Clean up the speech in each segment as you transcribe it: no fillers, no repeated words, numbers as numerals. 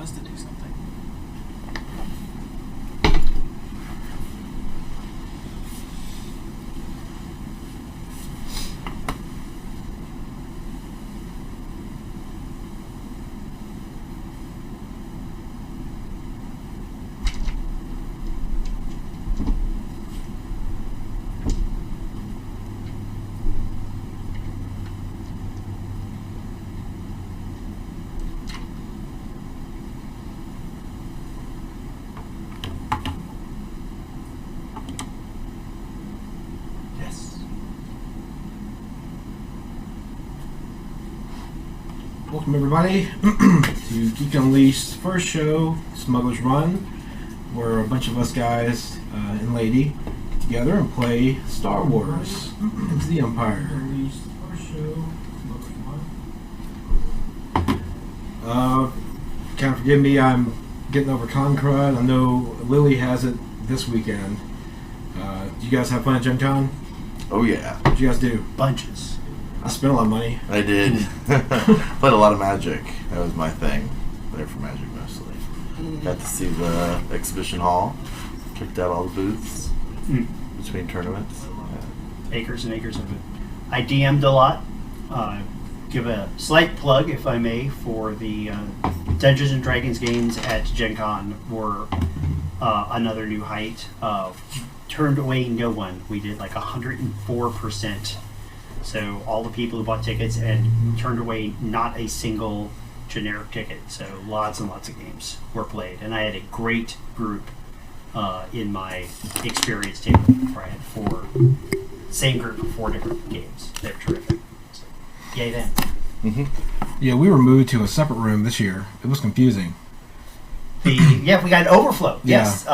supposed to do something. Welcome everybody to Geek Unleashed's first show, Smugglers Run, where a bunch of us guys and lady together and play Star Wars Into the Empire. First show, Smugglers Run. Kind of forgive me, I'm getting over Con crud. I know Lily has it this weekend. Do you guys have fun at Gen Con? Oh yeah. What'd you guys do? Bunches. I spent a lot of money. I did. Played a lot of Magic. That was my thing. There for Magic mostly. Got to see the exhibition hall. Checked out all the booths between tournaments. Acres and acres of it. I DM'd a lot. Give a slight plug, if I may, for the Dungeons and Dragons games at Gen Con were another new height. Turned away no one. We did like 104%. So all the people who bought tickets and turned away not a single generic ticket. So lots and lots of games were played. And I had a great group in my experience table where I had same group of 4 different games. They're terrific. So, yay then. Mm-hmm. Yeah, we were moved to a separate room this year. It was confusing. We got an overflow. Yeah. Yes.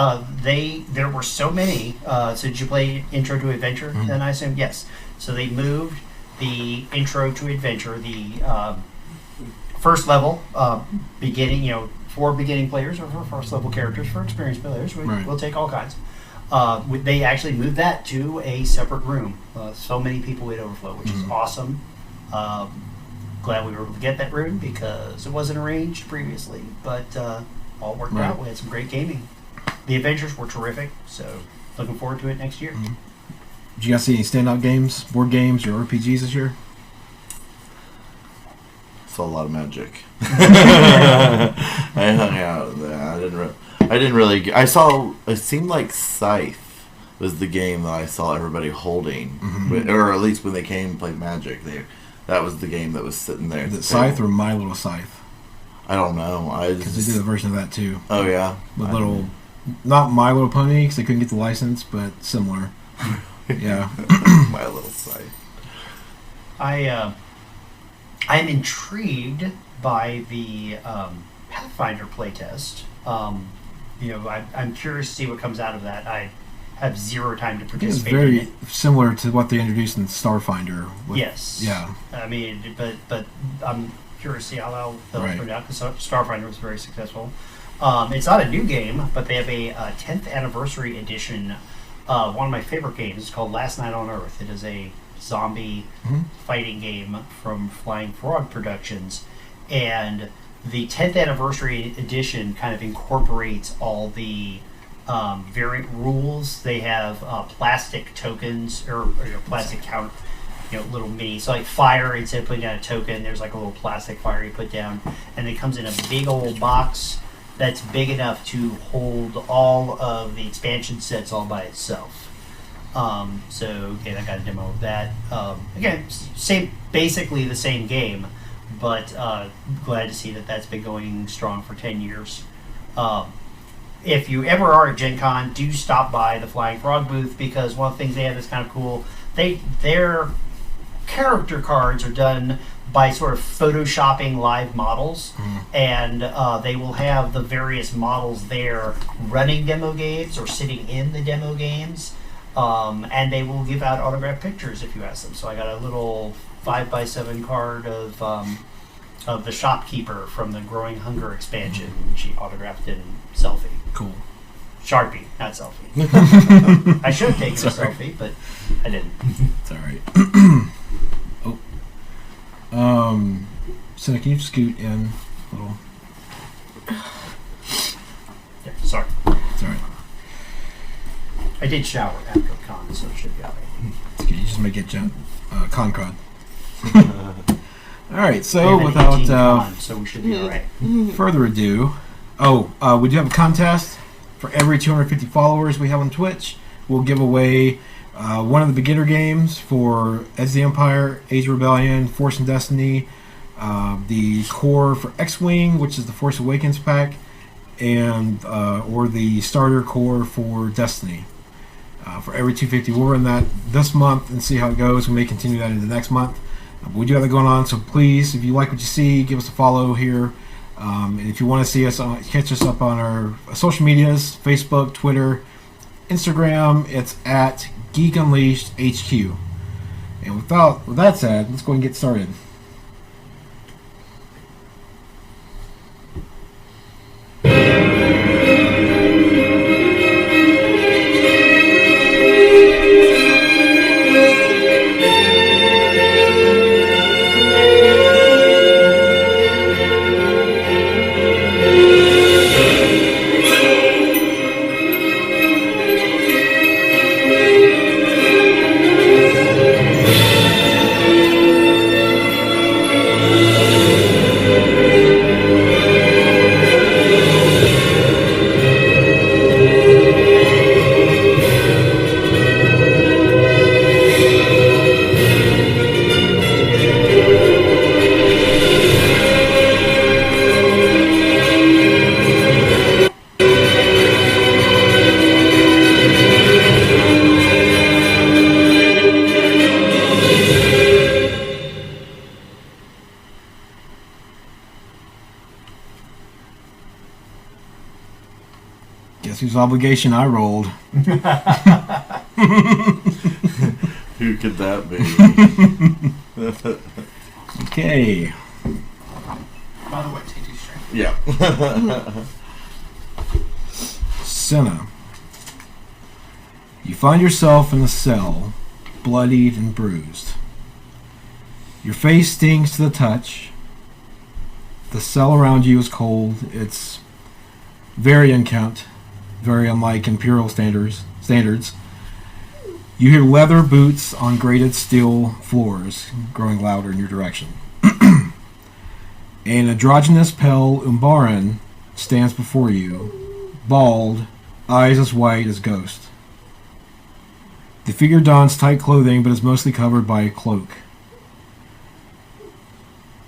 There were so many. So did you play Intro to Adventure? Mm-hmm. Then I assume yes. So they moved the Intro to Adventure, the first level, beginning, for beginning players or for first level characters, for experienced players. We'll take all kinds. They actually moved that to a separate room. So many people with overflow, which is awesome. Glad we were able to get that room because it wasn't arranged previously, but all worked out. We had some great gaming. The adventures were terrific, so looking forward to it next year. Mm-hmm. Did you guys see any standout games, board games, or RPGs this year? Saw a lot of Magic. I hung out. I didn't really. I saw. It seemed like Scythe was the game that I saw everybody holding, or at least when they came and played Magic, that was the game that was sitting there. Is it Scythe or My Little Scythe? I don't know. Because they did a version of that too. Oh yeah. With not My Little Pony because they couldn't get the license, but similar. Yeah. My Little Scythe. I'm intrigued by the Pathfinder playtest. I'm curious to see what comes out of that. I have zero time to participate in it. It's very similar to what they introduced in Starfinder. Yes. Yeah. I mean, but I'm curious to see how they'll turn out because Starfinder was very successful. It's not a new game, but they have a 10th anniversary edition. One of my favorite games is called Last Night on Earth. It is a zombie fighting game from Flying Frog Productions, and the 10th anniversary edition kind of incorporates all the variant rules. They have plastic tokens or plastic count, little mini. So like fire, instead of putting down a token, there's like a little plastic fire you put down, and it comes in a big old box that's big enough to hold all of the expansion sets all by itself. So again, I got a demo of that. Again, basically the same game, but glad to see that that's been going strong for 10 years. If you ever are at Gen Con, do stop by the Flying Frog booth because one of the things they have is kind of cool. Their character cards are done by sort of photoshopping live models, and they will have the various models there running demo games or sitting in the demo games, and they will give out autographed pictures if you ask them. So I got a little 5x7 card of the shopkeeper from the Growing Hunger expansion. She autographed it in selfie. Cool. Sharpie, not selfie. I should have taken a selfie, but I didn't. It's all right. Cindy, can you scoot in a little? I did shower after con, so it should be all right. Okay, you just make it con crud. All right, I so have an without 18 con, so we should be all right. further ado, we do have a contest for every 250 followers we have on Twitch. We'll give away one of the beginner games for Edge of the Empire, Age of Rebellion, Force and Destiny, the core for X-Wing, which is the Force Awakens pack, and or the starter core for Destiny. For every 250, we'll run that this month and see how it goes. We may continue that into next month. But we do have that going on, so please, if you like what you see, give us a follow here. And if you want to see us, catch us up on our social medias, Facebook, Twitter, Instagram. It's at Geek Unleashed HQ. And with that said, let's go and get started. Guess whose obligation I rolled. Who could that be? Okay. By the way, take two straight. Yeah. Senna. You find yourself in a cell, bloodied and bruised. Your face stings to the touch. The cell around you is cold. It's very unkempt, very unlike Imperial standards. You hear leather boots on grated steel floors growing louder in your direction. An androgynous pale Umbaran stands before you, bald, eyes as white as ghost. The figure dons tight clothing but is mostly covered by a cloak.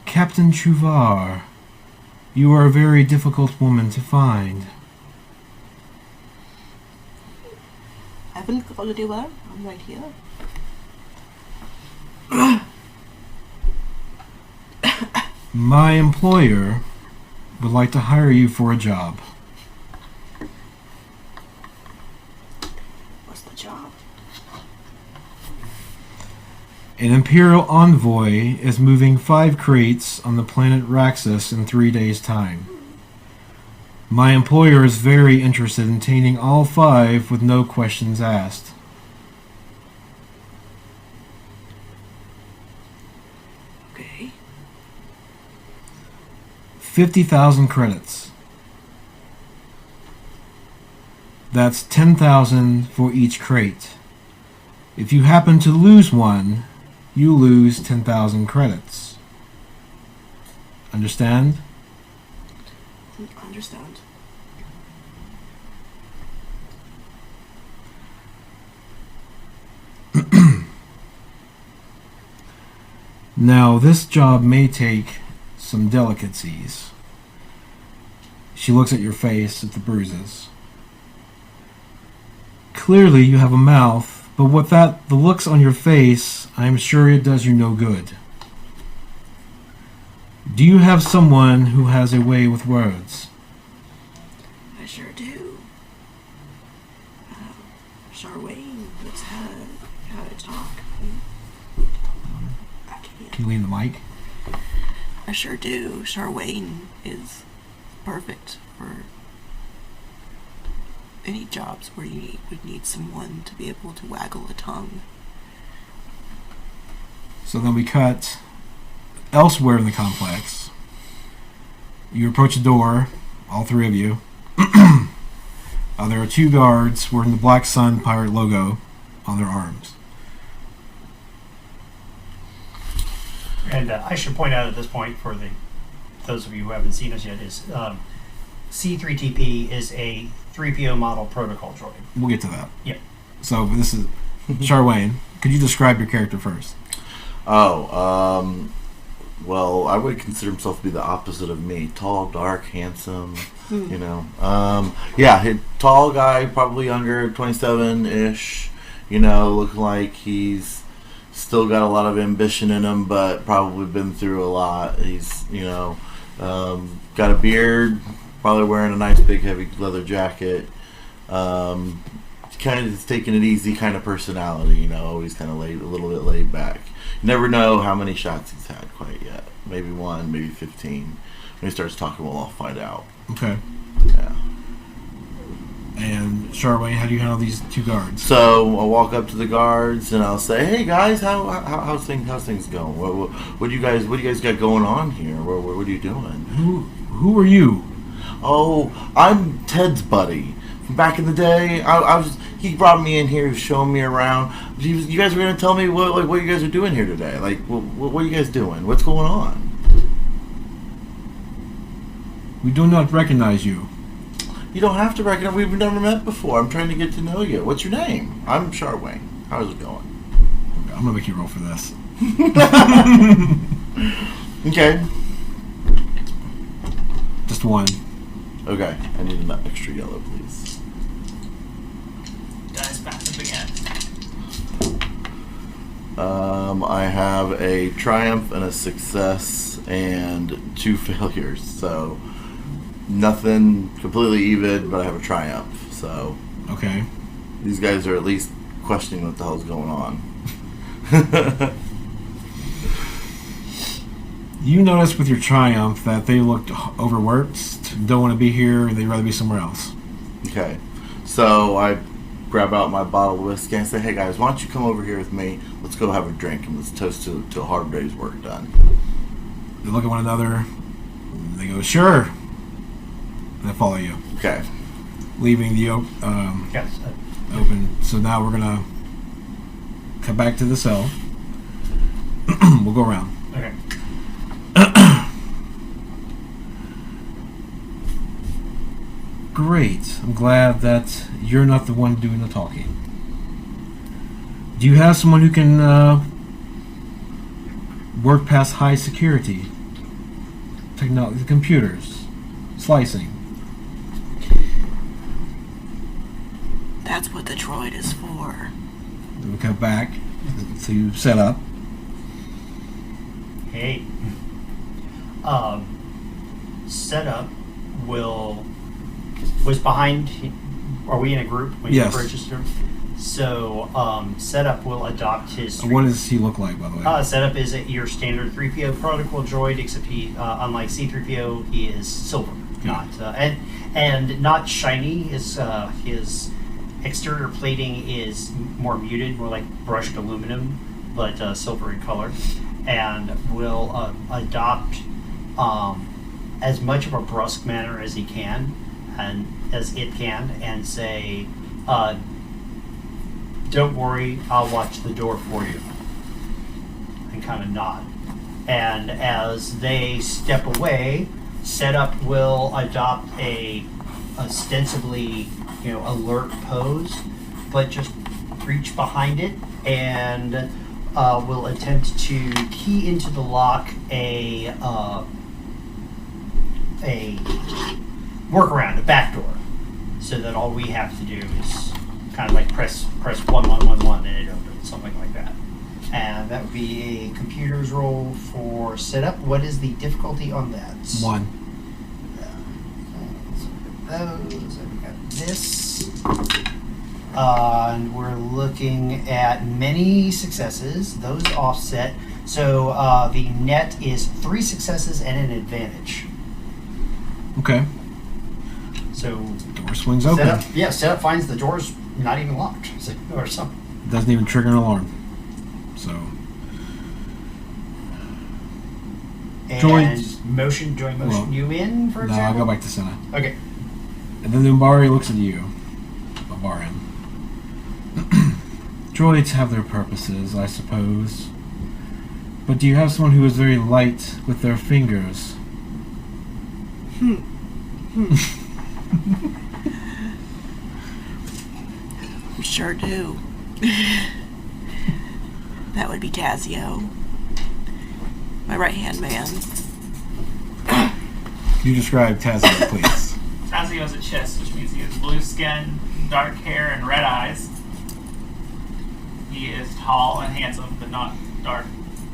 Captain Chuvar, you are a very difficult woman to find. Haven't followed you well. I'm right here. My employer would like to hire you for a job. What's the job? An Imperial envoy is moving 5 crates on the planet Raxus in 3 days' time. My employer is very interested in taking all 5 with no questions asked. Okay. 50,000 credits. That's 10,000 for each crate. If you happen to lose one, you lose 10,000 credits. Understand? Understand. Now, this job may take some delicacies. She looks at your face, at the bruises. Clearly, you have a mouth, but with the looks on your face, I am sure it does you no good. Do you have someone who has a way with words? I sure do. Charwayne, let's have a talk. I can't. Can you lean the mic? I sure do. Charwayne is perfect for any jobs where you would need someone to be able to waggle a tongue. So then we cut elsewhere in the complex. You approach a door, all 3 of you. there are 2 guards wearing the Black Sun pirate logo on their arms. And I should point out at this point, for those of you who haven't seen us yet, is C3TP is a 3PO model protocol droid. We'll get to that. Yep. So this is Charwayne. Could you describe your character first? Well, I would consider himself to be the opposite of me. Tall, dark, handsome, you know. Tall guy, probably younger, 27-ish, you know, looking like he's still got a lot of ambition in him, but probably been through a lot. He's, you know, got a beard, probably wearing a nice big heavy leather jacket. Kind of taking it easy kind of personality, you know, always kind of a little bit laid back. You never know how many shots he's had quite yet. Maybe 1, maybe 15. When he starts talking, we'll all find out. Okay. Yeah. And Charwayne, how do you handle these 2 guards? So I'll walk up to the guards and I'll say, "Hey guys, how's things going? What do you guys got going on here? What are you doing?" Who are you? Oh, I'm Ted's buddy. From back in the day, he brought me in here, he was showing me around. You guys were going to tell me what you guys are doing here today. Like, what are you guys doing? What's going on? We do not recognize you. You don't have to recognize. We've never met before. I'm trying to get to know you. What's your name? I'm Charwayne. How's it going? Okay, I'm going to make you roll for this. Okay. Just 1. Okay. I need an extra yellow, please. Dice passive again. I have a triumph and a success and 2 failures. So nothing completely even, but I have a triumph. So Okay. these guys are at least questioning what the hell's going on. You noticed with your triumph that they looked overworked, don't want to be here, they'd rather be somewhere else. Okay. So I grab out my bottle of whiskey and say, "Hey guys, why don't you come over here with me? Let's go have a drink and let's toast to a hard day's work done." They look at one another, they go, "Sure," and they follow you, Okay. leaving the Yes. open. So now we're going to come back to the cell. We'll go around. Okay. Great. I'm glad that you're not the one doing the talking. Do you have someone who can work past high security? Technology, computers, slicing. That's what the droid is for. Then we come back to set up. Hey. Setup was behind. Are we in a group when Yes. you register? So Setup will adopt his. What does he look like, by the way? Setup is your standard 3PO protocol droid, except he, unlike C3PO, he is silver, not and not shiny. His exterior plating is more muted, more like brushed aluminum, but silver in color, and will adopt as much of a brusque manner as he can, and as it can, and say, "Don't worry, I'll watch the door for you," and kind of nod. And as they step away, Setup will adopt a ostensibly, alert pose, but just reach behind it and will attempt to key into the lock a workaround, a backdoor, so that all we have to do is kind of like press 1111 and it opens, something like that. And that would be a computer's roll for Setup. What is the difficulty on that? 1. Those, and we got this. And we're looking at many successes. Those offset. So the net is 3 successes and an advantage. Okay. So Door swings open. Setup finds the door's not even locked, or something. Doesn't even trigger an alarm. So. And Droids. motion Well, you in, for No, example? I'll go back to Senna. Okay. And then the Umbari looks at you. Barin. Droids have their purposes, I suppose. But do you have someone who is very light with their fingers? We sure do. That would be Tazio. My right-hand man. Can you describe Tazio, please? Tazio has a chist, which means he has blue skin, dark hair, and red eyes. He is tall and handsome, but not dark.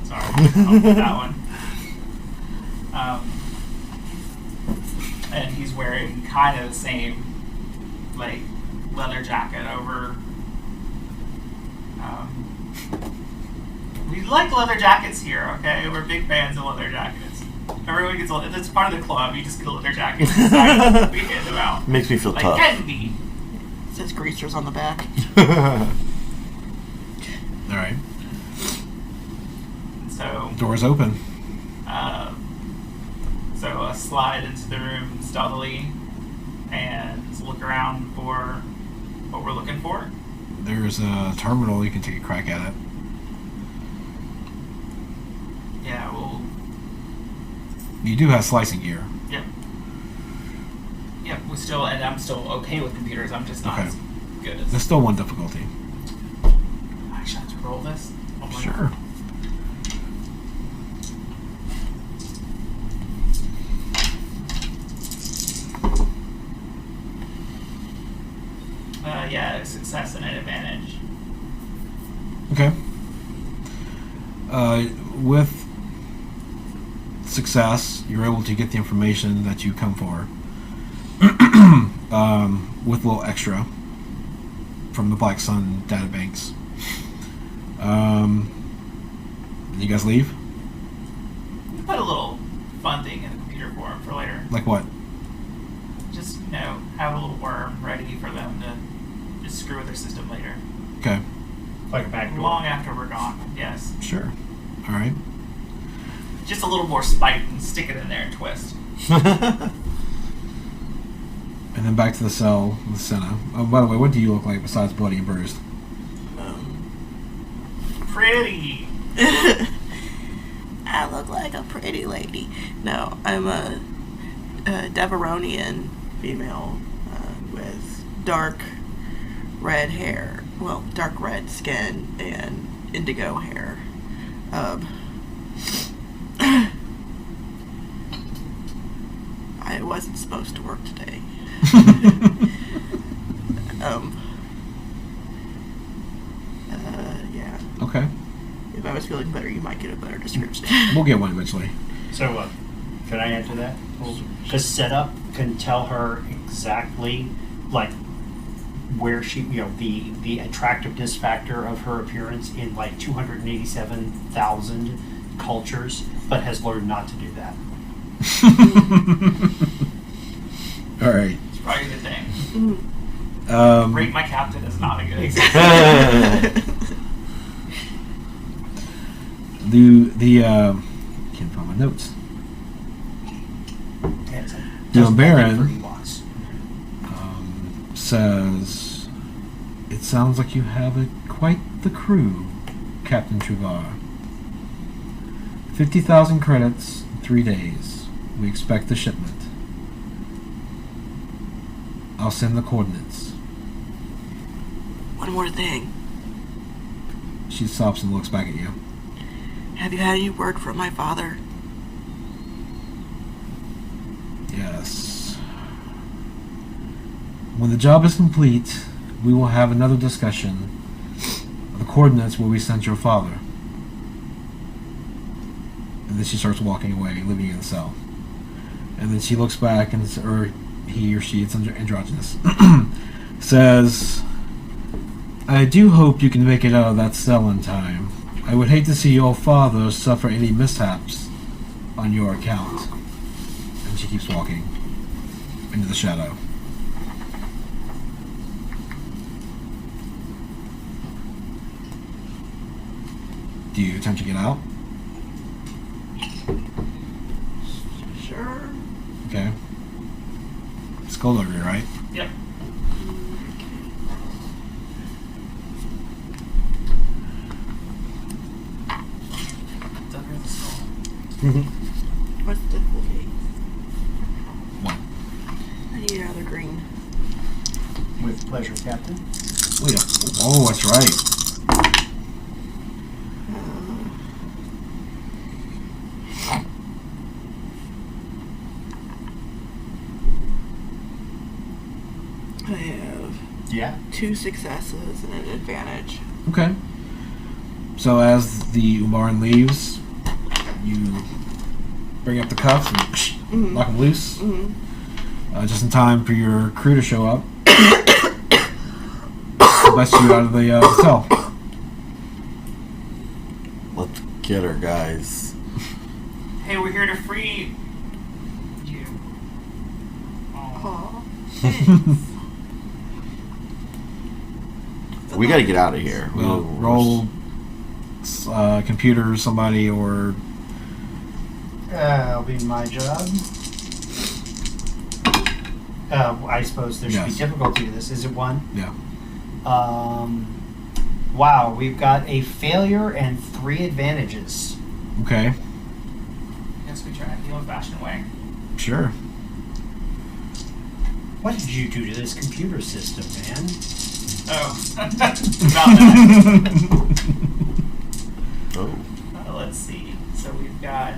Sorry, I'll put that one. And he's wearing kind of the same, like, leather jacket over. We like leather jackets here, okay? We're big fans of leather jackets. Everyone gets a, it's part of the club. You just get a leather jacket. We hand them out. Makes me feel like tough. candy. It says greasers on the back. Alright. So, Doors open. so slide into the room stealthily and look around for what we're looking for. There's a terminal, you can take a crack at it. Yeah, well, You do have slicing gear. yep. Yep, we still, and I'm still okay with computers. I'm just not Okay. as good as. There's still one difficulty. I should have to roll this. Oh my Sure. God. Yeah, success and an advantage. Okay. With success, you're able to get the information that you come for. With a little extra from the Black Sun databanks. You guys leave? Put a little fun thing in the computer for them for later. Like what? Just, have a little worm ready for them to just screw with their system later. Okay. Like a back door. Long after we're gone, yes. Sure. All right. Just a little more spite and stick it in there and twist. And then back to the cell with Senna. Oh, by the way, what do you look like besides bloody and bruised? Pretty. I look like a pretty lady. No, I'm a Deveronian female with dark red hair. Well, dark red skin and indigo hair. I wasn't supposed to work today. Yeah. Okay. If I was feeling better, you might get a better description. We'll get one eventually. So, can I add to that? The setup can tell her exactly, like, where she, the attractiveness factor of her appearance in, like, 287,000 cultures, but has learned not to do that. All right. It's probably a good thing. Rate my captain is not a good example. Can't find my notes. The Baron says, "It sounds like you have quite the crew, Captain Truvar. 50,000 credits, 3 days. We expect the shipment. I'll send the coordinates." One more thing. She stops and looks back at you. Have you had any word from my father? Yes. When the job is complete, we will have another discussion of the coordinates where we sent your father. And then she starts walking away, leaving you in the cell. And then she looks back, and or he or she, it's androgynous, says, "I do hope you can make it out of that cell in time. I would hate to see your father suffer any mishaps on your account." And she keeps walking into the shadow. Do you attempt to get out? Sure. Okay. Skullduggery, right? Yep. What's the difficulty? 1. I need another green. With pleasure, Captain. Wait a... Oh, that's right. I have Yeah. 2 successes and an advantage. Okay. So as the Umaran leaves, you bring up the cuffs and knock him loose. Just in time for your crew to show up. Bust you out of the cell. Let's get her, guys. Hey, we're here to free you. Aw. We gotta get out of here. Well, roll computer, somebody, or... That'll be my job. I suppose there should be Yes. difficulty to this. Is it 1? Yeah. Wow, we've got a failure and 3 advantages. Okay. Guess we try it the old-fashioned way. Sure. What did you do to this computer system, man? Oh, about that. Oh. Let's see. So we've got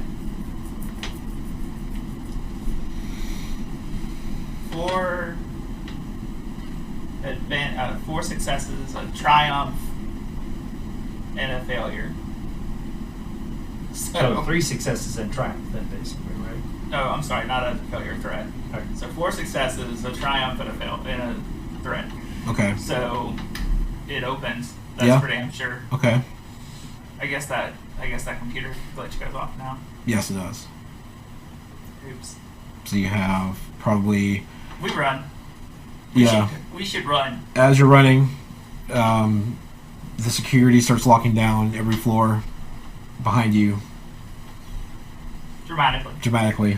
4 successes, a triumph, and a failure. So 3 successes and triumph, then, basically, right? No, I'm sorry, not a failure, threat. Okay. So 4 successes, a triumph, and a threat. Okay. So it opens. That's Yeah. for damn sure. Okay. I guess that computer glitch goes off now. Yes, it does. Oops. So you have probably... We run. Yeah. We should run. As you're running, the security starts locking down every floor behind you Dramatically.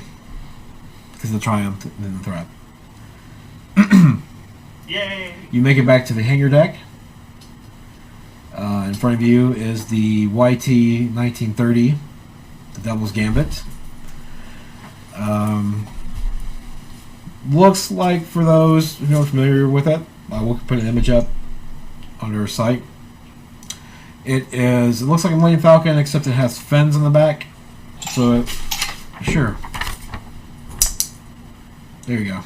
because of the triumph and the threat. Yay! You make it back to the hangar deck. In front of you is the YT 1930, the Devil's Gambit. Looks like, for those who are familiar with it, we'll put an image up on our site. It looks like a Millennium Falcon, except it has fins on the back. So, sure. There you go.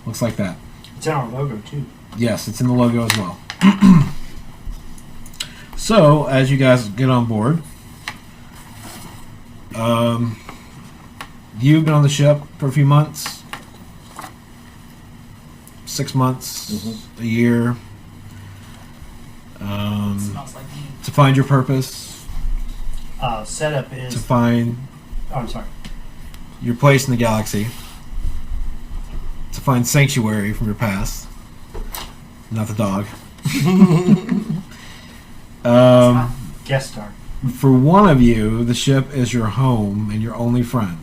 Looks like that. It's in our logo, too. Yes, it's in the logo as well. So, as you guys get on board, you've been on the ship for a few months, 6 months, a year, Smells like me. to find your purpose, Setup is... to find Oh, I'm sorry. your place in the galaxy, to find sanctuary from your past, not the dog. Guest star. For one of you, the ship is your home and your only friend.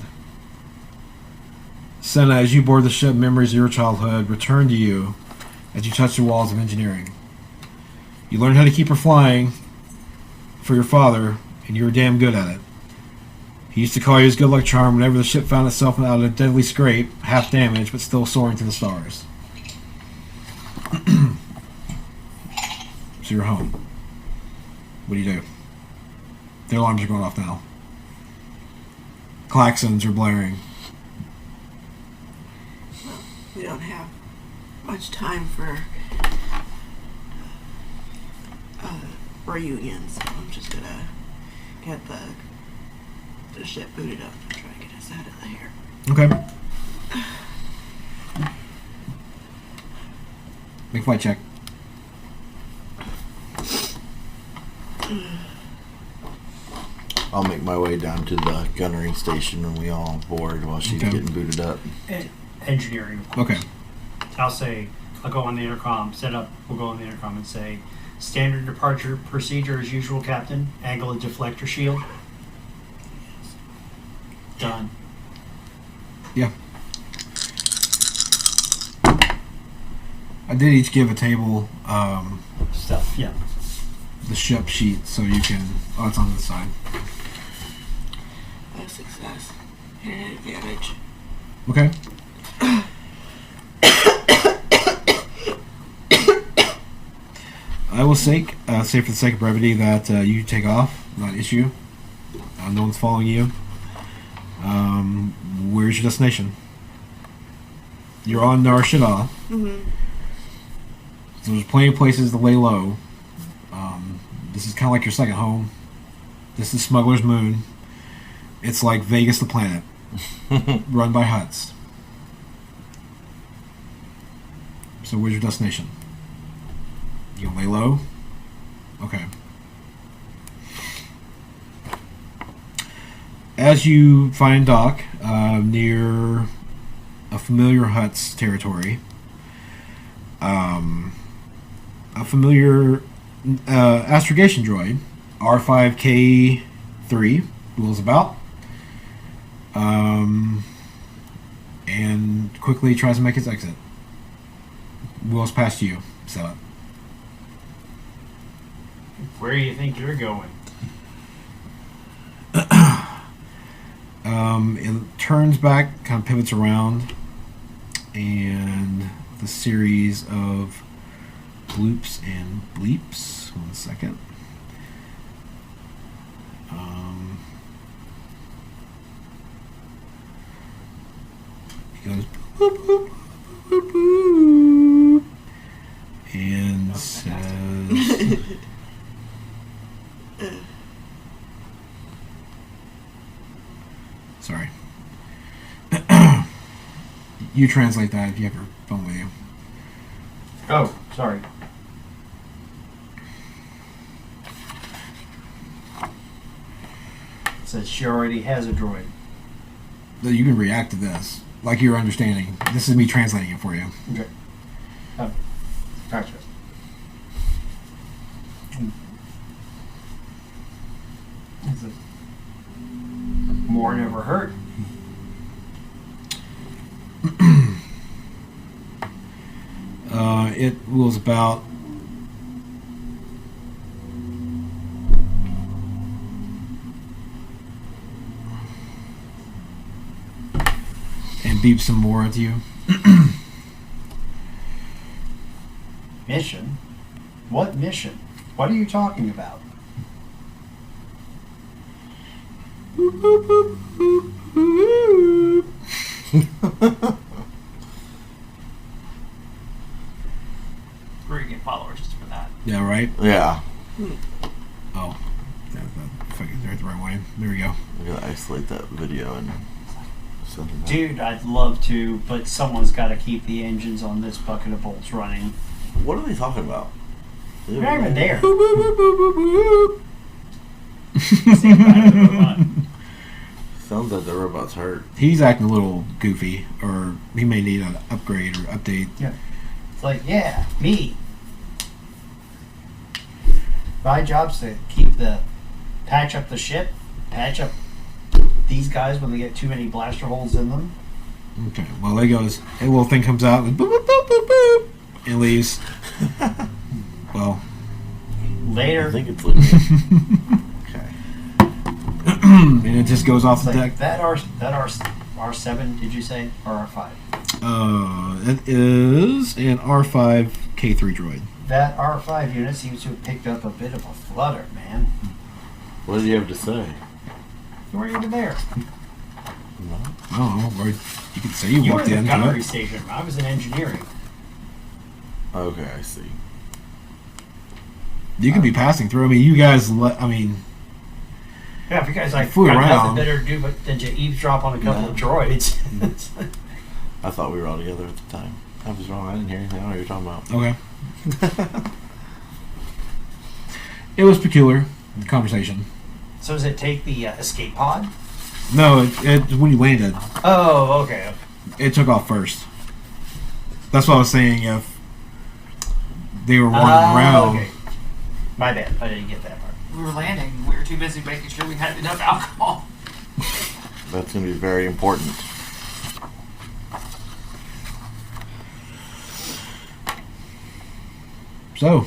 Senna, as you board the ship, memories of your childhood return to you as you touch the walls of engineering. You learn how to keep her flying for your father, and you were damn good at it. He used to call you his good luck charm whenever the ship found itself out of a deadly scrape, half damaged, but still soaring to the stars. So you're home. What do you do? The alarms are going off now. Klaxons are blaring. We don't have much time for reunions, so I'm just gonna get the ship booted up and try to get us out of here. Okay. Make a flight check. I'll make my way down to the gunnery station when we all board while she's Okay. getting booted up. Engineering. Okay. I'll go on the intercom, we'll go on the intercom and say, standard departure procedure as usual, Captain. Angle a deflector shield. Done. Yeah. I did each give a table Stuff, yeah. the ship sheet so you can... Oh, it's on the side. 5 successes. And advantage. Okay. I will say for the sake of brevity that you take off, not an issue. No one's following you. Where's your destination? You're on Nar Shaddaa. Mm-hmm. So there's plenty of places to lay low. This is kind of like your second home. This is Smuggler's Moon. It's like Vegas the planet. Run by Huts. So where's your destination? You gonna lay low? Okay. As you find dock near a familiar Hut's territory, a familiar astrogation droid, R5K3, wheels about, and quickly tries to make his exit. Wheels past you, so Where do you think you're going? it turns back, kind of pivots around, and the series of bloops and bleeps. 1 second. He goes boop, boop, boop, boop, and says, sorry. You translate that if you have your phone with you. Oh, sorry. It says she already has a droid. You can react to this like you're understanding. This is me translating it for you. Okay. Gotcha. Is it more never hurt? It was about and beep some more at you. Mission? What mission? What are you talking about? We're gonna get followers just for that. Yeah, right? Yeah. Oh. Yeah, fucking the right way. There we go. We gotta isolate that video and send it out. Dude, I'd love to, but someone's got to keep the engines on this bucket of bolts running. What are they talking about? They're not even there. Same guy with the robot. Sounds like the robot's hurt. He's acting a little goofy, or he may need an upgrade or update. It's like, yeah, me. My job's to patch up the ship, patch up these guys when they get too many blaster holes in them. Okay, well, there goes. A little thing comes out and boop, boop, boop, boop, boop, and leaves. Well, Later. I think it's leaving. Okay. and it just goes off It's the like deck. that R7, did you say? Or R5? It is an R5 K3 droid. That R5 unit seems to have picked up a bit of a flutter, man. What did you have to say? You weren't even there. No. I don't know, or you could say you You were walked in the into gunnery it. station. I was in engineering. Okay, I see. You could be passing through. I mean, you guys. Yeah, if you guys like Flew got around. nothing better to do than to eavesdrop on a couple of droids. I thought we were all together at the time. I was wrong. I didn't hear anything. I don't know what you're talking about. Okay. It was peculiar, the conversation. So does it take the escape pod? No, it when you landed, Oh, okay. it took off first. That's what I was saying. If they were wandering around, Okay. My bad. I didn't get that part. We were landing. We were too busy making sure we had enough alcohol. That's going to be very important. so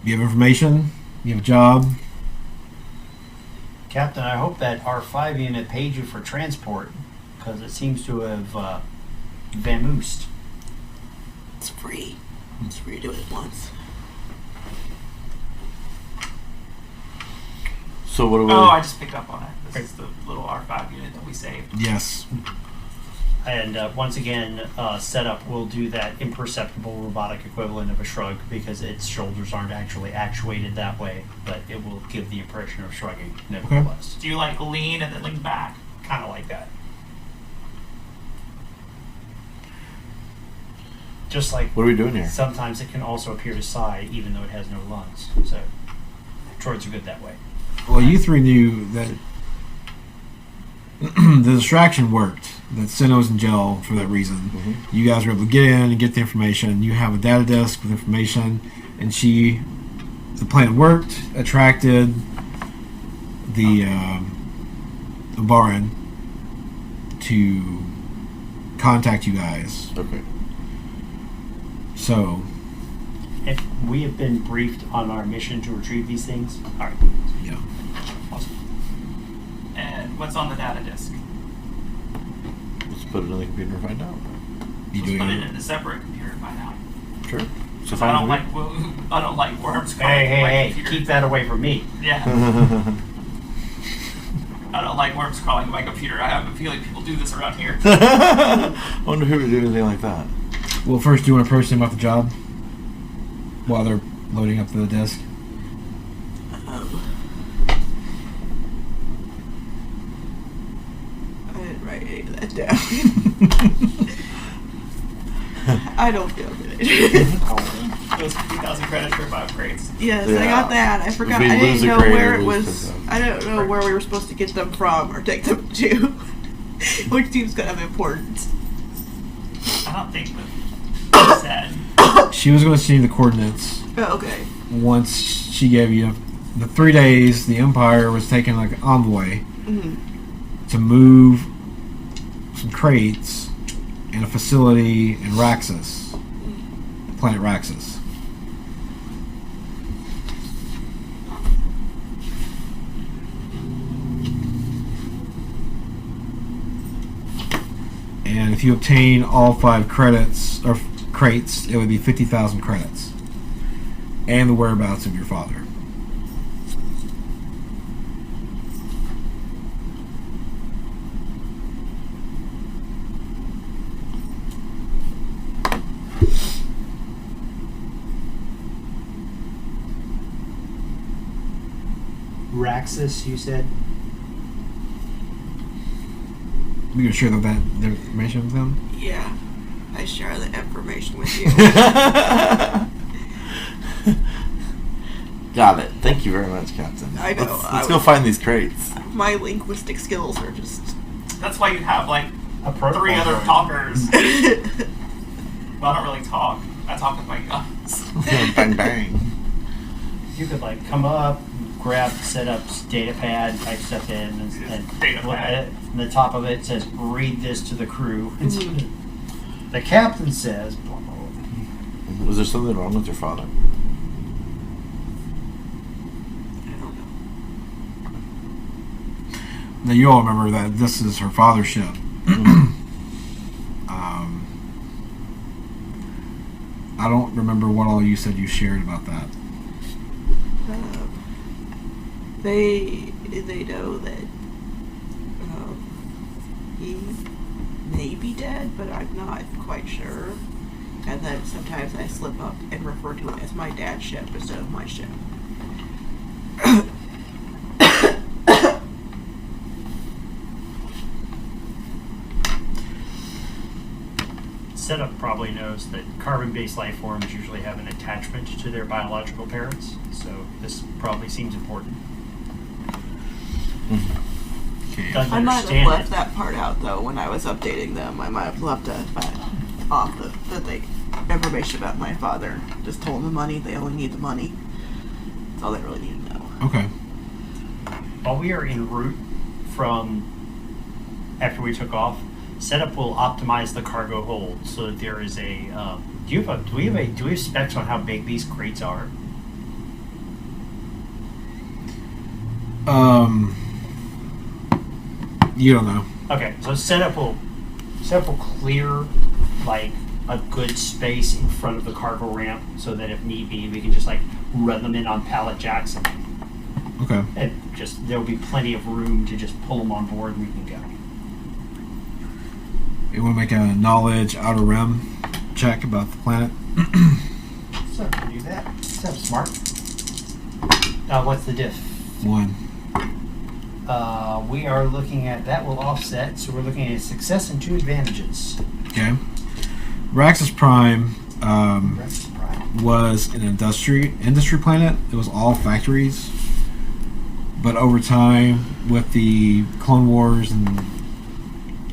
you have information, you have a job. Captain, I hope that R5 unit paid you for transport, because it seems to have vamoosed. It's free. It's free to do it once. So what do we? Oh, I just picked up on it. This is the little R5 unit that we saved. Yes. And once again, setup will do that imperceptible robotic equivalent of a shrug because its shoulders aren't actually actuated that way, but it will give the impression of shrugging nevertheless. Do you like lean and then lean back? Kind of like that. Just like What are we doing here? sometimes it can also appear to sigh even though it has no lungs. So droids are good that way. Well, you three knew that the distraction worked. That Sinnoh was in jail for that reason. Mm-hmm. You guys were able to get in and get the information. You have a data disk with information, and the plan worked, attracted the Baran to contact you guys. Okay. So, If we have been briefed on our mission to retrieve these things, all right. yeah. Awesome. And what's on the data disk? Let's put it on the computer and find out. You Let's doing put it it? in a separate computer by now. Sure. So Because I don't like worms crawling Hey, my hey, hey! computer. Keep that away from me. Yeah. I don't like worms crawling my computer. I have a feeling people do this around here. I wonder who would do anything like that. Well, first, do you want to approach them about the job while they're loading up the disk? I didn't write any of that down. I don't feel good. Those 50,000 credits for 5 crates. Yes, I Yeah. got that. I forgot. we I lose didn't a know crate, where we it lose was. 10,000. I don't know where we were supposed to get them from or take them to. Which seems kind of important. I don't think that said. She was going to send you the coordinates Oh, okay. once she gave you the 3 days. The Empire was taking like an envoy to move some crates in a facility in Raxus, planet Raxus. And if you obtain all 5 credits or crates, it would be 50,000 credits, and the whereabouts of your father. Raxus, you said? You gonna share the information with them? Yeah. I share the information with you. Got it. Thank you very much, Captain. I know, Let's go find these crates. My linguistic skills are just. That's why you have like A protocol 3 other droid. talkers. Well, I don't really talk. I talk with my guns. Bang bang. You could like come up, grab, set up data pad, type stuff in, and Data look pad. at it. And the top of it says, "Read this to the crew." The captain says, blah, blah, blah. Was there something wrong with your father? I don't know. Now you all remember that this is her father's ship. I don't remember what all you said you shared about that. They know that he may be dead, but I'm not quite sure. And then sometimes I slip up and refer to it as my dad's ship instead of my ship. Setup probably knows that carbon-based life forms usually have an attachment to their biological parents, so this probably seems important. Okay. Doesn't I might have understand left it. that part out though when I was updating them. I might have left off the information about my father. Just told them the money. They only need the money. That's all they really need to know. Okay. While we are en route from after we took off, setup will optimize the cargo hold so that there is a. Do we have specs on how big these crates are? You don't know. Okay, so setup will clear like a good space in front of the cargo ramp, so that if need be, we can just like run them in on pallet jacks, Okay. and just there'll be plenty of room to just pull them on board, and we can go. You want to make a knowledge outer rim check about the planet? So we can do that. Sounds smart. What's the diff? 1. We are looking at that will offset, so we're looking at success and 2 advantages. Okay. Raxus Prime Rex Prime. was an industry planet. It was all factories. But over time, with the Clone Wars and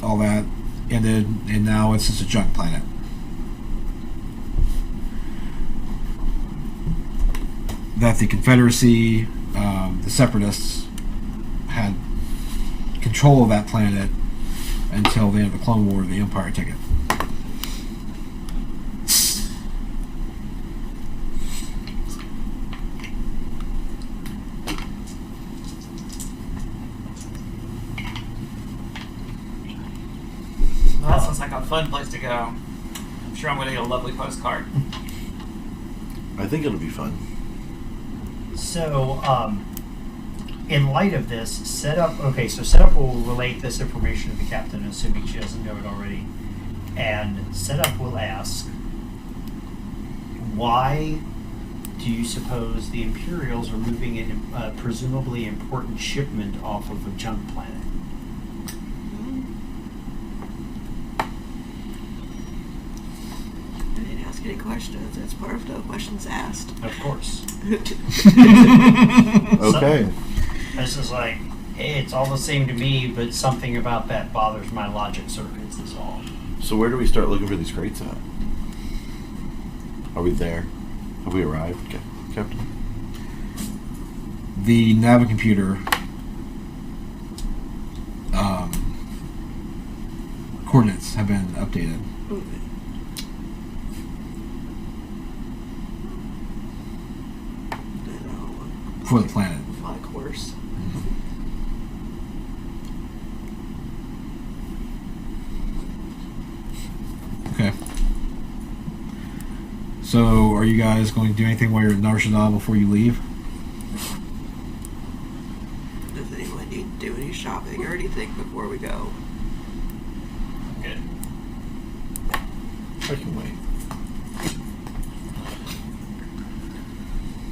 all that ended, and now it's just a junk planet. That the Confederacy, the Separatists, had control of that planet until the end of the Clone War. The Empire took it. Well, that sounds like a fun place to go. I'm sure I'm going to get a lovely postcard. I think it'll be fun. So, in light of this, setup will relate this information to the captain, assuming she doesn't know it already. And setup will ask, why do you suppose the Imperials are moving a presumably important shipment off of a junk planet? I didn't ask any questions. That's part of the questions asked. Of course. Okay. This is like, hey, it's all the same to me, but something about that bothers my logic circuits is all. So where do we start looking for these crates at? Are we there? Have we arrived, Captain? The Navicomputer coordinates have been updated. For the planet. Fly course. Okay. So, are you guys going to do anything while you're in Nar Shaddaa before you leave? Does anyone need to do any shopping or anything before we go? Good. I can wait.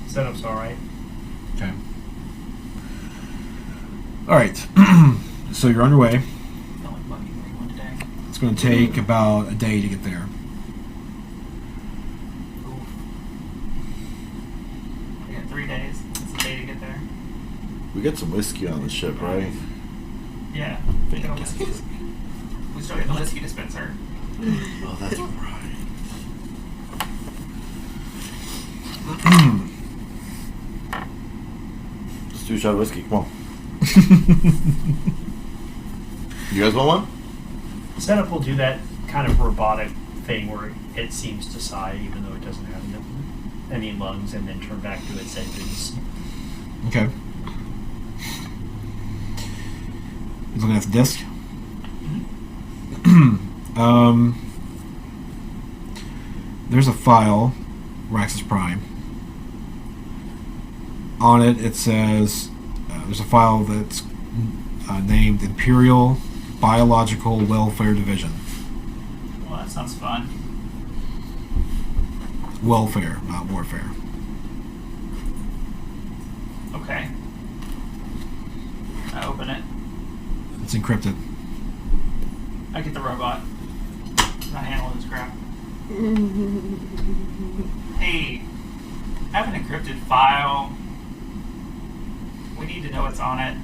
Setup's alright. Okay. Alright. So you're on your way. Not like buggy where you went today. It's going to take about a day to get there. Oof. We got 3 days. It's a day to get there. We got some whiskey on the ship, right? Yeah. We got a whiskey. We still get the whiskey dispenser. Oh, that's right. Let's do a shot of whiskey. Come on. You guys want one? Setup will do that kind of robotic thing where it seems to sigh even though it doesn't have any lungs, and then turn back to its engines. Okay. He's looking at the disc. There's a file, Raxus Prime. On it, it says there's a file that's named Imperial Biological Welfare Division. Well, that sounds fun. Welfare, not warfare. Okay. I open it. It's encrypted. I get the robot. I handle this crap. Hey, I have an encrypted file. We need to know what's on it.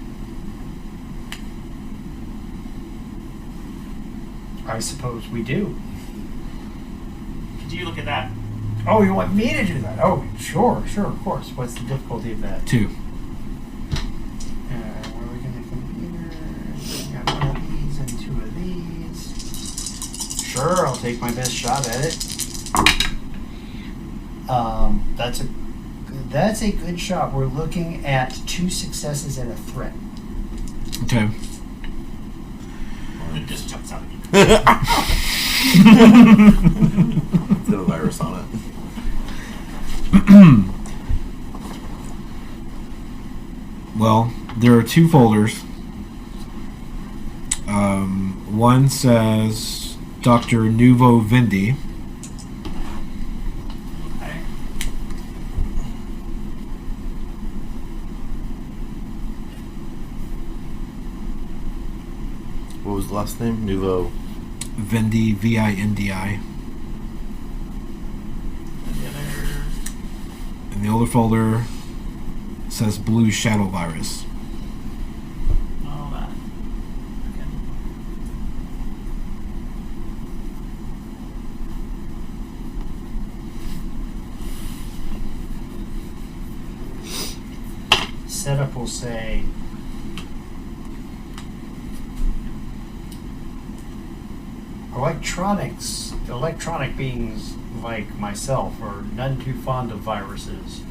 I suppose we do. Could you look at that? Oh, you want me to do that? Oh, sure, of course. What's the difficulty of that? 2. Where are we going to computer? Got one of these and 2 of these. Sure, I'll take my best shot at it. That's a good shot. We're looking at 2 successes and a threat. Okay. it just jumps out. It's got a virus on it. Well, there are 2 folders. One says Dr. Nuvo Vindi. Okay. What was the last name? Nuvo. Vindi, V-I-N-D-I. And the other. And the older folder says Blue Shadow Virus. Oh, that. Okay. Setup will say electronic beings like myself are none too fond of viruses,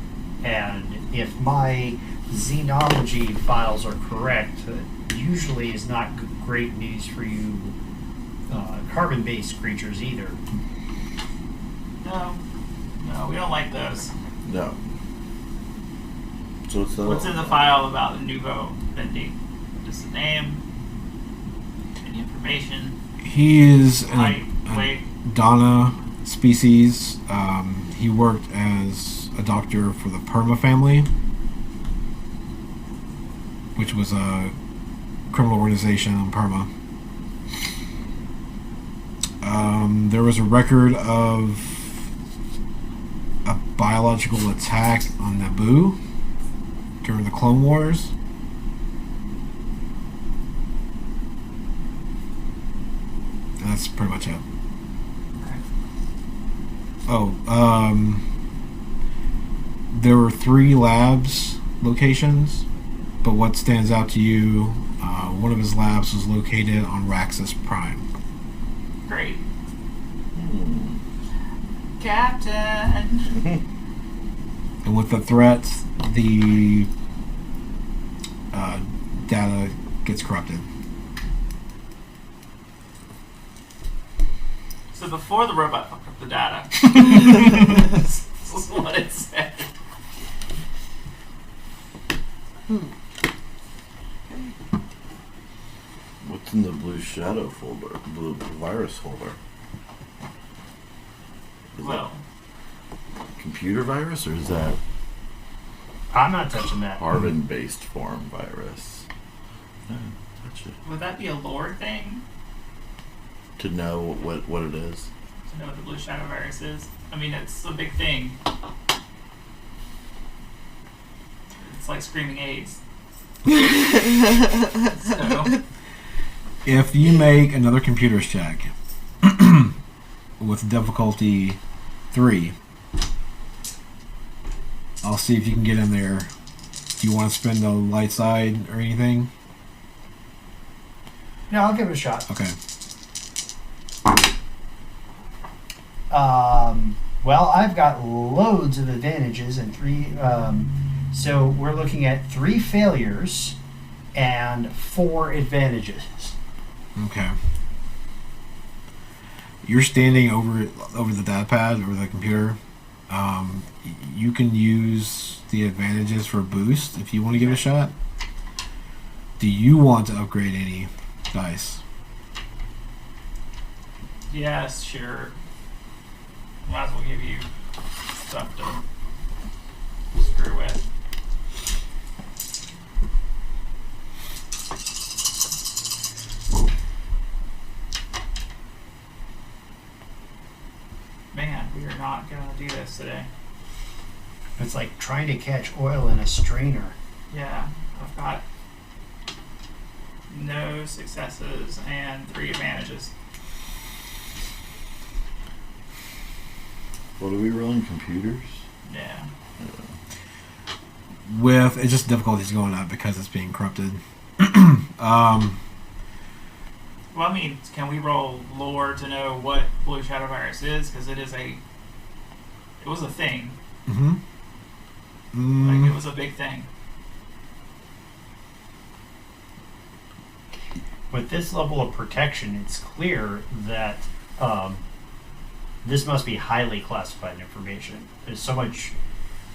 and if my xenology files are correct, usually is not great news for you carbon-based creatures either. No, we don't like those. No. So What's in the file about the Nuvo Vindi? Just the name, any information, He is height, a weight. Donna species. He worked as a doctor for the Perma family, which was a criminal organization in Perma. There was a record of a biological attack on Naboo during the Clone Wars. And that's pretty much it. Oh, there were 3 labs locations, but what stands out to you, one of his labs was located on Raxus Prime. Great. Captain. And with the threats, the data gets corrupted. So before the robot fucked up the data, this is what it said. What's in the blue shadow folder? Blue virus folder? Is Well, that computer virus or is that I'm not touching that. carbon-based form virus? No, touch it. would that be a lore thing? To know what it is. To know what the blue shadow virus is? I mean, it's a big thing. It's like screaming AIDS. So, If you make another computer's check with difficulty 3, I'll see if you can get in there. Do you want to spend the light side or anything? No, I'll give it a shot. Okay. Well, I've got loads of advantages and 3. So we're looking at 3 failures and 4 advantages. Okay. You're standing over the data pad or the computer. You can use the advantages for a boost if you want to give it a shot. Do you want to upgrade any dice? yes, sure. Might as well give you stuff to screw with. Man, we are not gonna do this today. It's like trying to catch oil in a strainer. Yeah, I've got no successes and 3 advantages. What are we rolling? Computers? Yeah. With it's just difficulty's going up because it's being corrupted. Well, I mean, can we roll lore to know what blue shadow virus is? Because it was a thing. Like, it was a big thing. with this level of protection, it's clear that this must be highly classified information. There's so much,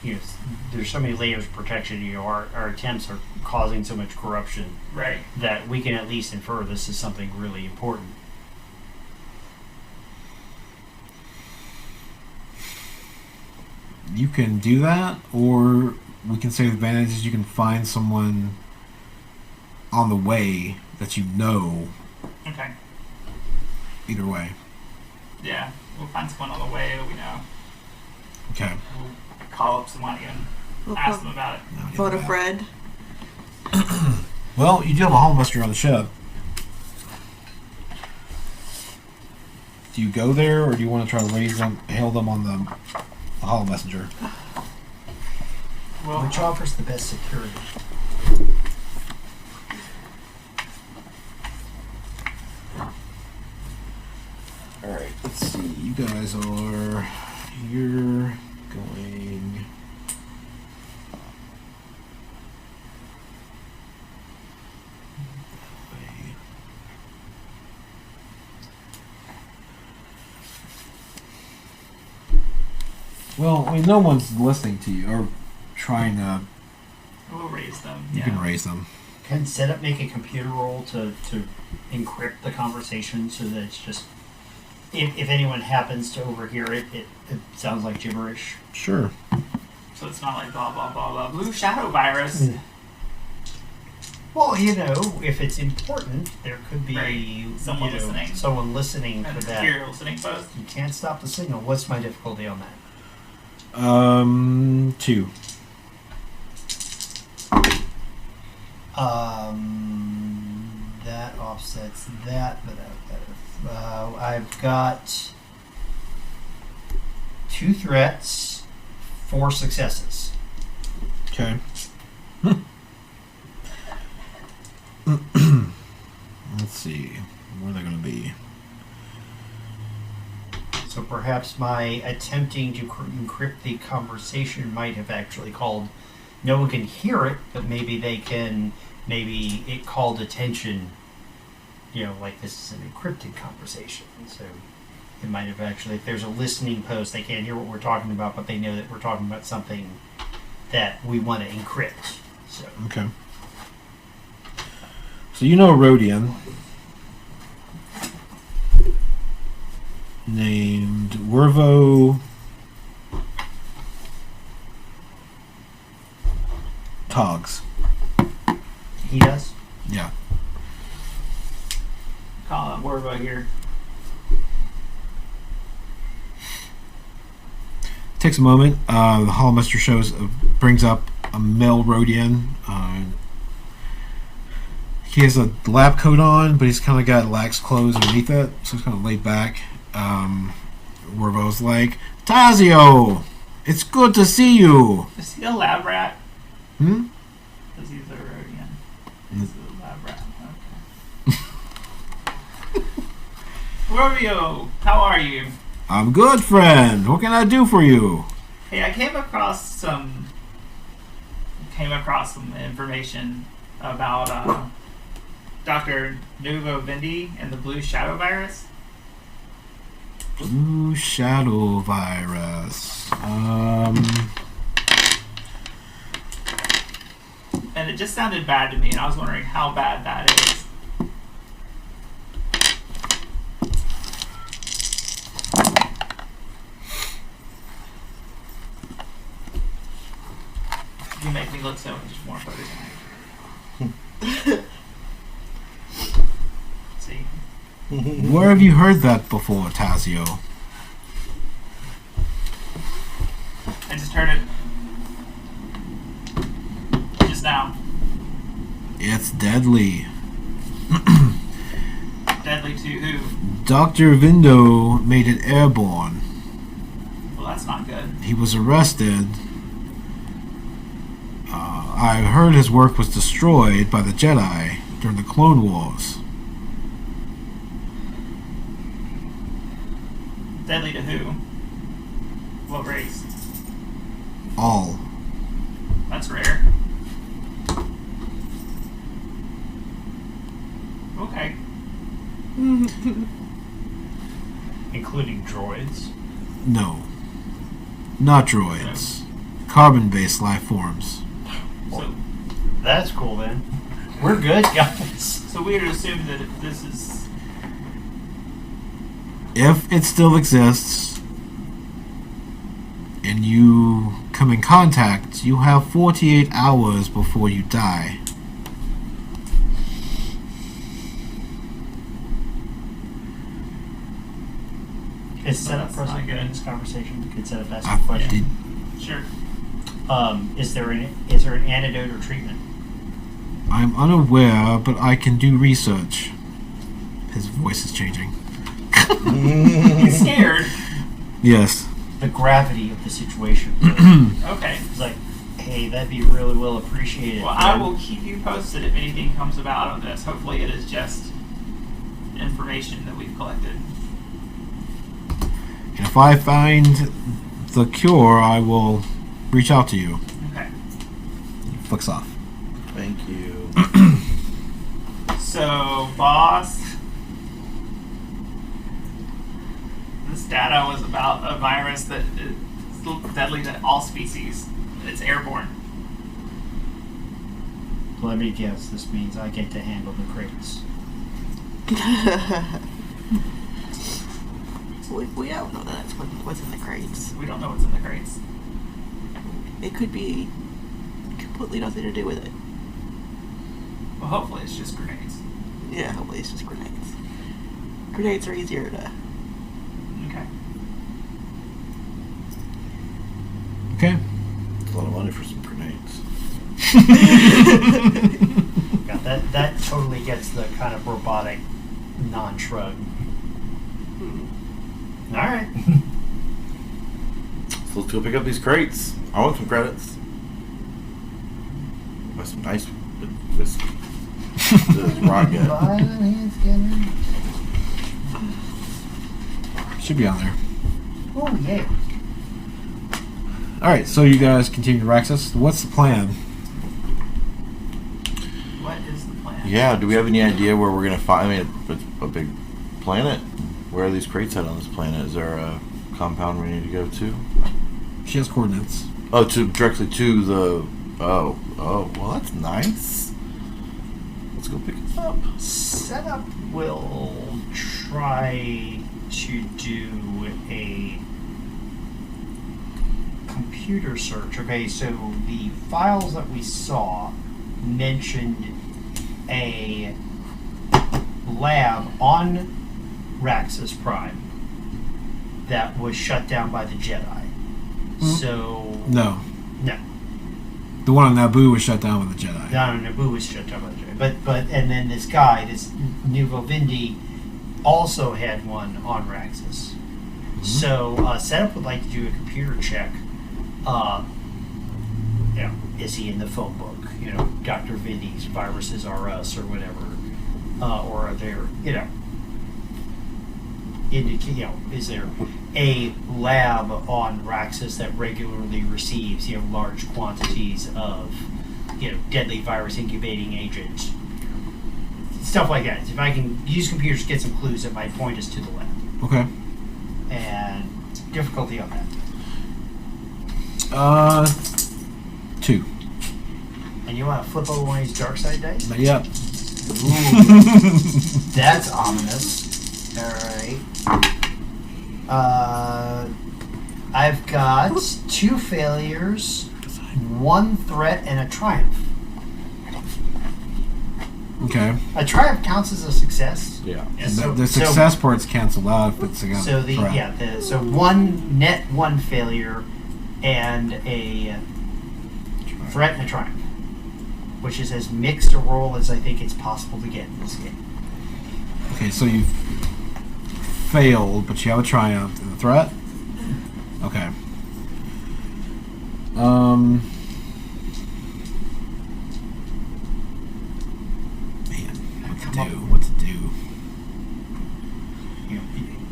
there's so many layers of protection. Our attempts are causing so much corruption, Right. that we can at least infer this is something really important. You can do that, or we can say the advantage is you can find someone on the way that you know. Okay. Either way. Yeah. We'll find someone on the way that we know. Okay. We'll call up someone and We'll ask them about it. Phone a friend. Well, you do have a hall messenger on the ship. Do you go there, or do you want to try to hail them on the hall messenger? Well, Which offers the best security? Alright, let's see. You guys are here going. Well, I mean, no one's listening to you or trying to. we'll raise them. You Yeah. can raise them. Can setup make a computer roll to encrypt the conversation so that it's just, if anyone happens to overhear it, it sounds like gibberish? Sure. So it's not like blah blah blah blah blue shadow virus. Well, if it's important, there could be Right. Someone listening. Someone listening And for that. secure listening post. You can't stop the signal. What's my difficulty on that? 2. That offsets that, but I've got 2 threats, 4 successes. Okay. Let's see. Where are they going to be? So perhaps my attempting to encrypt the conversation might have actually called. No one can hear it, but maybe it called attention. Like this is an encrypted conversation. So it might have actually, if there's a listening post, they can't hear what we're talking about, but they know that we're talking about something that we want to encrypt. So Okay. So you know a Rhodian named Wervo Togs. he does. Yeah. Call up Warbo here. Takes a moment. The Hallmaster brings up a male Rhodian. He has a lab coat on, but he's kind of got lax clothes underneath it, so he's kind of laid back. Wervo's like, Tazio, it's good to see you. Is he a lab rat? Hmm? Because he's a Rhodian. Mm. He's a lab rat. Okay. Warbo, how are you? I'm good, friend. What can I do for you? Hey, I came across some information about Dr. Nuvo Vindi and the blue shadow virus. Blue shadow virus. And it just sounded bad to me, and I was wondering how bad that is. You make me look so much more photogenic. See? Where have you heard that before, Tazio? I just heard it just now. It's deadly. Deadly to who? Dr. Vindo made it airborne. Well, that's not good. He was arrested. I heard his work was destroyed by the Jedi during the Clone Wars. Deadly to who? What race? All. That's rare. Okay. Including droids. No. Not droids. Carbon-based life forms. So, That's cool then. We're good, guys. so we would assume that if this is If it still exists and you come in contact, you have 48 hours before you die. Is set up That's present not good. in this conversation? Could set up ask I a question. sure. Is there an antidote or treatment? I'm unaware, but I can do research. His voice is changing. He's scared. Yes. The gravity of the situation. Okay. It's like, hey, that'd be really well appreciated. Well, I will keep you posted if anything comes about of this. Hopefully, it is just information that we've collected. And if I find the cure, I will reach out to you. Okay. He flicks off. Thank you. So, boss, this data was about a virus that is deadly to all species. It's airborne. Let me guess. This means I get to handle the crates. We don't know that's what's in the crates. We don't know what's in the crates. It could be completely nothing to do with it. Well, hopefully, it's just grenades. Yeah, hopefully it's just grenades. Grenades are easier to... Okay. Okay. It's a lot of money for some grenades. Yeah, that totally gets the kind of robotic non-shrug. All right. So let's go pick up these crates. I want some credits. Buy some nice whiskey. This rock good. Should be on there. Oh yeah. Alright, so you guys continue to access. What's the plan? What is the plan? Yeah, do we have any idea where we're going to find... I mean, it's a big planet. Where are these crates at on this planet? Is there a compound we need to go to? She has coordinates. Oh, directly to the... Oh, well, that's nice. Let's go pick it up. Setup will try to do a computer search. Okay, so the files that we saw mentioned a lab on Raxus Prime that was shut down by the Jedi. So No. no. The one on Naboo was shut down with the Jedi. No, Naboo was shut down by the Jedi. But and then this guy, this Nuvo Vindi, also had one on Raxus. So Setup would like to do a computer check. Is he in the phone book? Dr. Vindi's viruses are us or whatever, or are there, is there a lab on Raxus that regularly receives, large quantities of, deadly virus incubating agents, stuff like that. If I can use computers to get some clues, that might point us to the lab. Okay. And difficulty on that. 2. And you want to flip over one of these dark side dice? Yep. Ooh, that's ominous. All right. I've got 2 failures, 1 threat, and a triumph. Okay. A triumph counts as a success. Yeah. Yeah, so, The success part's canceled out if it's against So threat. so 1 failure and a threat and a triumph, which is as mixed a roll as I think it's possible to get in this game. Okay, so you failed, but you have a triumph and a threat? Okay. Man, what to do?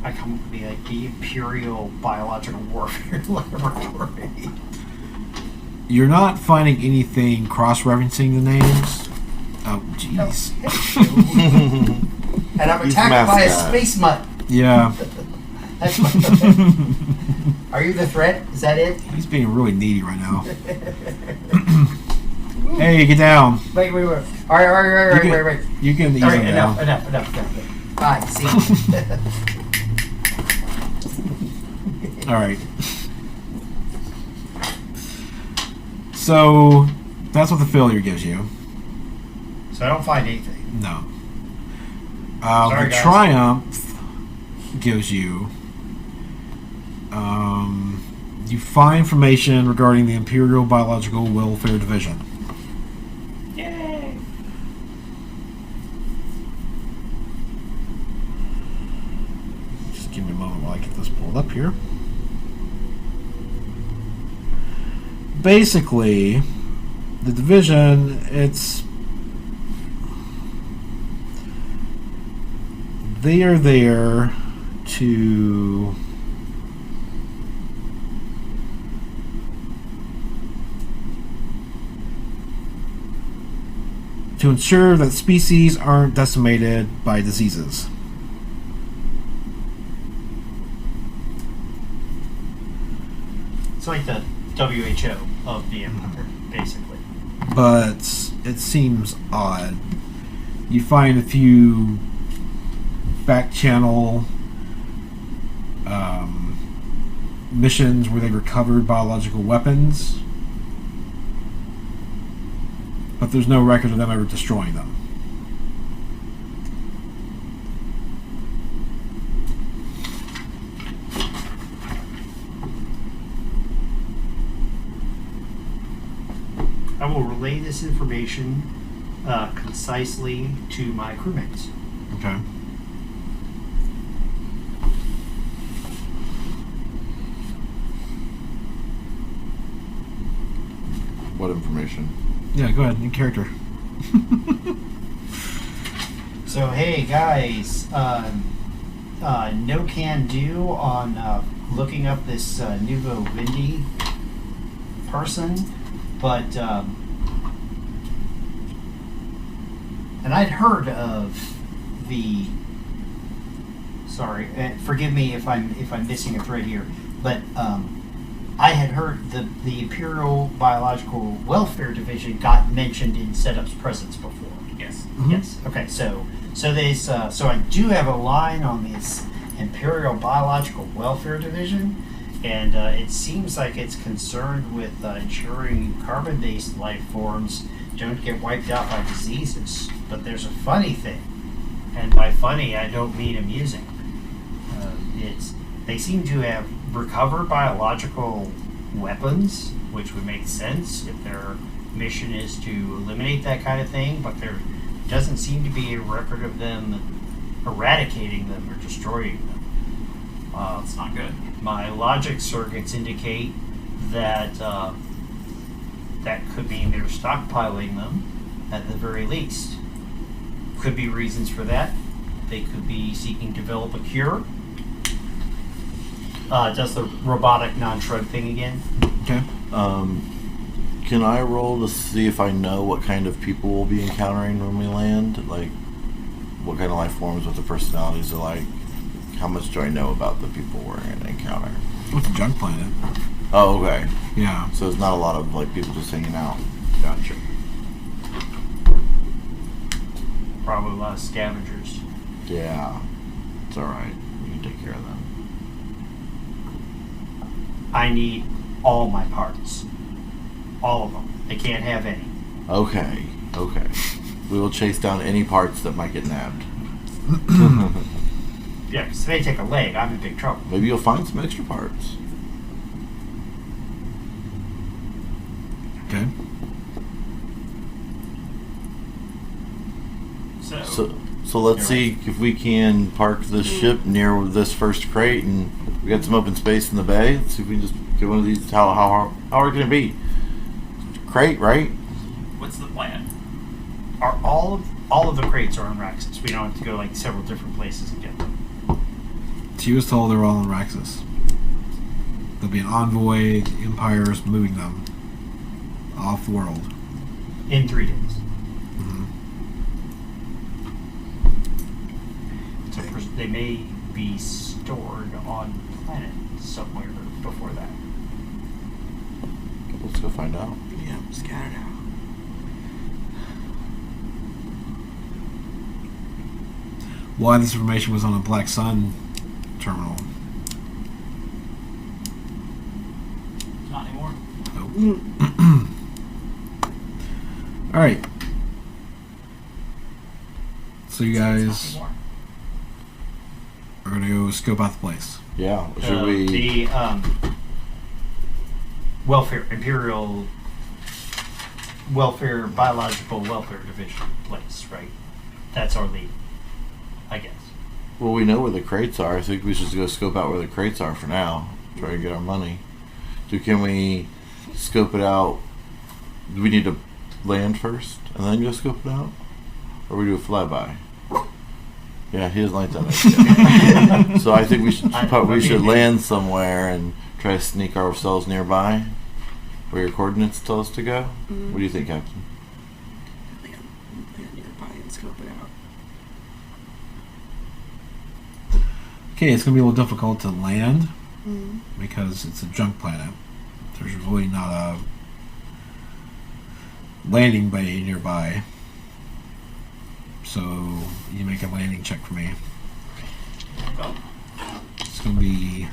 I come up with the Imperial Biological Warfare Laboratory. You're not finding anything cross-referencing the names? Oh, jeez. And I'm He's attacked by a mascot. space mutt. Yeah. That's my Are you the threat? Is that it? He's being really needy right now. Hey, get down. Wait. All right. You can ease All him right, down. enough. Fine, see. All right. So that's what the failure gives you. So I don't find anything. No. Sorry, The guys. triumph gives you. You find information regarding the Imperial Biological Welfare Division. Yay! Just give me a moment while I get this pulled up here. Basically, the division, they are there to ensure that species aren't decimated by diseases. It's like the WHO of the Empire, basically. But it seems odd. You find a few back channel missions where they recovered biological weapons, but there's no record of them ever destroying them. I will relay this information concisely to my crewmates. Okay. What information? Yeah, go ahead. New character. So, hey guys, no can do on looking up this Nuvo Windy person, but and I'd heard of the. Sorry, forgive me if I'm missing a thread here, but I had heard the Imperial Biological Welfare Division got mentioned in Setup's presence before. Yes. Mhm. Yes. Okay. So there's so I do have a line on this Imperial Biological Welfare Division, and it seems like it's concerned with ensuring carbon-based life forms don't get wiped out by diseases. But there's a funny thing, and by funny I don't mean amusing. They seem to have recovered biological weapons, which would make sense if their mission is to eliminate that kind of thing, but there doesn't seem to be a record of them eradicating them or destroying them. It's not good. My logic circuits indicate that that could mean they're stockpiling them at the very least. Could be reasons for that. They could be seeking to develop a cure. Does the robotic non-shrug thing again? Okay. Can I roll to see if I know what kind of people we'll be encountering when we land? Like, what kind of life forms, what the personalities are like? How much do I know about the people we're going to encounter? What's a junk planet? Oh, okay. Yeah. So it's not a lot of like people just hanging out. Gotcha. Probably a lot of scavengers. Yeah, it's all right. We can take care of them. I need all my parts. All of them. They can't have any. Okay. We will chase down any parts that might get nabbed. Yeah, because if they take a leg, I'm in big trouble. Maybe you'll find some extra parts. Okay. So let's see if we can park this ship near this first crate, and we got some open space in the bay. Let's see if we can just get one of these. How hard can it be? Crate, right? What's the plan? Are all of the crates are on Raxus. We don't have to go like several different places and get them. She was told they were all in Raxus. There'll be an envoy, the Empire's moving them off world. In 3 days. Mhm. they may be stored on planet somewhere before that. Let's go find out. Yeah, scattered out. Why this information was on a Black Sun terminal? Not anymore. All right. So you Not guys anymore. are gonna go scope out the place. Yeah. Should we? The Imperial Welfare, Biological Welfare Division place, right? That's our lead, I guess. Well, we know where the crates are. I think we should go scope out where the crates are for now. Try to get our money. Can we scope it out? Do we need to land first and then go scope it out? Or we do a flyby? Yeah, he doesn't like that idea. So I think we should land somewhere and try to sneak ourselves nearby where your coordinates tell us to go. What do you think, Captain? Land nearby and scope it out. Okay, it's gonna be a little difficult to land Mm. because it's a junk planet. There's really not a landing bay nearby. So you make a landing check for me. Go. It's gonna be.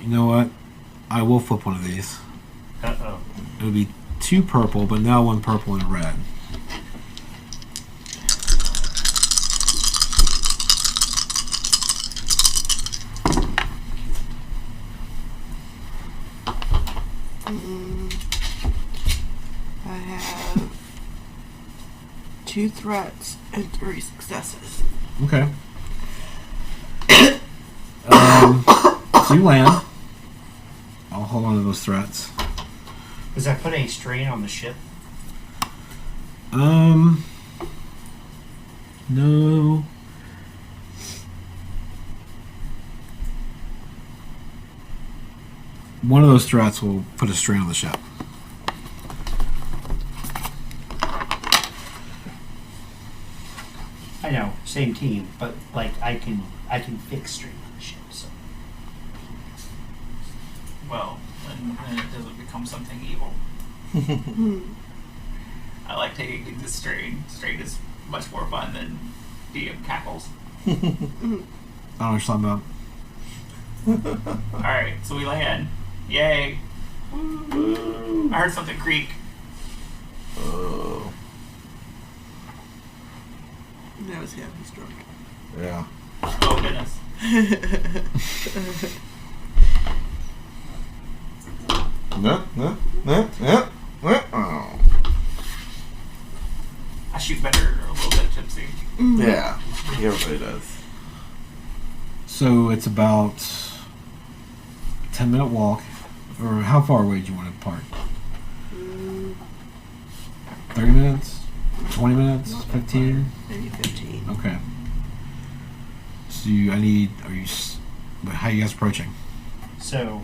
You know what? I will flip one of these. Uh-oh. It'll be 2 purple, but now 1 purple and a red. I have 2 threats and 3 successes. Okay. So you land. I'll hold on to those threats. Does that put any strain on the ship? No. One of those threats will put a strain on the ship. I know, same team, but like I can fix strain on the ship. So Well, then it doesn't become something evil. I like taking things as strain. Strain is much more fun than DM cackles. I don't know what you're talking about. Alright, so we land. Yay. I heard something creak. Oh. That was him. He's drunk. Yeah. Oh, goodness. No. Oh. I shoot better a little bit, Gypsy. Yeah. Everybody does. So it's about a 10-minute walk. Or how far away do you want to park? 30 minutes? 20 minutes? 15? Maybe 15. Okay. So how are you guys approaching? So,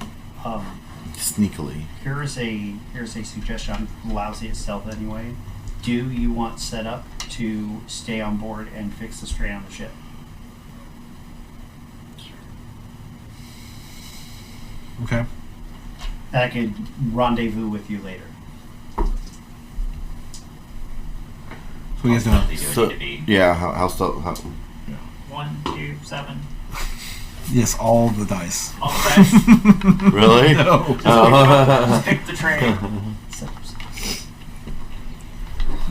Sneakily. here's a suggestion. I'm lousy at stealth anyway. Do you want set up to stay on board and fix the strain on the ship? Okay. And I could rendezvous with you later. So you guys doing? They do So, need to be yeah, how 1, 2, 7. Yes, all the dice. All the dice. really? No. Just pick the train.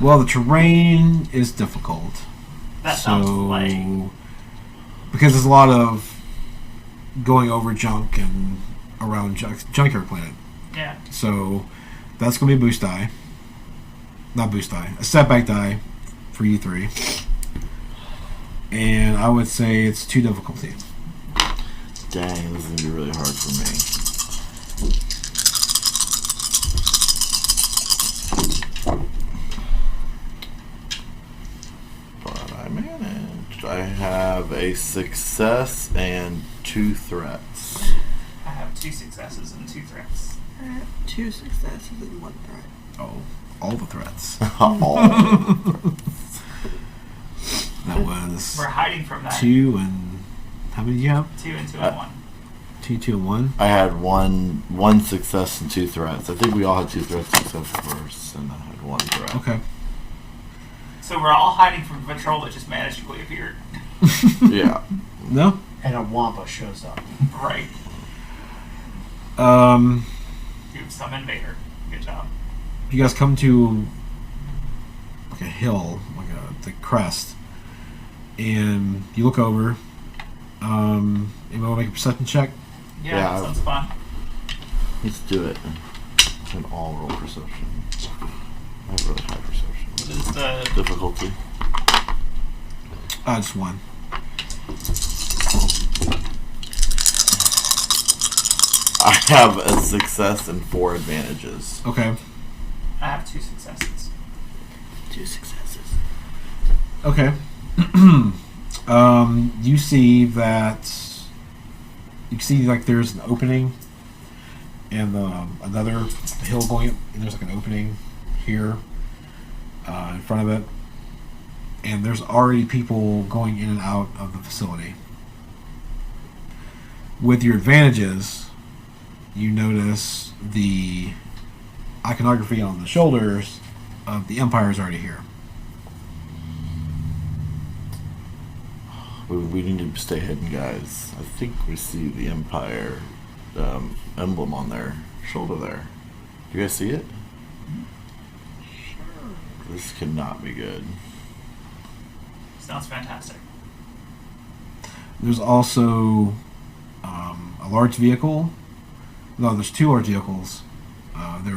Well, the terrain is difficult. That sounds like because there's a lot of going over junk and around junkyard planet. yeah. So that's going to be a boost die. Not boost die. A setback die for you 3. And I would say it's 2 difficulty. Dang, this is gonna be really hard for me. But I managed. I have a success and 2 threats. I have 2 successes and 2 threats. I have 2 successes and 1 threat. Oh, all the threats. Oh. That was We're hiding from that. 2 and... How many do you have? 2 and 2 and 1. 2, 2, and 1? I had one success and 2 threats. I think we all had 2 threats except first, and I had 1 threat. Okay. So we're all hiding from patrol that just magically appeared. Yeah. No? And a Wampa shows up. Right. You've summoned Vader. Good job. You guys come to like a hill, like the crest, and you look over. Anyone want to make a perception check? Yeah, Yeah, that sounds fun. Let's do it. An all roll perception. I have really high perception. What is the... Difficulty. Just 1. I have a success and 4 advantages. Okay. I have 2 successes. 2 successes. Okay. You see that... You see, like, there's an opening and another hill going up, and there's like an opening here in front of it, and there's already people going in and out of the facility. With your advantages, you notice the iconography on the shoulders of the Empire is already here. We need to stay hidden, guys. I think we see the Empire emblem on their shoulder there. Do you guys see it? Sure. This cannot be good. Sounds fantastic. There's also a large vehicle. No, there's 2 large vehicles. They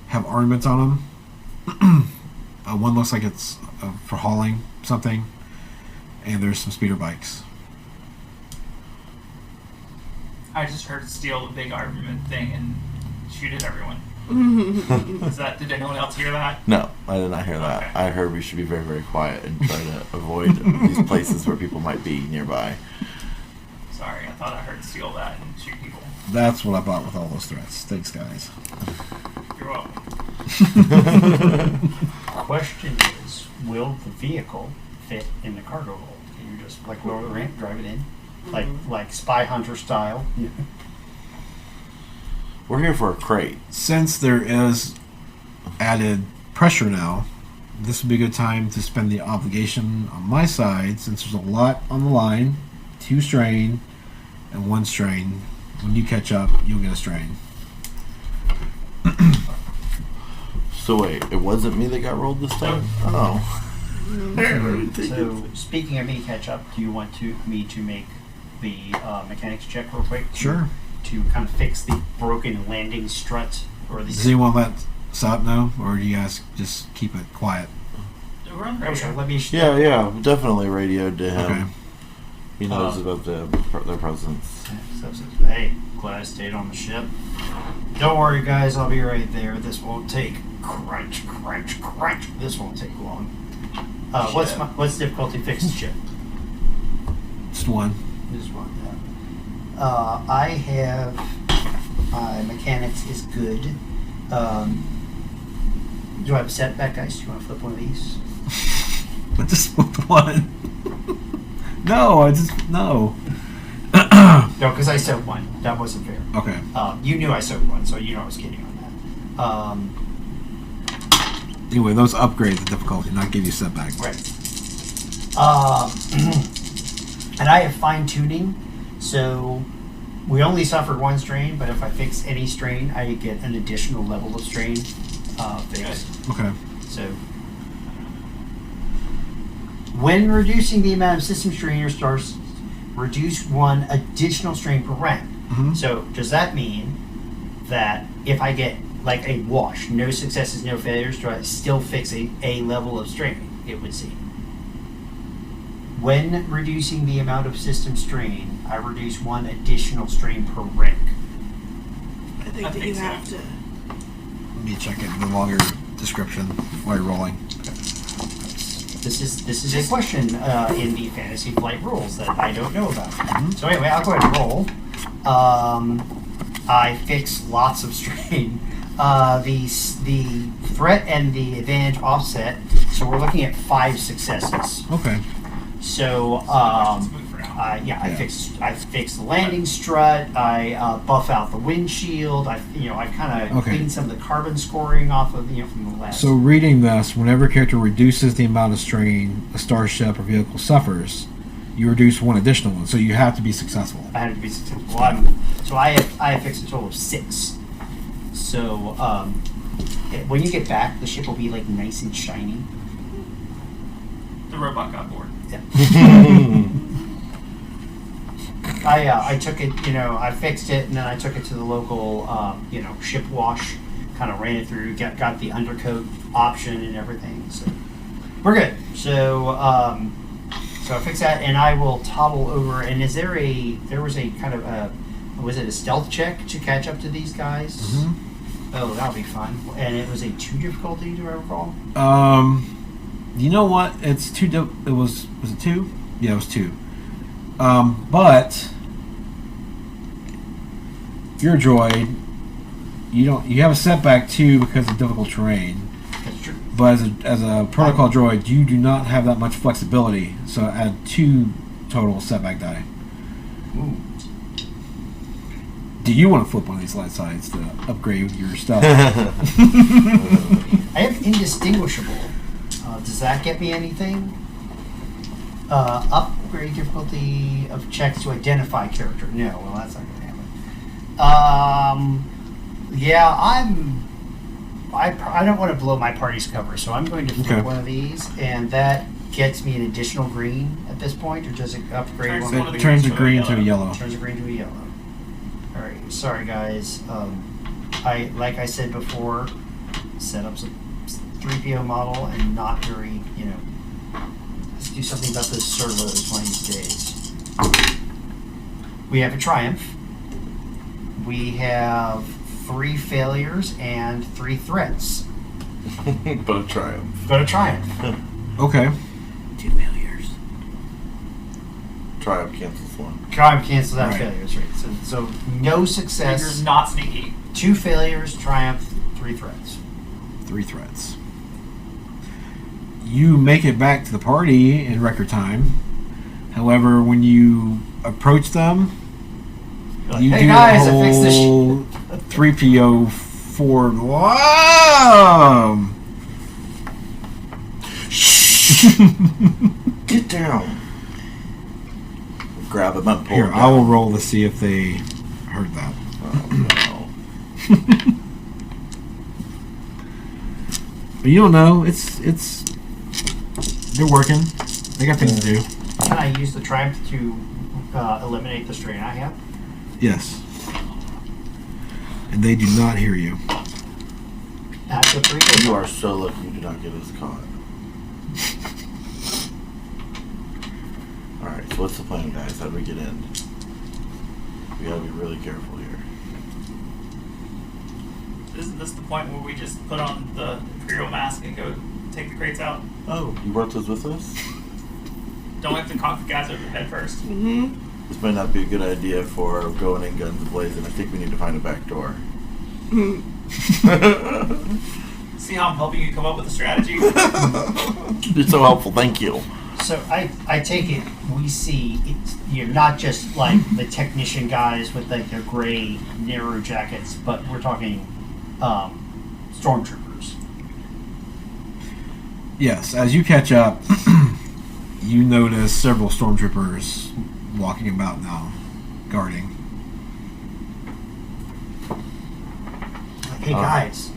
have ornaments on them. One looks like it's for hauling something, and there's some speeder bikes. I just heard steal the big armament thing and shoot at everyone. Did anyone else hear that? No, I did not hear that. Okay. I heard we should be very, very quiet and try to avoid these places where people might be nearby. Sorry, I thought I heard steal that and shoot people. That's what I bought with all those threats. Thanks, guys. You're welcome. Question is, will the vehicle fit in the cargo hold? Can you just like lower the ramp, drive it in, like Spy Hunter style? Yeah. We're here for a crate. Since there is added pressure now, this would be a good time to spend the obligation on my side, since there's a lot on the line. 2 strain and 1 strain. When you catch up, you'll get a strain. So wait, it wasn't me that got rolled this time? Oh. So speaking of me catch up, do you want me to make the mechanics check real quick? Sure. To kind of fix the broken landing strut or the. Does anyone let Saab know, or do you guys just keep it quiet? We're on the Oh, radio. sure, let me. Yeah, definitely radioed to him. Okay. He knows about their presence. So, hey, glad I stayed on the ship. Don't worry, guys, I'll be right there. This won't take crunch. This won't take long. What's the difficulty fixed ship? Just 1. Just one. I have mechanics is good. Do I have a setback, guys? Do you want to flip one of these? I just flipped 1. No. No, because I sewed one. That wasn't fair. Okay. You knew I sewed one, so you know I was kidding on that. Anyway, those upgrade the difficulty, not give you setback. Right. And I have fine tuning, so we only suffered 1 strain, but if I fix any strain, I get an additional level of strain fixed. Okay. So, when reducing the amount of system strain, your stars reduce 1 additional strain per rank. Mm-hmm. So, does that mean that if I get like a wash, no successes, no failures, do I still fix a level of strain? It would seem. When reducing the amount of system strain, I reduce 1 additional strain per rank. I think that you have to. Let me check it in the longer description while you're rolling. This is a question in the Fantasy Flight rules that I don't know about. Mm-hmm. So anyway, I'll go ahead and roll. I fix lots of strain. The threat and the advantage offset, So we're looking at 5 successes. Okay. So I fixed the landing strut. I buff out the windshield. I kind of cleaned some of the carbon scoring off of from the last. So reading this, whenever a character reduces the amount of strain a starship or vehicle suffers, you reduce 1 additional one. So you have to be successful. I have to be successful. So I have fixed a total of 6. So when you get back, the ship will be like nice and shiny. The robot got bored. Yeah. I took it, I fixed it, and then I took it to the local, ship wash. Kind of ran it through, got the undercoat option and everything. So we're good. So so I fixed that, and I will toddle over. And there was a kind of was it a stealth check to catch up to these guys? Mm-hmm. Oh, that'll be fun. And it was a 2 difficulty, do I recall? You know what? It's 2. It was it 2? Yeah, it was 2. But if you're a droid, you have a setback 2 because of difficult terrain. That's true. But as a protocol droid, you do not have that much flexibility. So add 2 total setback die. Ooh. Do you want to flip one of these light sides to upgrade your stuff? I have indistinguishable. Does that get me anything? Upgrade difficulty of checks to identify character. No, well, that's not going to happen. Yeah, I don't want to blow my party's cover, so I'm going to flip one of these, and that gets me an additional green at this point, or does it upgrade one? It turns a green to a yellow. Turns a green to a yellow. All right, sorry guys. Like I said before, set up some 3PO model and not very, let's do something about those servos one of these days. We have a Triumph. We have 3 failures and 3 threats. But a Triumph. But a Triumph. Okay. 2 failures. Triumph cancels 1. Triumph cancels out Right. failures, right? So no success. Figure's not sneaky. 2 failures, Triumph, 3 threats. 3 threats. You make it back to the party in record time. However, when you approach them, Like, you hey do guys, the I fixed this whole shit. 3PO forward. Get down. Grab him and pull Here, him I down. will roll to see if they heard that. Oh, no. But you don't know. It's they're working. They got things to do. Can I use the Triumph to eliminate the strain I have? Yes. And they do not hear you. That's a 3 You are so lucky you did not get us caught. Alright, so what's the plan, guys? How do we get in? We gotta be really careful here. Isn't this the point where we just put on the Imperial mask and go take the crates out? Oh, you brought those with us? Don't we have to cock the guys over the head first? Mm-hmm. This might not be a good idea for going in guns blazing. I think we need to find a back door. See how I'm helping you come up with a strategy? You're so helpful, thank you. So I take it we see it's, not just like the technician guys with like their gray narrow jackets, but we're talking stormtroopers. Yes, as you catch up, you notice several stormtroopers walking about now, guarding. Like, hey guys,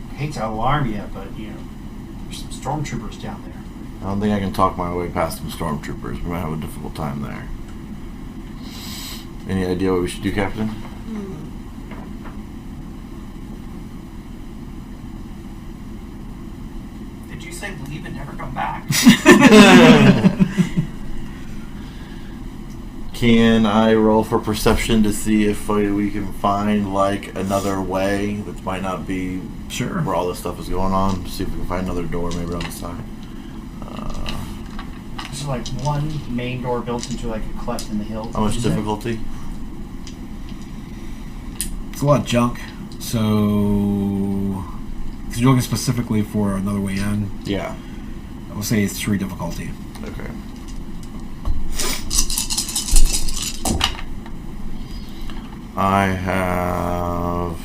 I hate to alarm you, but there's some stormtroopers down there. I don't think I can talk my way past some stormtroopers. We might have a difficult time there. Any idea what we should do, Captain? Did you say leave and never come back? Can I roll for perception to see if we can find like another way that might not be Sure. where all this stuff is going on? See if we can find another door maybe on the side. There's like one main door built into like a cleft in the hill. How much difficulty? It's a lot of junk. So Because you're looking specifically for another way in. Yeah. I will say it's 3 difficulty. Okay. I have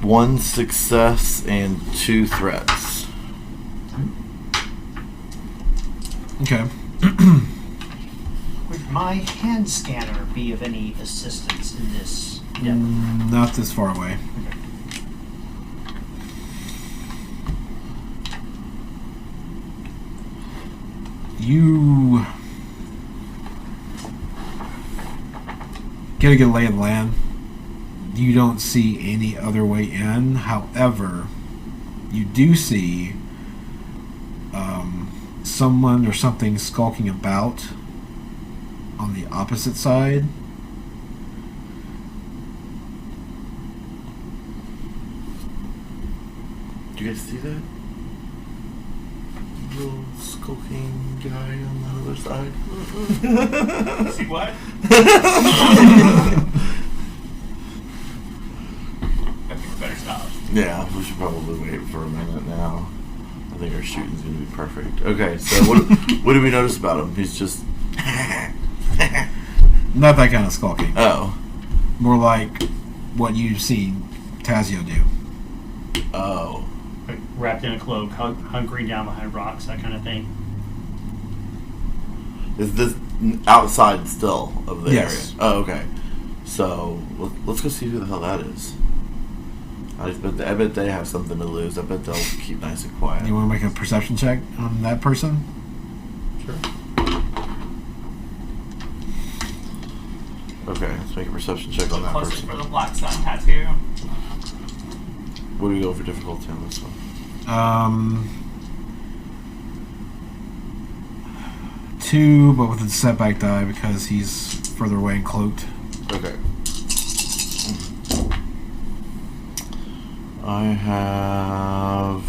1 success and 2 threats. Okay. Would my hand scanner be of any assistance in this? Not this far away. You get a good lay of the land. You don't see any other way in. However, you do see someone or something skulking about on the opposite side. Do you guys see that? Little skulking guy on the other side. See what? I think we better stop. Yeah, we should probably wait for a minute now. I think our shooting's gonna be perfect. Okay, so what do we notice about him? He's just Not that kind of skulking. oh. More like what you've seen Tazio do. Oh. Like wrapped in a cloak, hunkering down behind rocks, that kind of thing. Is this outside still of the Yes. area? Oh, okay. So let's go see who the hell that is. I bet they have something to lose. I bet they'll keep nice and quiet. You want to make a perception check on that person? Sure. Okay, let's make a perception check on that Closer person. for the black sun tattoo. What do we go for difficulty on this one? 2, but with a setback die because he's further away and cloaked. Okay. I have.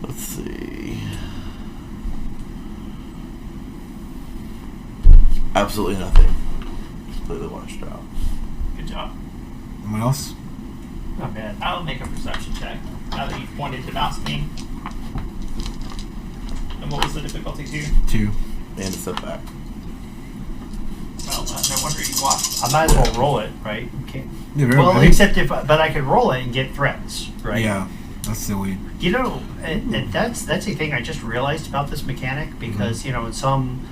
Let's see. Absolutely nothing. Completely washed out. Good job. Anyone else? Not bad. I'll make a perception check now that you've pointed to mouse me. And what was the difficulty too? 2. And a setback. Well, no wonder you watched. I might as well roll it, right? Okay. Yeah, very Well, well. except but I could roll it and get threats, right? Yeah, that's silly. You know, and that's a thing I just realized about this mechanic because in some,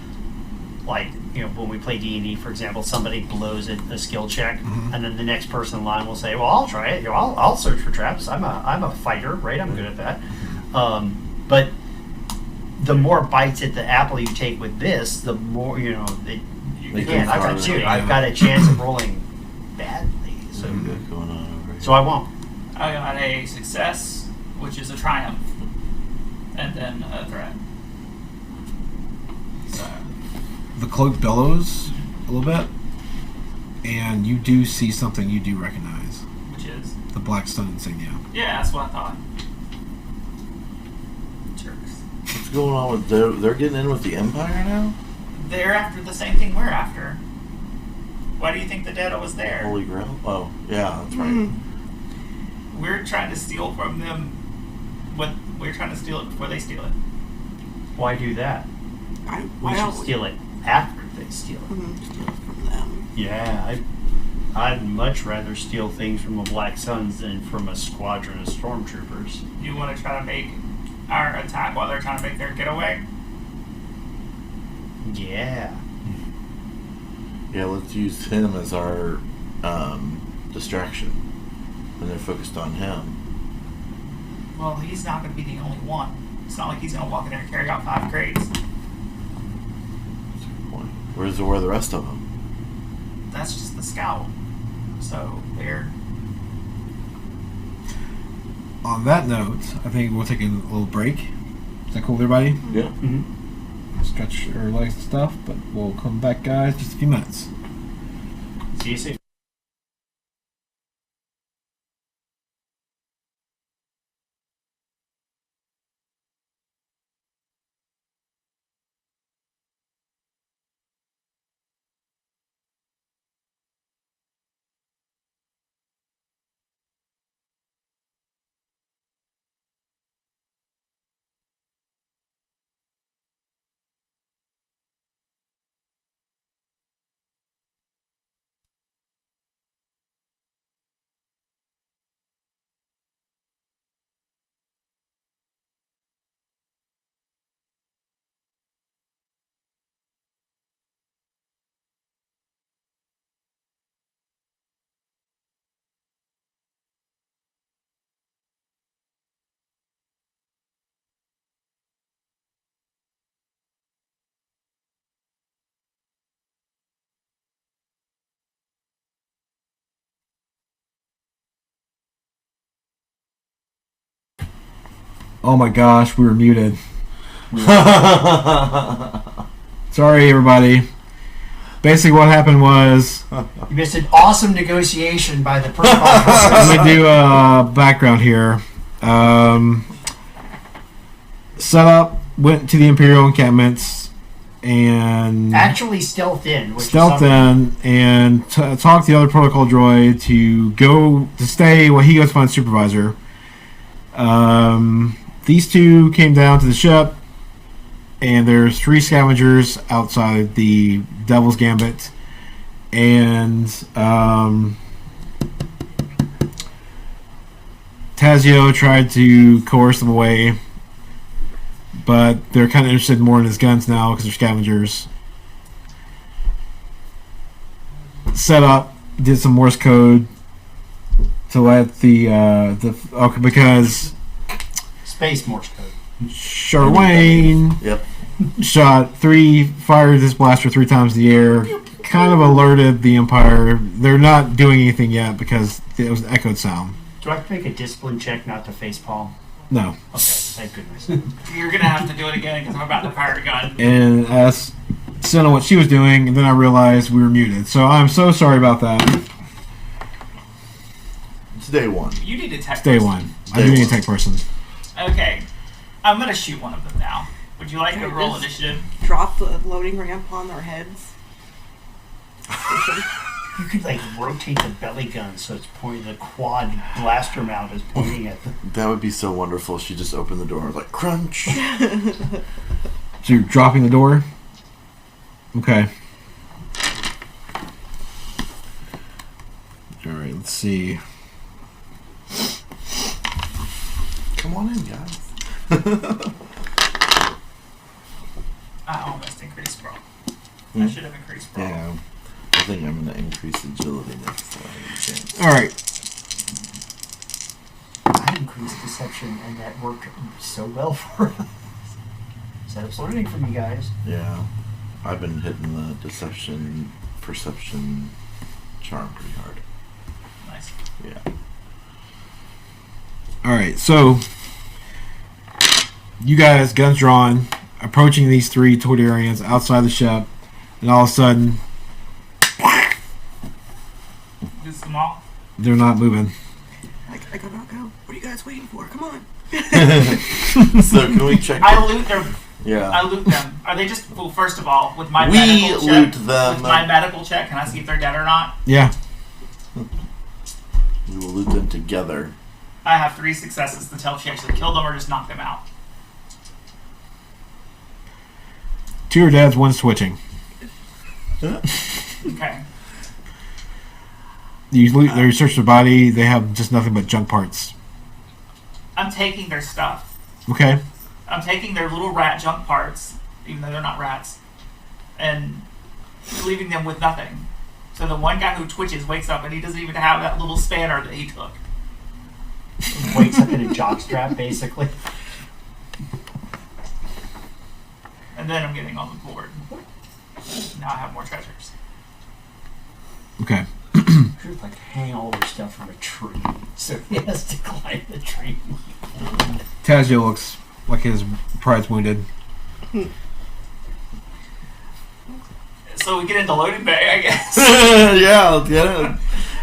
like when we play D&D, for example, somebody blows a skill check, and then the next person in line will say, "Well, I'll try it. I'll search for traps. I'm a fighter, right? I'm good at that." But the more bites at the apple you take with this, the more Again, I've got two. I've got a chance of rolling badly, so What do we got going on over here? so I won't. I got a success, which is a triumph, and then a threat. So, The cloak bellows a little bit, and you do see something you do recognize. which is The black stone insignia. yeah, that's what I thought. Jerks. What's going on with they're getting in with the Empire now? They're after the same thing we're after. Why do you think the Dead was there? Holy Grail? Oh, yeah, that's right. We're trying to steal from them. We're trying to steal it before they steal it. Why do that? Why We should don't steal it after they steal it. steal it from them? Yeah, I'd much rather steal things from the Black Suns than from a squadron of stormtroopers. You want to try to make our attack while they're trying to make their getaway? Yeah. Yeah, let's use him as our distraction when they're focused on him. Well, he's not going to be the only one. It's not like he's going to walk in there and carry out 5 crates. That's a good point. Where are the rest of them? That's just the scout. So they're On that note, I think we'll take a little break. Is that cool with everybody? Yeah. Mm-hmm. Stretch our legs and stuff, but we'll come back, guys, just a few minutes. See you soon. Oh my gosh, we were muted. Sorry, everybody. Basically, what happened was... You missed an awesome negotiation by the protocol. Let me do a background here. Set up, went to the Imperial encampments, and... Actually stealthed in. Which Stealthed in, and talked the other protocol droid to stay while he goes find supervisor. These two came down to the ship, and there's 3 scavengers outside the Devil's Gambit, and Tazio tried to coerce them away, but they're kind of interested more in his guns now because they're scavengers. Set up, did some Morse code to let because Space Morse code. Charwayne Yep. fired this blaster 3 times in the air, kind of alerted the Empire. They're not doing anything yet because it was an echoed sound. Do I have to make a discipline check not to facepalm? No. Okay, thank goodness. You're gonna have to do it again because I'm about to fire a gun. And asked Senna what she was doing, and then I realized we were muted. So I'm so sorry about that. It's day 1. You need a tech. It's day person. 1. I do need a tech person. Okay, I'm gonna shoot one of them now. Would you like to Okay, roll this- initiative? Drop the loading ramp on their heads. You could like rotate the belly gun so it's pointing. The quad blaster mount is pointing at the. That would be so wonderful. She just opened the door and was like, crunch. So you're dropping the door? Okay. Alright, let's see. Come on in, guys. I almost increased brawl. Hmm? I should have increased brawl. Yeah. I think I'm going to increase agility next time. Alright. I increased deception, and that worked so well for us. Setup's learning from you guys. Yeah. I've been hitting the deception, perception charm pretty hard. Nice. Yeah. Alright, so you guys, guns drawn, approaching these 3 Toydarians outside the ship, and all of a sudden This is small. they're not moving. I gotta go. What are you guys waiting for? Come on. So can we check? I loot their. I Yeah. loot them. Are they just? Well, first of all, with my We medical check. loot them. With my medical check, can I see if they're dead or not? Yeah. We will loot them together. I have 3 successes to tell if she actually killed them or just knocked them out. 2 are dead, 1's twitching. Okay. You search their body, they have just nothing but junk parts. I'm taking their stuff. Okay. I'm taking their little rat junk parts, even though they're not rats, and leaving them with nothing. So the one guy who twitches wakes up and he doesn't even have that little spanner that he took. Wakes up in a jockstrap, basically. And then I'm getting on the board. Now I have more treasures. Okay. Should like hang all their stuff from a tree, so he has to climb the tree. Tazio looks like his pride's wounded. So we get into loading bay, I guess. Yeah, let's get it.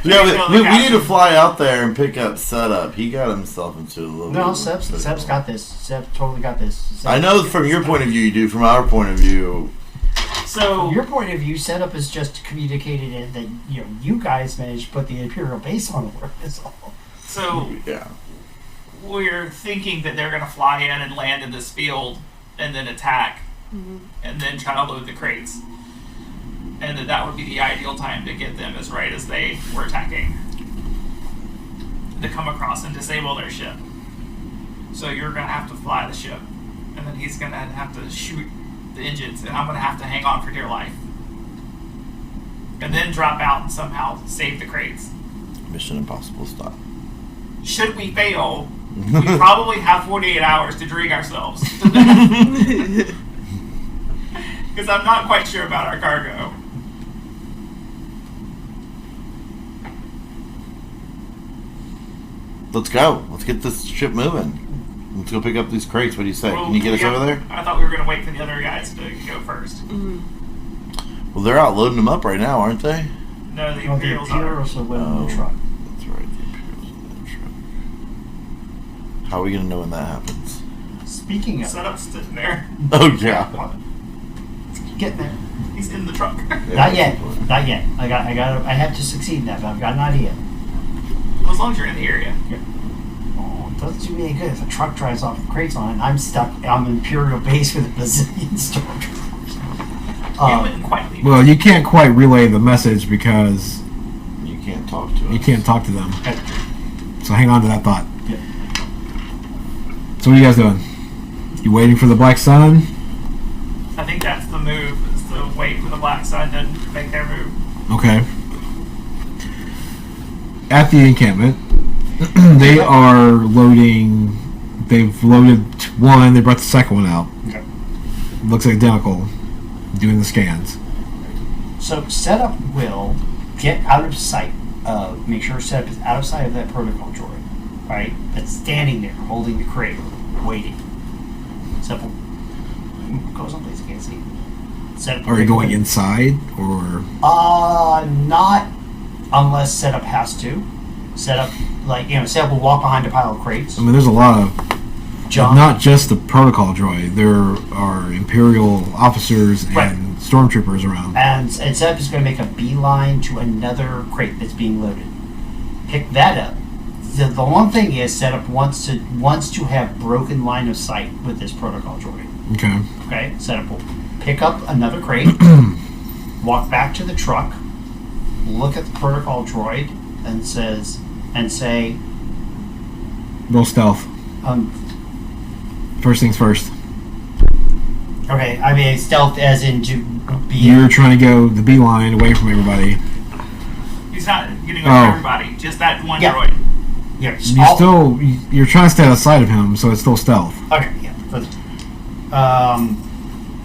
Yeah, we need to fly out there and pick up setup. He got himself into a little. No, Seb's got this. Seb totally got this. Seb, I know from your point of view you do. From our point of view, So From your point of view, setup is just communicated in that you guys managed to put the Imperial base on the work. That's all. So yeah. we're thinking that they're going to fly in and land in this field and then attack and then try to load the crates. And that would be the ideal time to get them as right as they were attacking. To come across and disable their ship. So you're going to have to fly the ship. And then he's going to have to shoot the engines. And I'm going to have to hang on for dear life. And then drop out and somehow save the crates. Mission Impossible style. Should we fail, we probably have 48 hours to drink ourselves. Because I'm not quite sure about our cargo. Let's go. Let's get this ship moving. Let's go pick up these crates. What do you say? Well, Can you get us over there? I thought we were going to wait for the other guys to go first. Well, they're out loading them up right now, aren't they? No, the The Imperials are. Imperials are in the truck. That's right. The Imperials in the truck. How are we going to know when that happens? Speaking of, Setup's sitting there. Oh, yeah. getting there. He's in the truck. Not yet. Not yet. I have to succeed in that, but I've got an idea. Well, as long as you're in the area. Oh, it doesn't do me any good if a truck drives off with crates on it and I'm stuck on the Imperial base with a bazillion stormtroopers. You wouldn't quite leave. Well, you can't quite relay the message because You can't talk to us. you can't talk to them. Okay. So hang on to that thought. Yeah. So what are you guys doing? You waiting for the Black Sun? I think that's the move, is to wait for the Black Sun to make their move. Okay. At the encampment, they are loading. They've loaded one. They brought the second one out. Okay. Looks identical. Doing the scans. So setup will get out of sight. Make sure setup is out of sight of that protocol droid, right? That's standing there holding the crate, waiting. Setup will go someplace I can't see. Setup will Are you get going away. inside or? Not unless setup has to. Setup, setup will walk behind a pile of crates. I mean, there's a lot of. Jump. Not just the protocol droid. There are Imperial officers and Right. stormtroopers around. And setup is going to make a beeline to another crate that's being loaded. Pick that up. The one thing is, setup wants to have broken line of sight with this protocol droid. Okay. Okay, setup will pick up another crate, walk back to the truck, look at the protocol droid, and say, Roll stealth. First things first. okay, I mean stealth as in to be. You're trying to go the beeline away from everybody. He's not getting away from everybody, just that one droid. Yeah, You're trying to stay outside of him, so it's still stealth. Okay, yeah.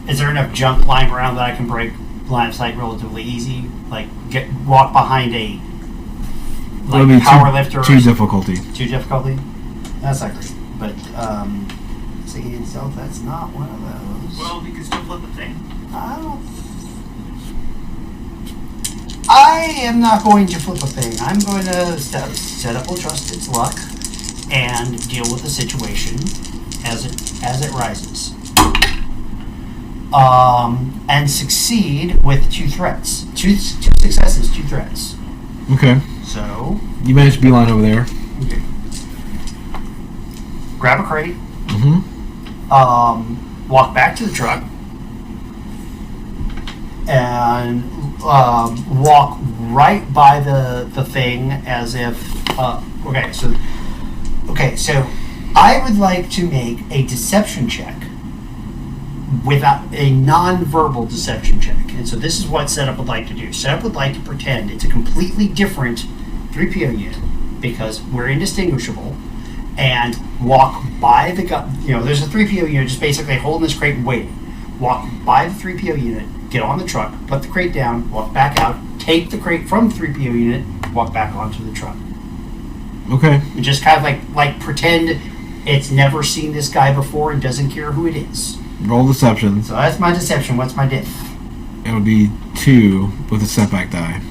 Is there enough junk lying around that I can break line of sight relatively easy? Like walk behind a It'll be power lifter. Two difficulty. Too difficulty? That's not great. But see itself, that's not one of those. Well, you can still flip the thing. I am not going to flip a thing. I'm going to set up will trust its luck and deal with the situation as it rises. And succeed with 2 threats. Two successes, 2 threats. Okay. So You managed beeline over there. okay. Grab a crate. Mm-hmm. Walk back to the truck and walk right by the thing as if so I would like to make a deception check without a non-verbal deception check, and so this is what setup would like to do. Setup would like to pretend it's a completely different 3PO unit because we're indistinguishable, and walk by the there's a 3PO unit just basically holding this crate and waiting. Walk by the 3PO unit, get on the truck, put the crate down, walk back out, take the crate from the 3PO unit, walk back onto the truck. Okay. And just kind of like pretend it's never seen this guy before and doesn't care who it is. Roll deception. So that's my deception. What's my diff? It would be 2 with a setback die.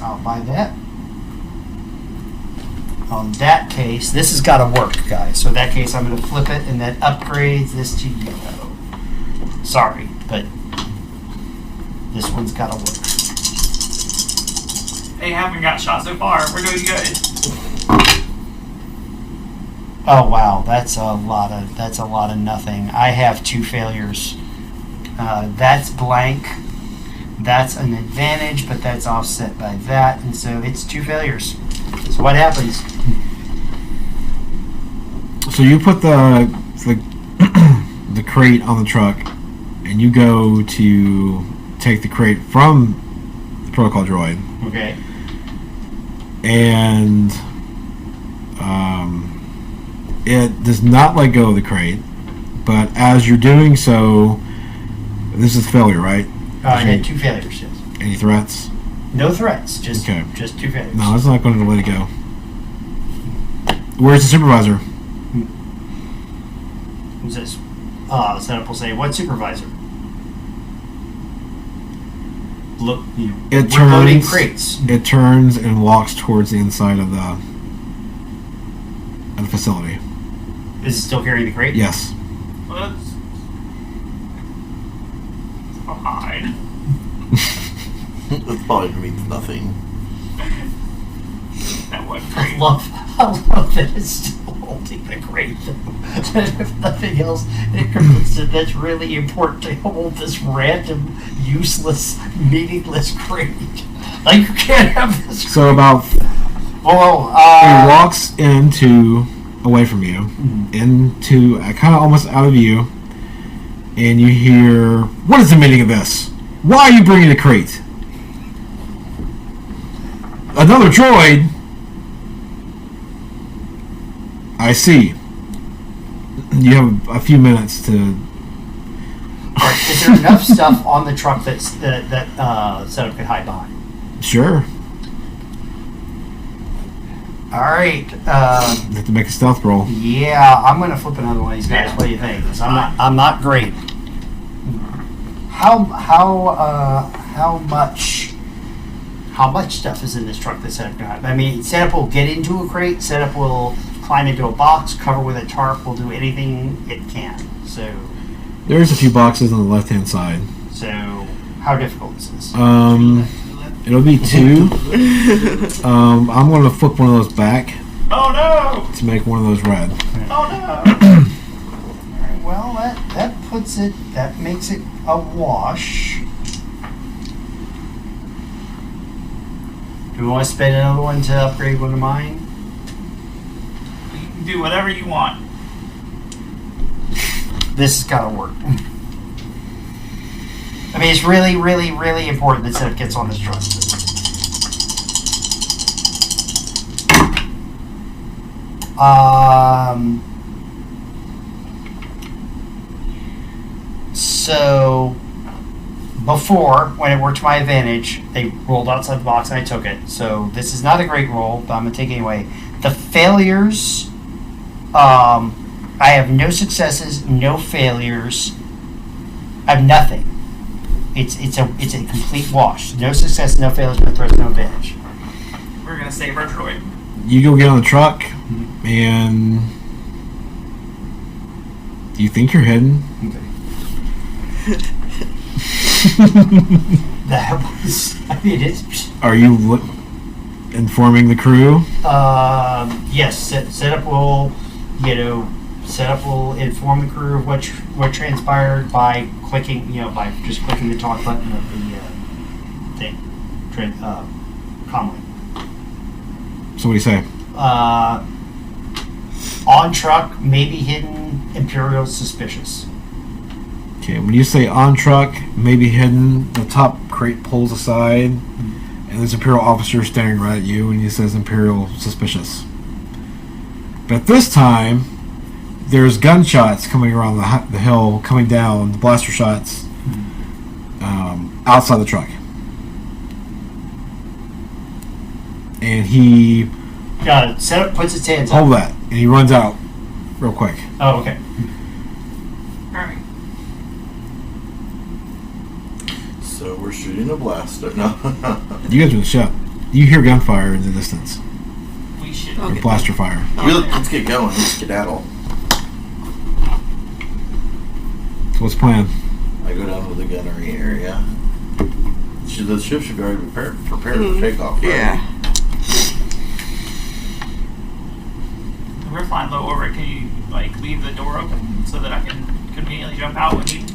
I'll buy that. On that case, this has got to work, guys. So in that case, I'm going to flip it, and that upgrades this to yellow. Sorry, but this one's got to work. They haven't got shot so far. We're doing good. Oh wow, that's a lot of nothing. I have 2 failures. That's blank. That's an advantage, but that's offset by that, and so it's 2 failures. So what happens? So you put the the crate on the truck, and you go to take the crate from the protocol droid, Okay. and it does not let go of the crate. But as you're doing so, this is failure, right? I had 2 failures. Yes. Any threats? No threats. Just Okay. just 2 failures. No, it's not going to let it go. Where's the supervisor? Who's this? Setup will say, "What supervisor?" Look, It we're loading turns. crates. It turns and walks towards the inside of the facility. Is it still carrying the crate? Yes. Let's hide. That probably means nothing. That one I crate. love that it's still holding the crate. If nothing else, it convinces it that's really important to hold this random, useless, meaningless crate. Like you can't have this. So about he walks away from you, into kind of almost out of view, and you hear, "What is the meaning of this? Why are you bringing the crate?" Another droid. I see. You have a few minutes to. Is there enough stuff on the truck that Setup could hide behind? Sure. All right. You have to make a stealth roll. Yeah, I'm gonna flip another one of these guys. What do you think? 'Cause I'm not great. How much stuff is in this truck that Setup can hide? I mean, Setup will get into a crate. Setup will climb into a box, cover with a tarp. Will do anything it can. So There's a few boxes on the left-hand side. How difficult is this? It'll be 2. I'm going to flip one of those back Oh no! to make one of those red. Oh no! Alright, well, that makes it a wash. Do we want to spend another one to upgrade one of mine? You can do whatever you want. This has got to work. I mean, it's really, really, really important that Seth gets on this truck. So before, when it worked to my advantage, they rolled outside the box and I took it. So this is not a great roll, but I'm gonna take it anyway. The failures, I have no successes, no failures. I have nothing. It's a complete wash. No success, no failures, no threats, no advantage. We're gonna save our droid. You go get on the truck, and you think you're hidden. Okay. That was. I mean, it's. Are you informing the crew? Yes. Setup will, Setup will inform the crew of what transpired by clicking, by just clicking the talk button of the thing, comlink. So what do you say? On truck, maybe hidden, Imperial suspicious. Okay, when you say on truck, maybe hidden, the top crate pulls aside, and there's an Imperial officer staring right at you, and he says Imperial suspicious. But this time, there's gunshots coming around the hill, coming down, the blaster shots, outside the truck. And he... Setup puts its hands Hold up. that. And he runs out real quick. Oh, okay. Alright. So we're shooting a blaster. No. You guys are in the shop. You hear gunfire in the distance. We should. Or blaster fire. Let's get going. Let's skedaddle. So what's the plan? I go down to the gunnery area. The ship should be already prepared for takeoff. Right? Yeah. We're flying low over it. Can you leave the door open so that I can conveniently jump out when needed?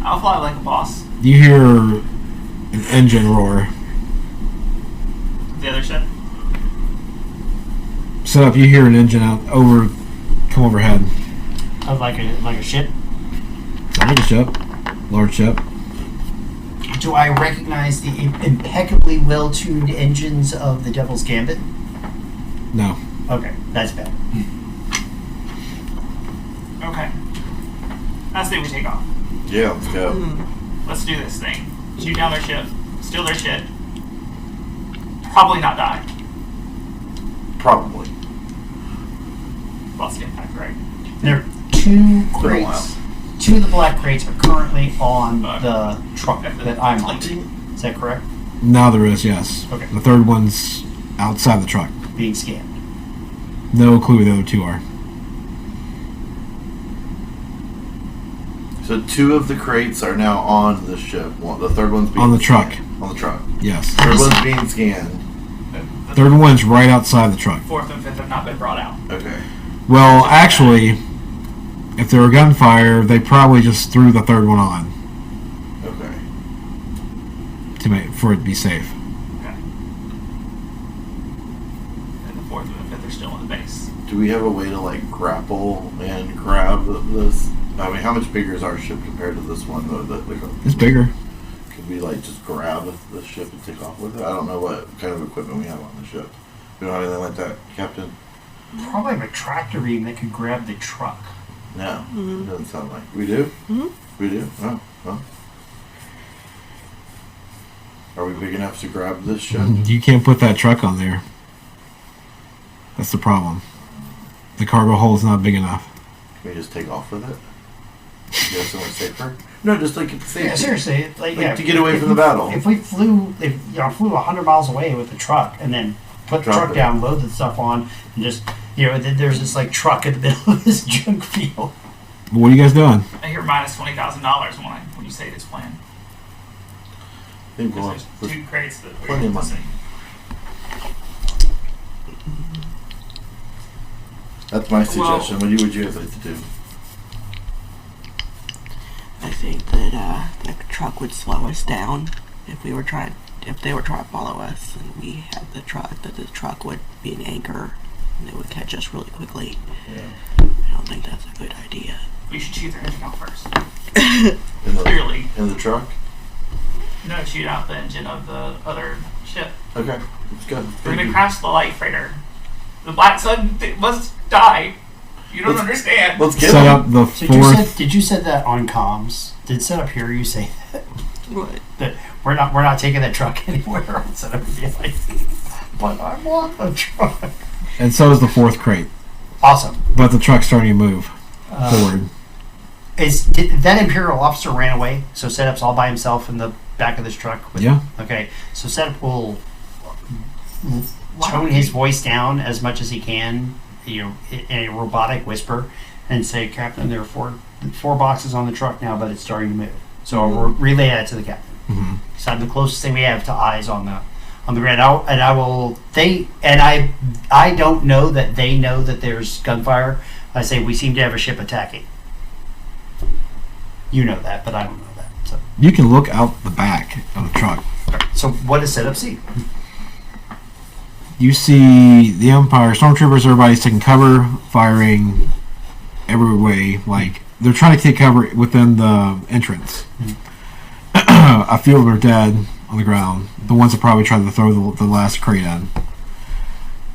I'll fly like a boss. You hear an engine roar. The other ship. Set up, you hear an engine come overhead. Like a ship. Sounds like a ship. Large ship. Do I recognize the impeccably well-tuned engines of the Devil's Gambit? No. Okay, that's bad. Okay. I say we take off. Yeah, let's go. Let's do this thing. Shoot down their ship. Steal their shit. Probably not die. Probably. Plus impact, right? There are two It's been a crates. Two of the black crates are currently on the truck that I'm on. Is that correct? Now there is, yes. Okay. The third one's outside the truck. Being scanned. No clue where the other two are. So 2 of the crates are now on the ship. The third one's being On the truck. scanned. On the truck. Yes. Third one's being scanned. The Third one's right outside the truck. fourth and fifth have not been brought out. Okay. Well, actually, if there were gunfire, they probably just threw the third one on Okay. for it to be safe. Okay. And the fourth and the fifth are still on the base. Do we have a way to like grapple and grab this? I mean, how much bigger is our ship compared to this one? It's bigger. Could we like just grab the ship and take off with it? I don't know what kind of equipment we have on the ship. We don't have anything like that, Captain? Probably have a tractor beam that could grab the truck. No, it doesn't sound like we do. We do. Oh, well. Are we big enough to grab this ship? You can't put that truck on there. That's the problem. The cargo hold's not big enough. Can we just take off with it? You have somewhere safer? No, just like it's safe. Yeah, seriously. To get away from the battle. If we flew 100 miles away with the truck and then put the Drop truck it. down, load the stuff on, and just, there's this like truck in the middle of this junk field. What are you guys doing? I hear minus $20,000 when you say this plan. I think we'll Because have there's 2 crates that we're plenty of money. missing. That's my suggestion. What would you guys like to do? I think that the truck would slow us down if they were trying to follow us, and we had the truck. That the truck would be an anchor, and it would catch us really quickly. Yeah. I don't think that's a good idea. We should shoot their engine out first. In the, Clearly. in the truck? No, shoot out the engine of the other ship. Okay, let's go. We're gonna crash the light freighter. The Black Sun must die. You don't understand. Let's get Set him. up the So fourth. did you say that on comms? Did Setup hear you say that? What? That we're not taking that truck anywhere else? And I'd be like, but I want the truck. And so is the fourth crate. Awesome. But the truck's starting to move forward. That Imperial officer ran away, so Setup's all by himself in the back of this truck? Yeah. Okay, so Setup will tone his voice down as much as he can, in a robotic whisper, and say, Captain, there are four boxes on the truck now, but it's starting to move. So I'll relay that to the captain. Mm-hmm. So I'm the closest thing we have to eyes on the ground. I don't know that they know that there's gunfire. I say we seem to have a ship attacking. You know that, but I don't know that. So, You can look out the back of the truck. so what does Setup see? You see the Empire, stormtroopers, everybody's taking cover, firing every way. Like, they're trying to take cover within the entrance. A few of them are dead on the ground. The ones that probably tried to throw the last crate in.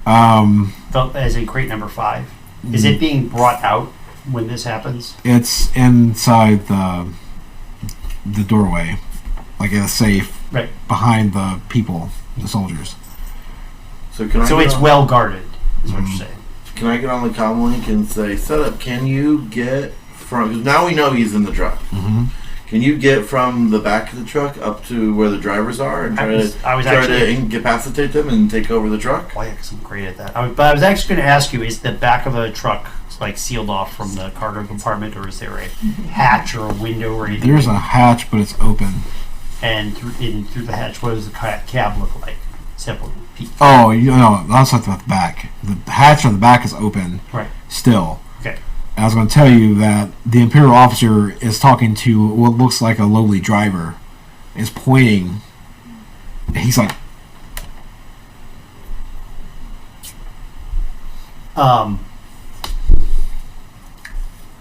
As in crate number 5. Is it being brought out when this happens? It's inside the doorway, like in a safe, Right. behind the people, the soldiers. So can I So get it's on- well guarded, is what you're saying. Can I get on the comm link and say, Setup, can you get from... 'cause now we know he's in the truck. Mm-hmm. Can you get from the back of the truck up to where the drivers are and I was try actually- to incapacitate them and take over the truck? Oh yeah, 'cause I'm great at that. But I was actually going to ask you: is the back of a truck like sealed off from the cargo compartment, or is there a hatch or a window or anything? There's a hatch, but it's open. And through the hatch, what does the cab look like? Simple. Oh, that's not the back. The hatch on the back is open. Right. Still. Okay. And I was going to tell you that the Imperial officer is talking to what looks like a lowly driver. Is pointing. He's like,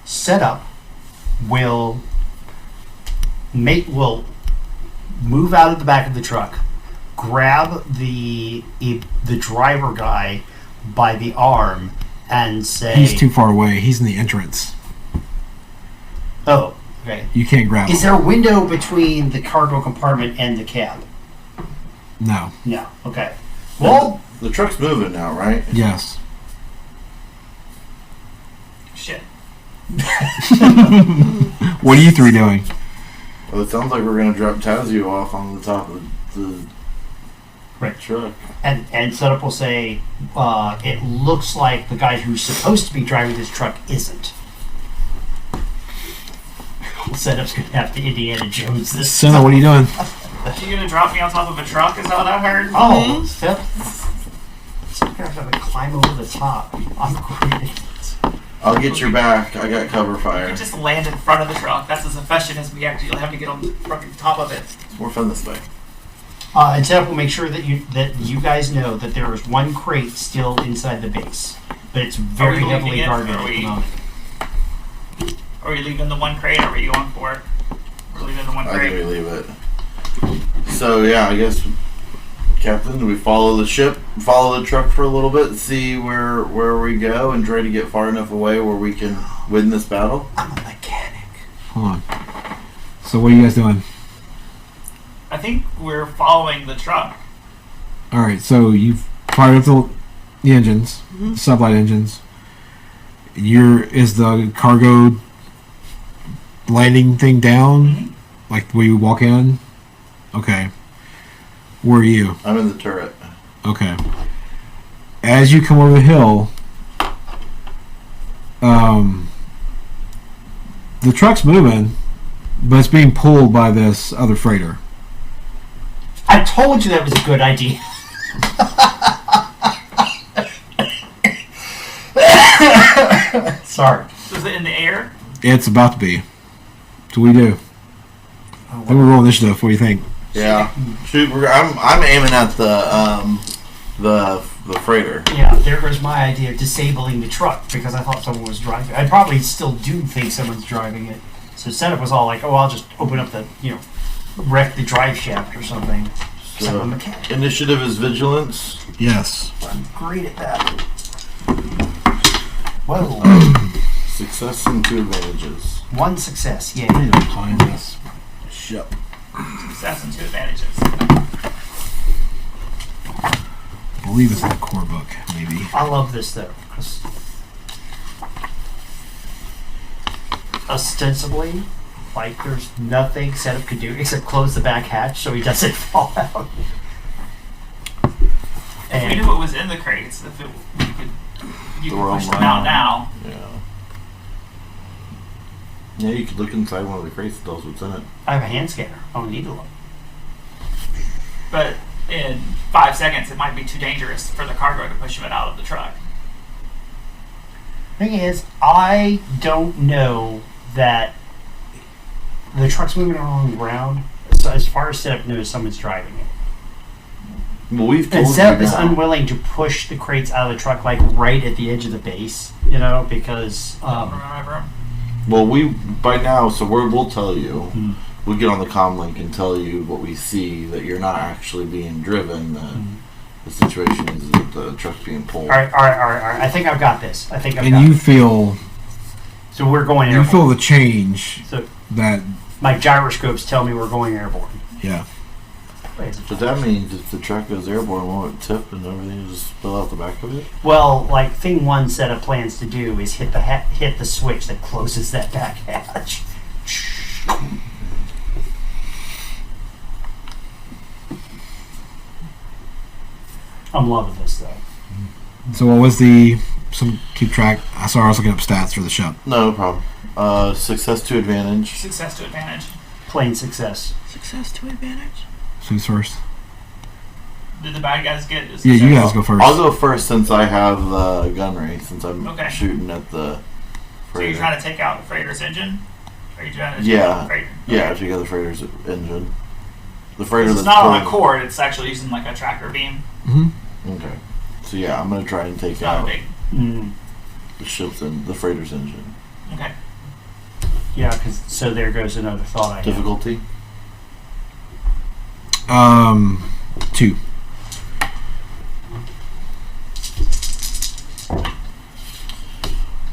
Setup will move out of the back of the truck, grab the driver guy by the arm, and say, he's too far away. He's in the entrance. "Oh, okay." You can't grab Is him. there a window between the cargo compartment and the cab? No. No. Okay. Well, The truck's moving now, right? Yes. Shit. What are you three doing? Well, it sounds like we're going to drop Tazio off on the top of the Right. truck. And Setup will say, it looks like the guy who's supposed to be driving this truck isn't. Setup's going to have to Indiana Jones this. Senna, what are you doing? You gonna drop me on top of a truck? Is that what I heard? Oh, Setup. Setup's going to have to climb over the top. I'm great. I'll get your back. I got cover You fire. just land in front of the truck. That's as efficient as we actually have to get on the fucking top of it. It's more fun this way. And Setup will make sure that you guys know that there is one crate still inside the base, but it's very leaving heavily it, guarded or at are the we- moment. Are we leaving the one crate, or are you going for it? We're leaving the one I think we crate. leave it. So yeah, I guess, Captain, we follow the ship, follow the truck for a little bit, see where we go, and try to get far enough away where we can win this battle. I'm a mechanic. Hold on. So what are you guys doing? I think we're following the truck. All right. So you've fired up the engines, the sublight engines. Is the cargo landing thing down? Like where you walk in? Okay. Where are you? I'm in the turret. Okay. As you come over the hill, the truck's moving, but it's being pulled by this other freighter. I told you that was a good idea. Sorry. Is it in the air? It's about to be. So what do you do? I think we're rolling initiative. What do you think? Yeah. Shoot, I'm aiming at the freighter. Yeah, there goes my idea of disabling the truck because I thought someone was driving. I probably still do think someone's driving it. So Setup was all like, "Oh, I'll just open up the, wreck the drive shaft or something." So I'm a mechanic. Initiative is vigilance. Yes. I'm great at that. Whoa. Success and 2 advantages. One success, yay. I need to find this ship. Success and 2 advantages. I believe it's in the core book, maybe. I love this though, because ostensibly, like, there's nothing Setup could do except close the back hatch so he doesn't fall out. If we knew what was in the crates, you could push them out now. Yeah. Yeah, you could look inside one of the crates that tells what's in it. I have a hand scanner. I don't need to look. But in 5 seconds, it might be too dangerous for the cargo to push it out of the truck. Thing is, I don't know that the truck's moving along the ground. So as far as Setup knows, someone's driving it. Well, we've told And you Setup is now. unwilling to push the crates out of the truck, like right at the edge of the base, because Remember? Well, by now, so we'll tell you. We'll get on the comm link and tell you what we see, that you're not actually being driven, that the situation is that the truck's being pulled. all right. I think I've got this. And you feel So we're going you airborne. feel the change So that my gyroscopes tell me we're going airborne. yeah. But that means if the truck goes airborne, won't it tip and everything will just spill out the back of it? Well, like thing one Setup plans to do is hit the switch that closes that back hatch. I'm loving this though. So what was keep track? Sorry, I was looking up stats for the ship. No problem. Success to advantage. Success to advantage. Plain success. Success to advantage. So who's first? Did the bad guys get this? Yeah, you guys go first. I'll go first since I have the gunnery, since I'm Okay. shooting at the So freighter. you're trying to take out the freighter's engine? Or are you trying to take Yeah. out the freighter? Yeah, Okay. to get the freighter's engine. The freighter It's that's not on a pulling- cord, it's actually using like a tracker beam. Okay. So yeah, I'm gonna try and take It's not a out big. the ship's the freighter's engine. Okay. Yeah, so there goes another thought I have. Difficulty? 2.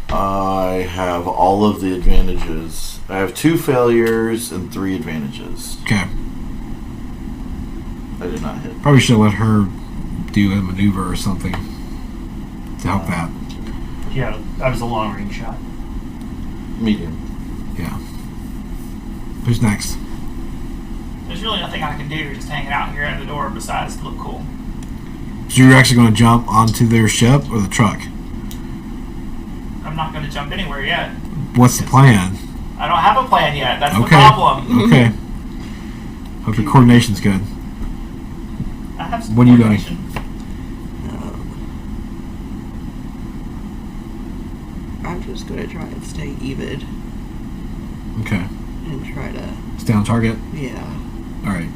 I have all of the advantages. I have 2 failures and 3 advantages. Okay. I did not hit. Probably should have let her do a maneuver or something to help that. Yeah, that was a long range shot. Medium. Yeah. Who's next? There's really nothing I can do just hanging out here at the door besides look cool. So you're actually going to jump onto their ship or the truck? I'm not going to jump anywhere yet. What's the plan? I don't have a plan yet. That's the Okay. problem. Okay. Hope your coordination's good. I have some What are you doing? coordination. I'm just gonna try and stay even Okay. and try to, Stay on target. yeah. Alright.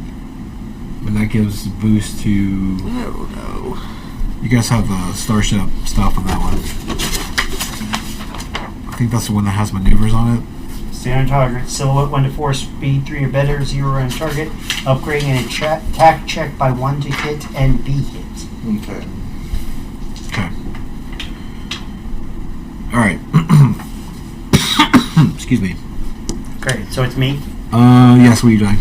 And that gives a boost to... I don't know. You guys have the Starship stuff on that one. I think that's the one that has maneuvers on it. Stay on target. Silhouette 1 to 4, speed 3 or better, 0 on target. Upgrading an attack check by 1 to hit and be hit. Okay. Okay. Alright. Excuse me. Great. So it's me. Yes, what are you doing?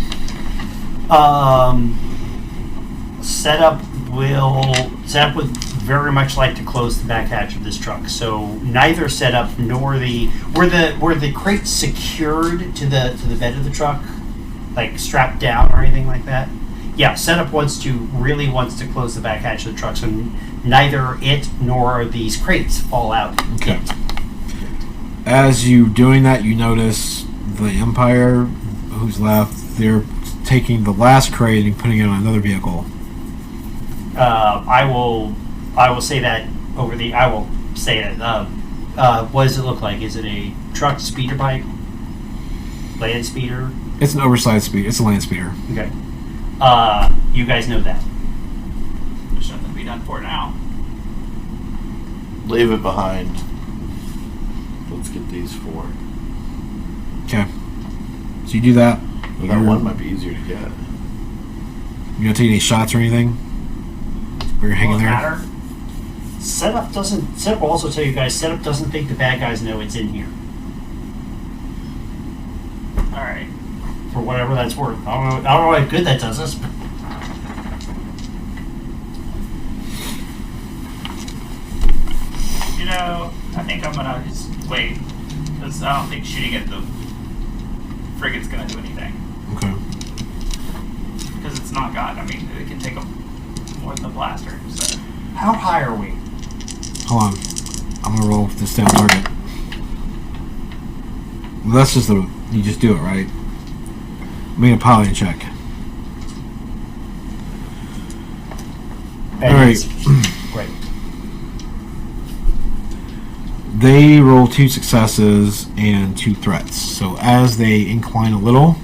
Setup would very much like to close the back hatch of this truck. So neither setup nor were the crates secured to the bed of the truck, like strapped down or anything like that. Yeah, setup wants to close the back hatch of the truck, so neither it nor these crates fall out. Okay. As you doing that, you notice the Empire, who's left, they're taking the last crate and putting it on another vehicle. I will say that over the. I will say it. What does it look like? Is it a truck, speeder bike, land speeder? It's an oversized speeder. It's a land speeder. Okay. You guys know that. There's nothing to be done for now. Leave it behind. Let's get these 4. Okay. So you do that. Well, that one might be easier to get. You gonna take any shots or anything? Where you're hanging Doesn't there? matter. Setup will also tell you guys. Setup doesn't think the bad guys know it's in here. All right. For whatever that's worth. I don't know how good that does us. But You know, I think I'm gonna just wait because I don't think shooting at the frigate's gonna do anything Okay. because it's not got. I mean, it can take more than a blaster. So how high are we? Hold on. I'm gonna roll this down target. Well, that's just you just do it, right? Make a piloting check. And Alright. Great. They roll 2 successes and 2 threats. So as they incline a little,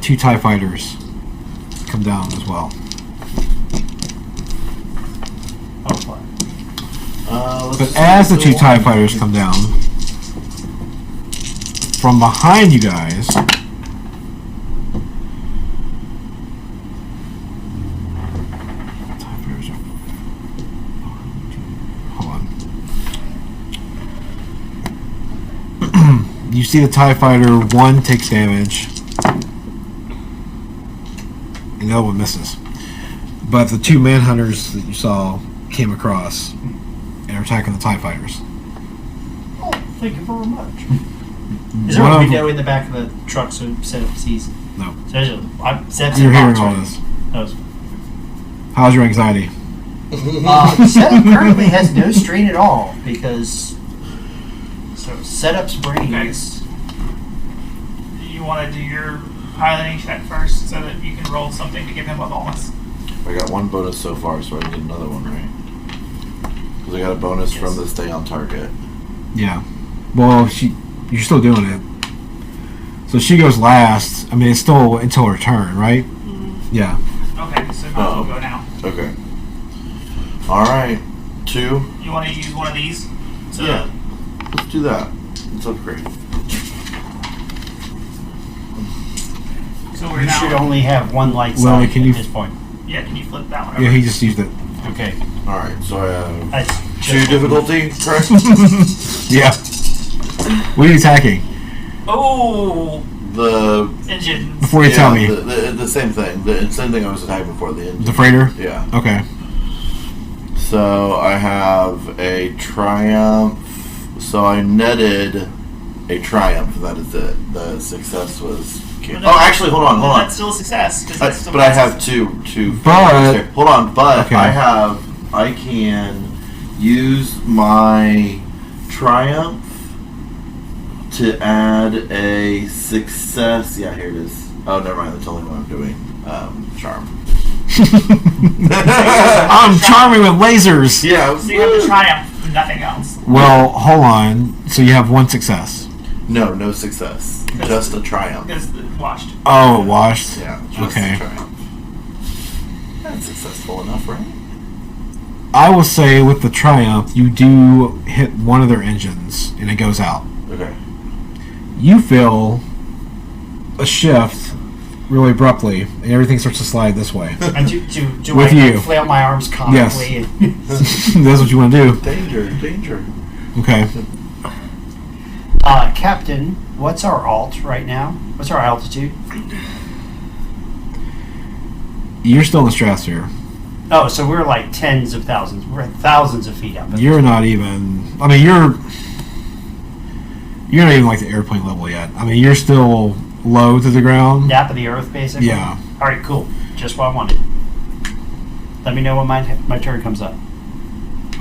2 TIE fighters come down as well. Oh, fine. But as the 2 TIE fighters come down, from behind you guys, hold on. You see the TIE fighter, 1 takes damage, and the other one misses. But the 2 manhunters that you saw came across and are attacking the TIE fighters. Oh, thank you very much. Is there One a of window in the back of the truck so Setup sees? No. So Setup's You're in hearing box, all right? this. That was- How's your anxiety? Setup currently has no strain at all because Setup's brain Okay. is. you want to do your piloting check first so that you can roll something to give him a bonus. I got 1 bonus so far, so I can get another one, right? Because I got a bonus from the stay on target. Yeah. Well, you're still doing it. So she goes last. I mean, it's still until her turn, right? Yeah. Okay, so might as well go now. Okay. Alright. 2. You want to use one of these? So Yeah. Let's do that. Let's upgrade. So we're You now. should only have 1 light Well, side can at you- this point. Yeah, can you flip that one over? Yeah, he just used it. Okay. Alright, so I have That's 2 difficulty, correct? Yeah. What are you attacking? Oh, the engines. Before you tell me. the same thing. The same thing I was typing before the engine. The freighter? Yeah. Okay. So I have a Triumph. So I netted a Triumph. That is it. The success was. Oh, actually, hold on. That's still a success. But I have two. But Hold on. But okay. I can use my Triumph to add a success. Yeah, here it is. Oh, never mind. That's only what I'm doing. Charm. I'm charming with lasers. Yeah. So you have the Triumph, nothing else. Well, hold on. So you have one success. No success. Just a Triumph. Because washed. Oh, washed. Yeah. Just Okay. a Triumph. That's successful enough, right? I will say with the Triumph, you do hit one of their engines and it goes out. Okay. You feel a shift really abruptly, and everything starts to slide this way. And do With I you. flail my arms comically? That's what you want to do. Danger. Okay. Captain, what's our alt right now? What's our altitude? You're still in the stratosphere. Oh, so we're like tens of thousands. We're at thousands of feet up. You're not even. I mean, you're not even like the airplane level yet. I mean, you're still low to the ground. Nap of the earth, basically? Yeah. All right, cool. Just what I wanted. Let me know when my turn comes up.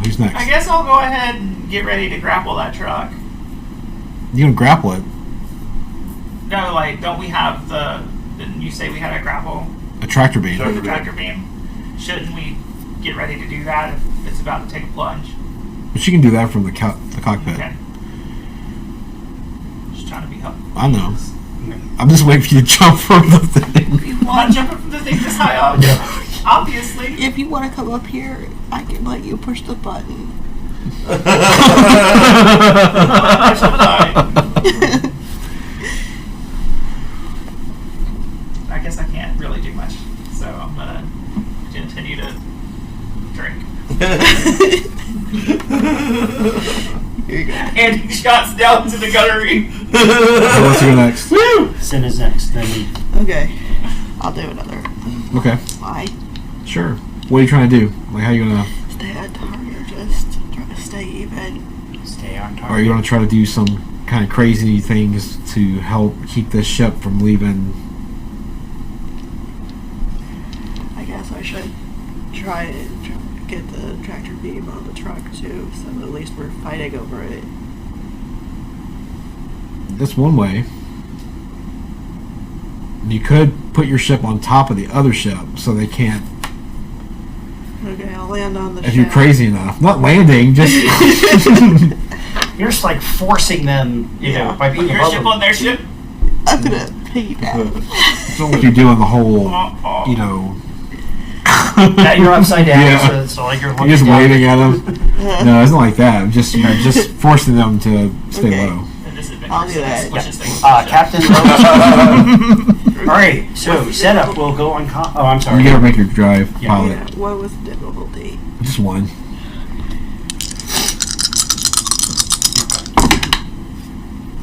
Who's next? I guess I'll go ahead and get ready to grapple that truck. You can grapple it. No, like, don't we have the... Didn't you say we had a grapple A tractor beam. Sure. with the tractor beam? Shouldn't we get ready to do that if it's about to take a plunge? But you can do that from the cockpit. Okay. Just trying to be helpful. I know. I'm just waiting for you to jump from the thing. I'm not jumping from the thing this high up. Obviously. If you want to come up here, I can let you push the button. I guess I can't really do much, so I'm gonna continue to drink. Here you go. And he shots down to the gunnery. So let's go next. Sin is next. Then we Okay. I'll do another. Okay. Why? Sure. What are you trying to do? Like, how are you gonna? Stay on target, just try to stay even. stay on target. Are you gonna try to do some kind of crazy things to help keep this ship from leaving? I guess I should try and get the tractor beam on the truck too, so at least we're fighting over it. That's one way. You could put your ship on top of the other ship so they can't. Okay, I'll land on the If ship. you're crazy enough, not landing, just You're just like forcing them, you know, by being Put your above ship them. on their ship. I'm gonna piggyback. it's not like you're doing the whole, you know. Yeah, you're upside down, Yeah. so like you're You're just looking down. waving at them. No, it's not like that. I'm just just forcing them to stay Okay. low. And this adventure I'll do that. pushes things Captain. All right, so setup will go on. Oh, I'm sorry. You gotta make your drive Yeah. pilot. Yeah, what was the difficulty? Just one.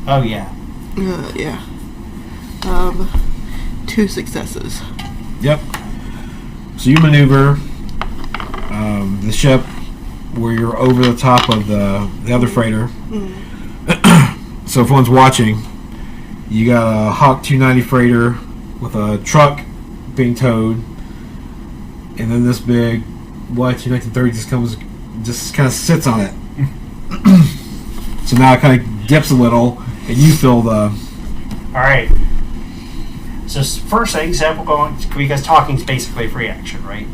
Oh yeah. Yeah. 2 successes. Yep. So you maneuver the ship where you're over the top of the other freighter. So if one's watching, you got a Hawk 290 freighter with a truck being towed, and then this big Y21930 just kind of sits on it. So now it kind of dips a little, and you feel the. All right. So first thing, Zeb will go in, because talking is basically free action, right?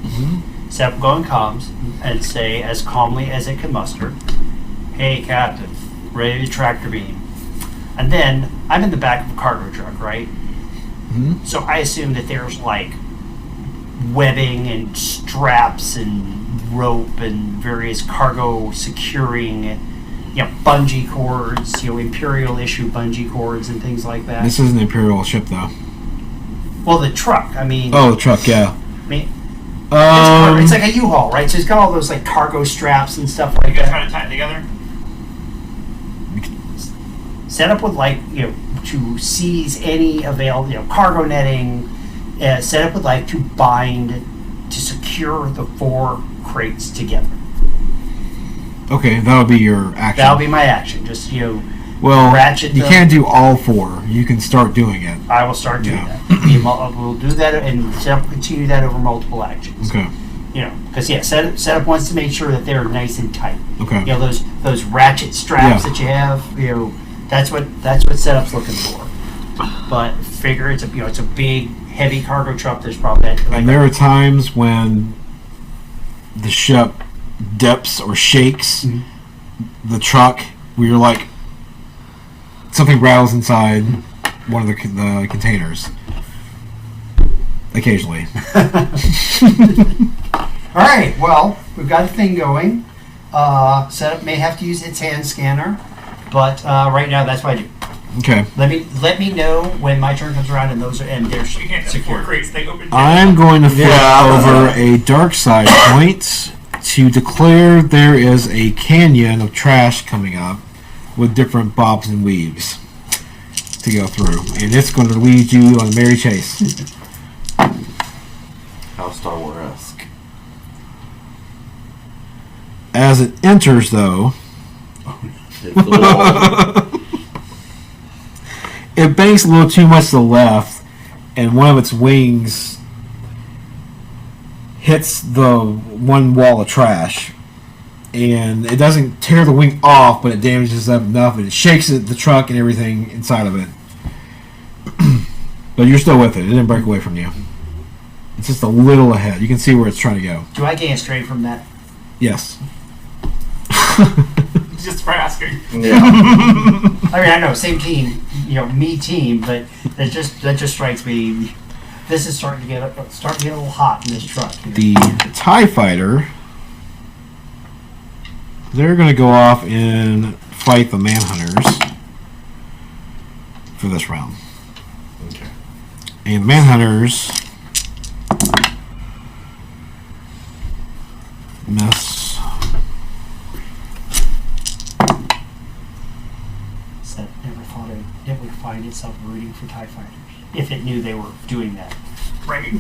Zeb will go in comms and say, as calmly as it can muster, "Hey, Captain, ready to tractor beam." And then I'm in the back of a cargo truck, right? So I assume that there's like webbing and straps and rope and various cargo securing, you know, bungee cords, you know, Imperial issue bungee cords and things like that. This is an Imperial ship, though. Well, the truck, I mean, Oh, the truck, yeah. I mean, it's like a U-Haul, right? So it's got all those like cargo straps and stuff You like guys that. try to tie it together? set up with to seize any available cargo netting. Set up with to bind to secure the 4 crates together. Okay, that'll be your action. That'll be my action. Just well, ratchet. You can't do all 4. You can start doing it. I will start doing that. We'll do that and continue that over multiple actions. Okay. Because setup wants to make sure that they're nice and tight. Okay. Those ratchet straps that you have. That's what setup's looking for. But figure it's a big, heavy cargo truck. There's probably and there are times when the ship dips or shakes the truck where you're like something rattles inside one of the containers. Occasionally. All right. Well, we've got a thing going. Setup may have to use its hand scanner, but right now that's what I do. Okay. Let me know when my turn comes around and they're You can't have 4 crates. They open. I'm going to flip over a dark side point to declare there is a canyon of trash coming up with different bobs and weaves to go through, and it's going to lead you on a merry chase. How Star Wars-esque. As it enters, though, Hit the wall. it banks a little too much to the left, and one of its wings hits the one wall of trash. And it doesn't tear the wing off, but it damages it enough, and it shakes the truck and everything inside of it. But you're still with it. It didn't break away from you. It's just a little ahead. You can see where it's trying to go. Do I gain strain from that? Yes. Just for asking. Yeah. I know, same team, me team, but that just strikes me. This is starting to get a little hot in this truck. The TIE Fighter, they're going to go off and fight the Manhunters for this round. Okay. And the Manhunters miss. Never find itself rooting for TIE Fighters if it knew they were doing that. Right.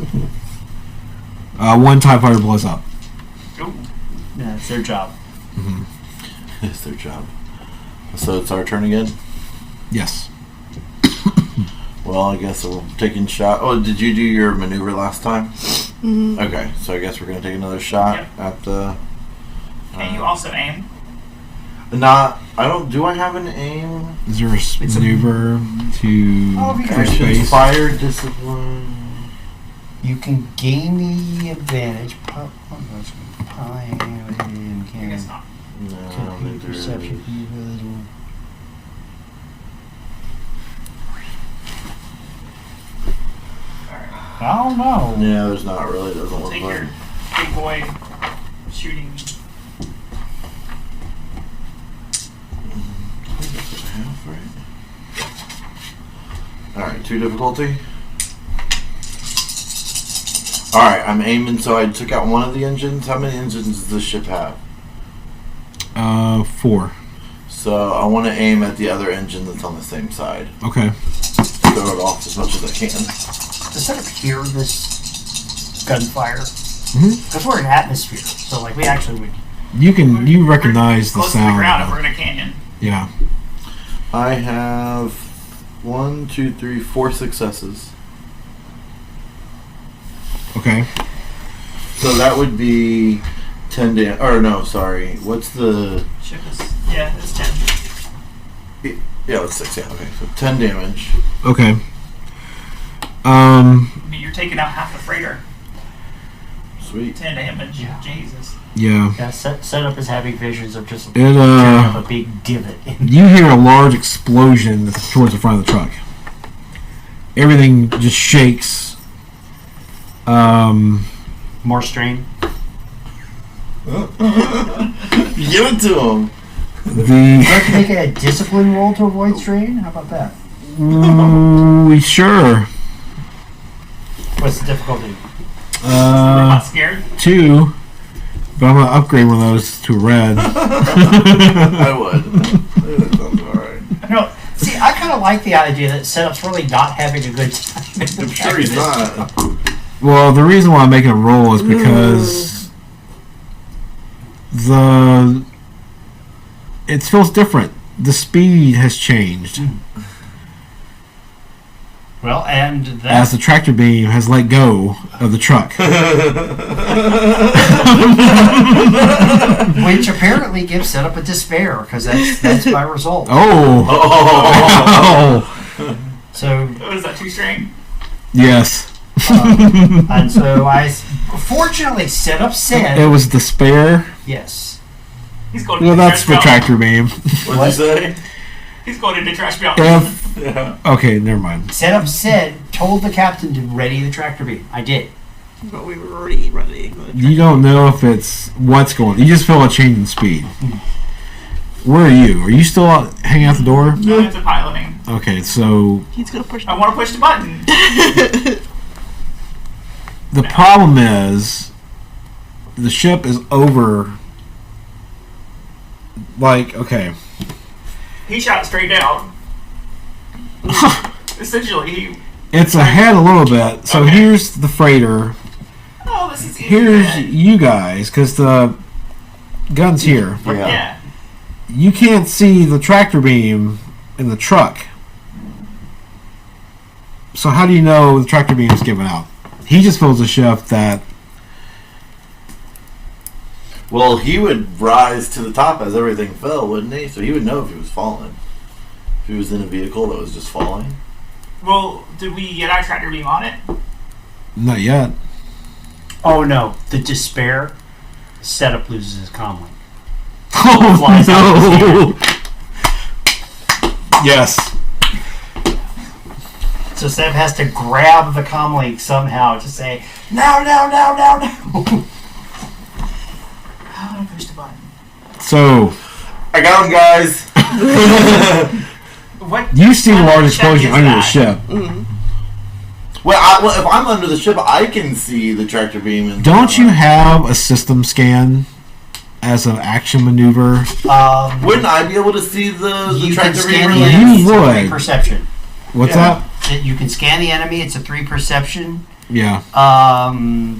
One TIE Fighter blows up. Ooh. Yeah, it's their job. Mm-hmm. It's their job. So it's our turn again? Yes. Well, I guess we're taking shot. Oh, did you do your maneuver last time? Mm-hmm. Okay, so I guess we're going to take another shot at the... Can you also aim? I have an aim? Is there a maneuver to Actions, space? fire, discipline... You can gain the advantage. I guess not. No, I don't think there is. Perception. Alright. I don't know. Yeah, there's not really. It doesn't look Take like. your big boy shooting. Alright, 2 difficulty. Alright, I'm aiming, so I took out one of the engines. How many engines does this ship have? 4. So I want to aim at the other engine that's on the same side. Okay. Throw it off as much as I can. Does that hear this gunfire? Mm-hmm. Because we're in atmosphere, so we actually would. You recognize the Close to sound. the ground if we're in a canyon. Yeah. I have 1, 2, 3, 4 successes. Okay. So that would be 10 damage. Or no, sorry. What's the... Ship is, it's 10. Yeah, it's 6. Yeah, okay. So 10 damage. Okay. I mean, you're taking out half the freighter. Sweet. 10 damage. Yeah. Jesus. Yeah. Yeah, setup is having visions of just It, tearing up a big divot. You hear a large explosion towards the front of the truck. Everything just shakes. More strain. Give it to him. You have to make a discipline roll to avoid strain? How about that? Sure. What's the difficulty? We're not scared. 2. But I'm gonna upgrade one of those to red. I would. That sounds alright. No, see, I kind of like the idea that Setup's really not having a good time. I'm sure he's not. Well, the reason why I'm making a roll is because it feels different. The speed has changed Well, and as that's the tractor beam has let go of the truck. which apparently gives Setup a despair because that's my result. Oh. So What is that, 2-string? Yes. and so fortunately Setup It said was despair. yes. He's going Well, into that's the trash tractor beam. What'd you say? He's going into trash belt. Yeah. Okay, never mind. Setup told the captain to ready the tractor beam. I did. But we were already running. You don't know if it's what's going. You just feel a change in speed. Where are you? Are you still out, hanging out the door? I'm into piloting. Okay, so He's gonna push. I want to push the button. the problem is the ship is over. Like, okay. He shot straight down. Essentially, he. It's ahead a little bit. So Okay. here's the freighter. Oh, this is easy. Here's you guys, because the gun's here. Yeah. You can't see the tractor beam in the truck. So how do you know the tractor beam is given out? He just feels a shift that. Well, he would rise to the top as everything fell, wouldn't he? So he would know if he was falling. If he was in a vehicle that was just falling. Well, did we get our tractor beam on it? Not yet. Oh no, the despair. Setup loses his comlink. Oh Flies out no! Yes. So Setup has to grab the comlink somehow to say no. How do I push the button? So I got him, guys. What? you see a kind of large check explosion is under the that? ship. Well, if I'm under the ship, I can see the tractor beam. And Don't you have a system scan as an action maneuver? Wouldn't I be able to see the You can tractor beam? scan the really? enemy. You It's a would. 3 perception. What's Yeah. that? You can scan the enemy. It's a 3 perception. Yeah. You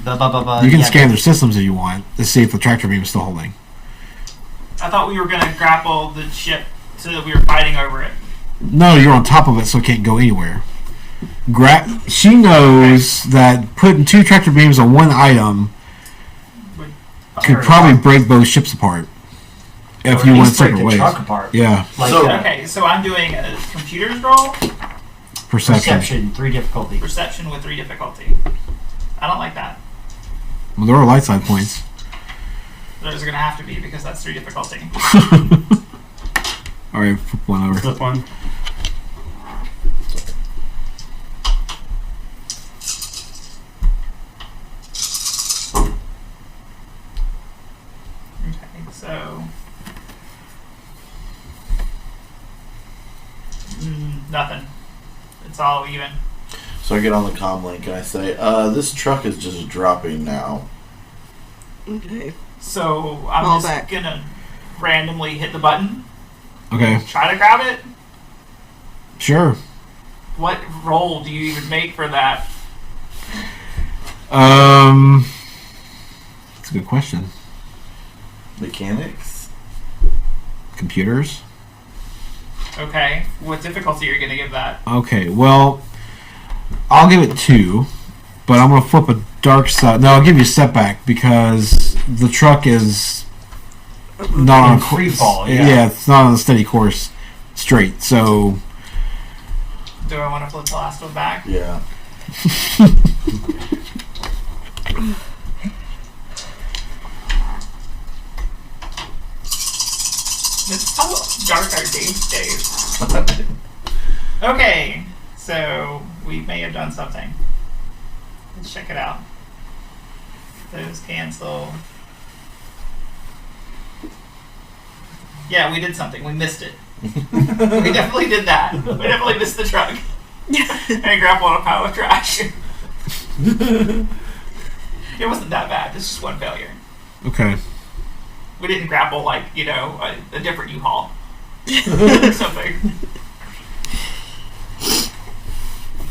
can yeah, scan their systems if you want to see if the tractor beam is still holding. I thought we were going to grapple the ship so that we were fighting over it. No, you're on top of it, so it can't go anywhere. She knows that putting 2 tractor beams on one item could probably break both ships apart if you went separate ways. Truck apart. Yeah, Like So- Okay, so I'm doing a computer's roll, perception. perception, 3 difficulty. perception with 3 difficulty. I don't like that. Well, there are light side points. There's going to have to be because that's 3 difficulty. All right, flip one over. Flip one. Okay, so. Nothing. It's all even. So I get on the comm link and I say, "This truck is just dropping now." Okay. So I'm Fall just back. gonna randomly hit the button, Okay, try to grab it. sure. What roll do you even make for that? That's a good question. Mechanics. Computers. Okay, what difficulty are you gonna give that? Okay, well, I'll give it 2, but I'm gonna flip a dark side. No, I'll give you a setback because the truck is not on In free fall, Yeah. yeah. It's not on a steady course straight. So Do I want to flip the last one back? Yeah. It's how dark our days. Okay, so we may have done something. Let's check it out. Those cancel. Yeah, we did something. We missed it. We definitely did that. We definitely missed the truck. And grappled on a pile of trash. It wasn't that bad. This is one failure. okay, We didn't grapple like, a different U-Haul. Or something.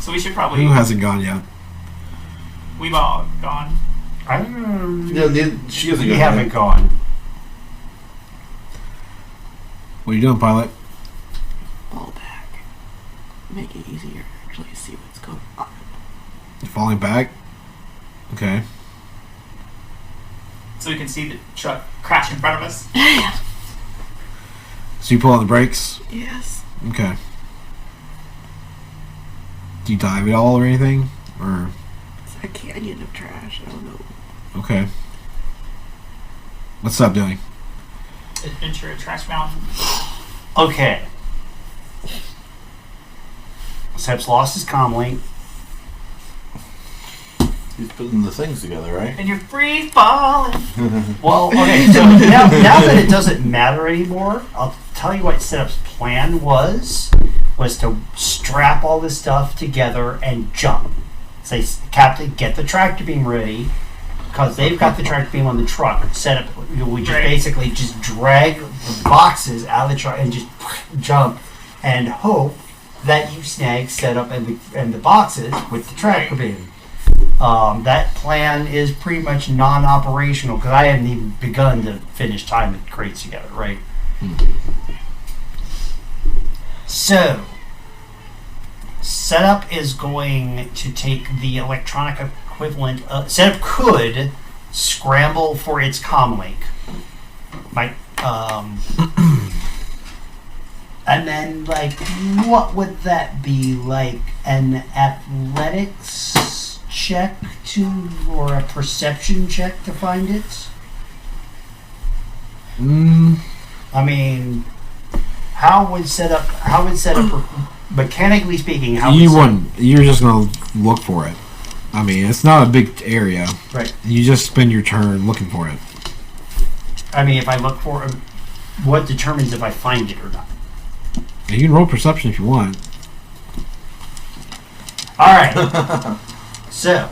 So we should probably. Who hasn't gone yet? We've all gone. She hasn't We gone haven't yet. gone. What are you doing, pilot? Fall back. Make it easier to actually see what's going on. You're falling back? Okay. So we can see the truck crash in front of us. So you pull out the brakes? Yes. Okay. Do you dive at all or anything? Or It's a canyon of trash. I don't know. okay. What's up doing? Adventure at Trash Mountain. Okay. Seb's lost his comlink. He's putting the things together, right? And you're free falling. Well, okay, so now that it doesn't matter anymore, I'll tell you what Setup's plan was to strap all this stuff together and jump. Say, Captain, get the tractor beam ready, because they've got the tractor beam on the truck. Setup, we just Right. basically just drag the boxes out of the truck and just jump and hope that you snag Setup and the boxes with the tractor beam. That plan is pretty much non-operational because I hadn't even begun to finish tying the crates together, right? So, Setup is going to take the electronic equivalent. Setup could scramble for its comlink, like, and then what would that be? Like an athletics check or a perception check to find it? I mean, how would Setup mechanically speaking? You're just gonna look for it. I mean, it's not a big area. Right. You just spend your turn looking for it. I mean, if I look for it, what determines if I find it or not? You can roll perception if you want. All right. So,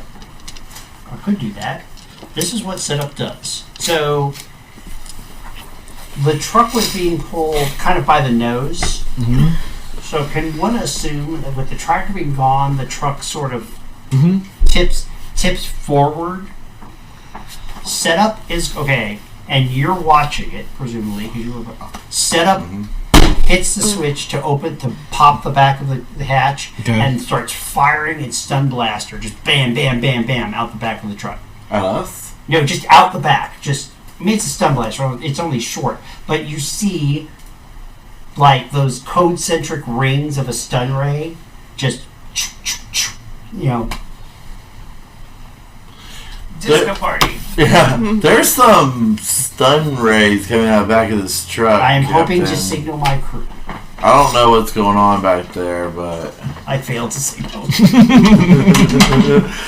I could do that. This is what Setup does. So, the truck was being pulled kind of by the nose. Mm-hmm. So, can one assume that with the tractor being gone, the truck sort of Mm-hmm. tips forward? Setup is okay, and you're watching it presumably. 'Cause you were, Setup hits the switch to pop the back of the hatch, Okay. and starts firing its stun blaster, just bam, bam, bam, bam, out the back of the truck. At us? No, just out the back. Just, I mean, it's a stun blaster. It's only short, but you see, like those code-centric rings of a stun ray, just, Disco party. Yeah. There's some stun rays coming out of the back of this truck. I am hoping to Captain. signal my crew. I don't know what's going on back there, but I failed to signal.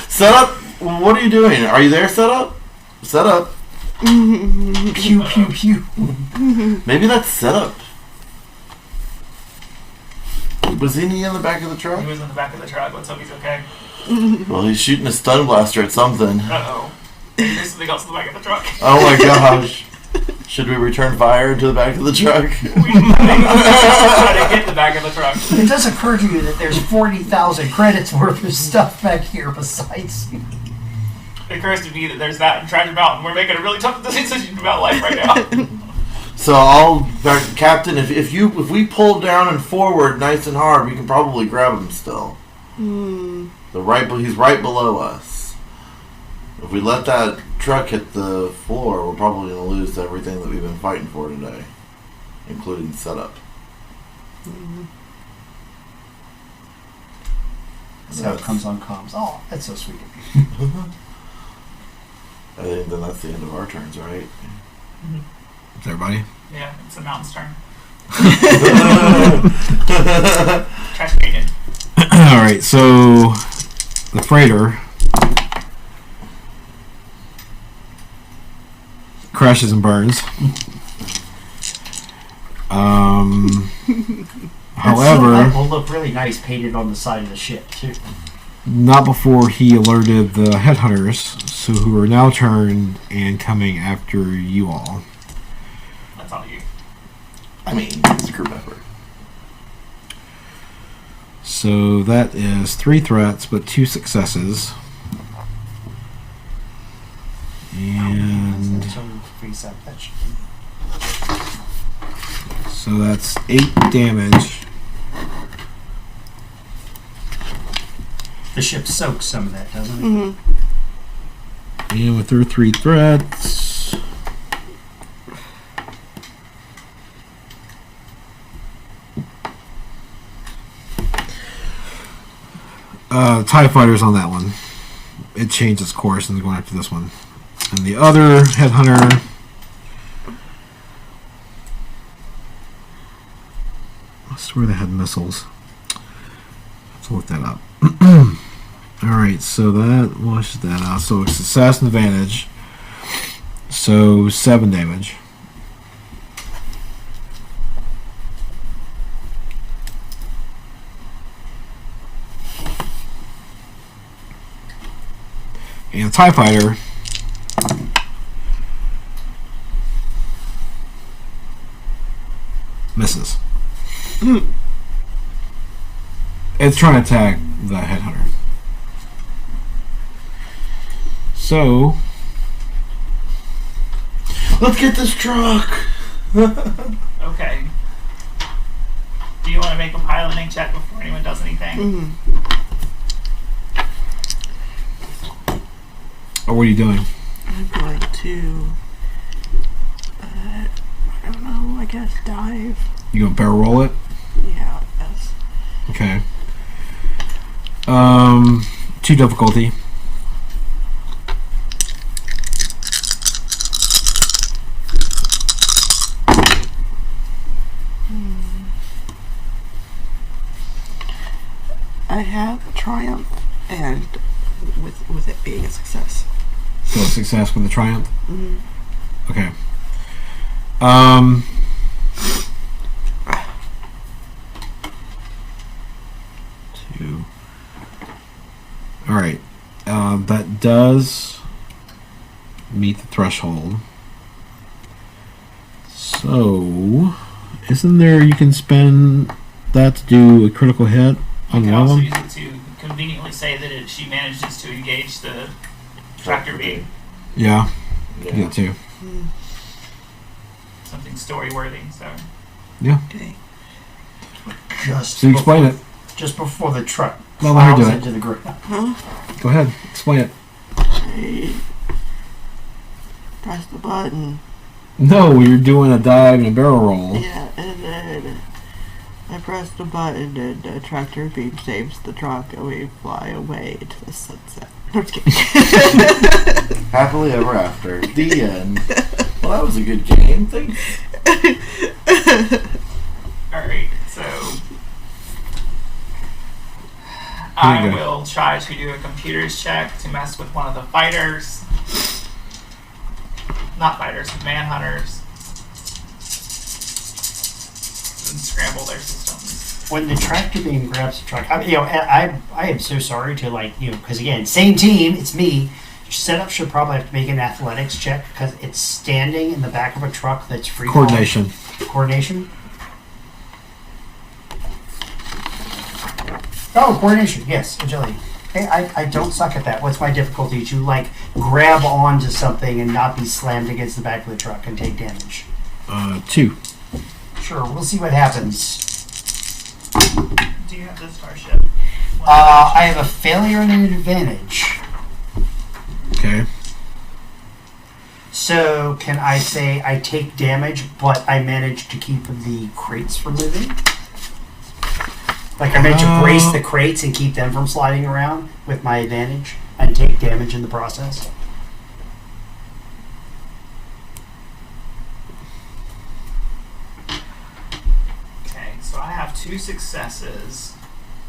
Setup. What are you doing? Are you there, Setup? Setup. Pew, pew, pew. Maybe that's Setup. Was he in the back of the truck? He was in the back of the truck. Let's hope he's okay. Well, he's shooting a stun blaster at something. Uh-oh. There's something else in the back of the truck. Oh my gosh. Should we return fire to the back of the truck? We try to hit the back of the truck. It does occur to you that there's 40,000 credits worth of stuff back here besides me. It occurs to me that there's that in Treasure Mountain. We're making a really tough decision about life right now. So Captain, if we pull down and forward nice and hard, we can probably grab him still. He's right below us. If we let that truck hit the floor, we're probably going to lose everything that we've been fighting for today, including Setup. That's how it comes on comms. Oh, that's so sweet. I think then that's the end of our turns, right? Is everybody? Yeah, it's the mountain's turn. Trash Canyon. Alright, so the freighter crashes and burns. However, That will look really nice painted on the side of the ship, too. not before he alerted the headhunters, so who are now turned and coming after you all. That's all you. I mean, it's a group effort. So that is 3 threats, but 2 successes. And so that's 8 damage. The ship soaks some of that, doesn't it? Mm-hmm. And with her 3 threats, TIE Fighter's on that one. It changed its course and is going after this one. And the other Headhunter, I swear they had missiles. Let's look that up. Alright, so that washes that out. So it's success and advantage. So 7 damage. And the TIE Fighter misses. It's trying to attack the Headhunter. So, Let's get this truck. Okay. Do you want to make a piloting check before anyone does anything? Mm-hmm. what are you doing? I'm going to, I don't know, I guess dive. You gonna barrel roll it? Yeah, I guess. Okay. 2 difficulty. I have a triumph, and with it being a success. So a success with a triumph. Mm-hmm. Okay. 2. All right. That does meet the threshold. So, isn't there you can spend that to do a critical hit You on can one of also them? use it to conveniently say that she manages to engage the tractor beam. Yeah, Yeah. yeah, too. Something story worthy. So Okay. Just So you explain it. Just before the truck No, let her plows do it. into the ground. Huh? Go ahead, explain it. I press the button. No, you're doing a dive and a barrel roll. Yeah, and then I press the button and the tractor beam saves the truck and we fly away into the sunset. I'm just kidding. Happily ever after. The end. Well, that was a good game. Thanks. alright, so you I go. will try to do a computer's check to mess with one of the fighters. Not fighters, manhunters. And scramble their systems. When the tractor beam grabs the truck, I am so sorry to because again, same team, it's me. Setup should probably have to make an athletics check because it's standing in the back of a truck that's free. Coordination. Coordination. Oh, coordination. Yes, agility. Hey, I don't suck at that. What's my difficulty? To grab onto something and not be slammed against the back of the truck and take damage. 2. Sure, we'll see what happens. Do you have the starship? I have a failure and an advantage. Okay. So, can I say I take damage, but I manage to keep the crates from moving? Like I manage to brace the crates and keep them from sliding around with my advantage and take damage in the process? Okay, so I have 2 successes.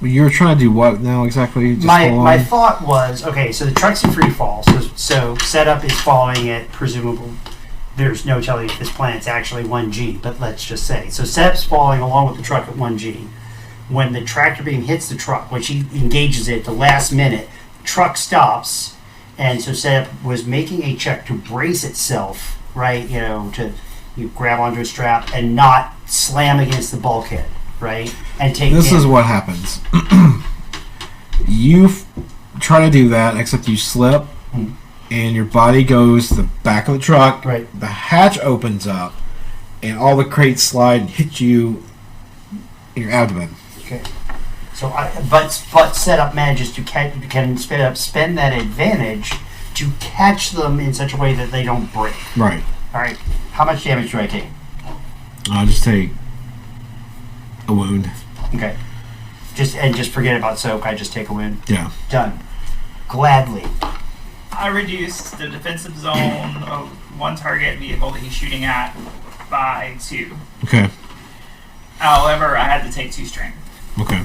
Well, you're trying to do what now exactly? Just My hold my on. thought was, okay, so the truck's in free fall, so setup is following it, presumably. There's no telling if this planet's actually 1G, but let's just say. So setup's following along with the truck at 1G. When the tractor beam hits the truck, when she engages it at the last minute, the truck stops, and so setup was making a check to brace itself, right, to grab onto a strap and not slam against the bulkhead. right? And take This is damage. what happens. Try to do that, except you slip, Hmm. and your body goes to the back of the truck. Right. The hatch opens up, and all the crates slide and hit you in your abdomen. Okay. So, but setup manages to spend that advantage to catch them in such a way that they don't break. Right. All right. How much damage do I take? I'll just take a wound. Okay. Just forget about soak. I just take a wound. Yeah. Done. Gladly. I reduced the defensive zone of one target vehicle that he's shooting at by 2. Okay. However, I had to take 2 strain. Okay.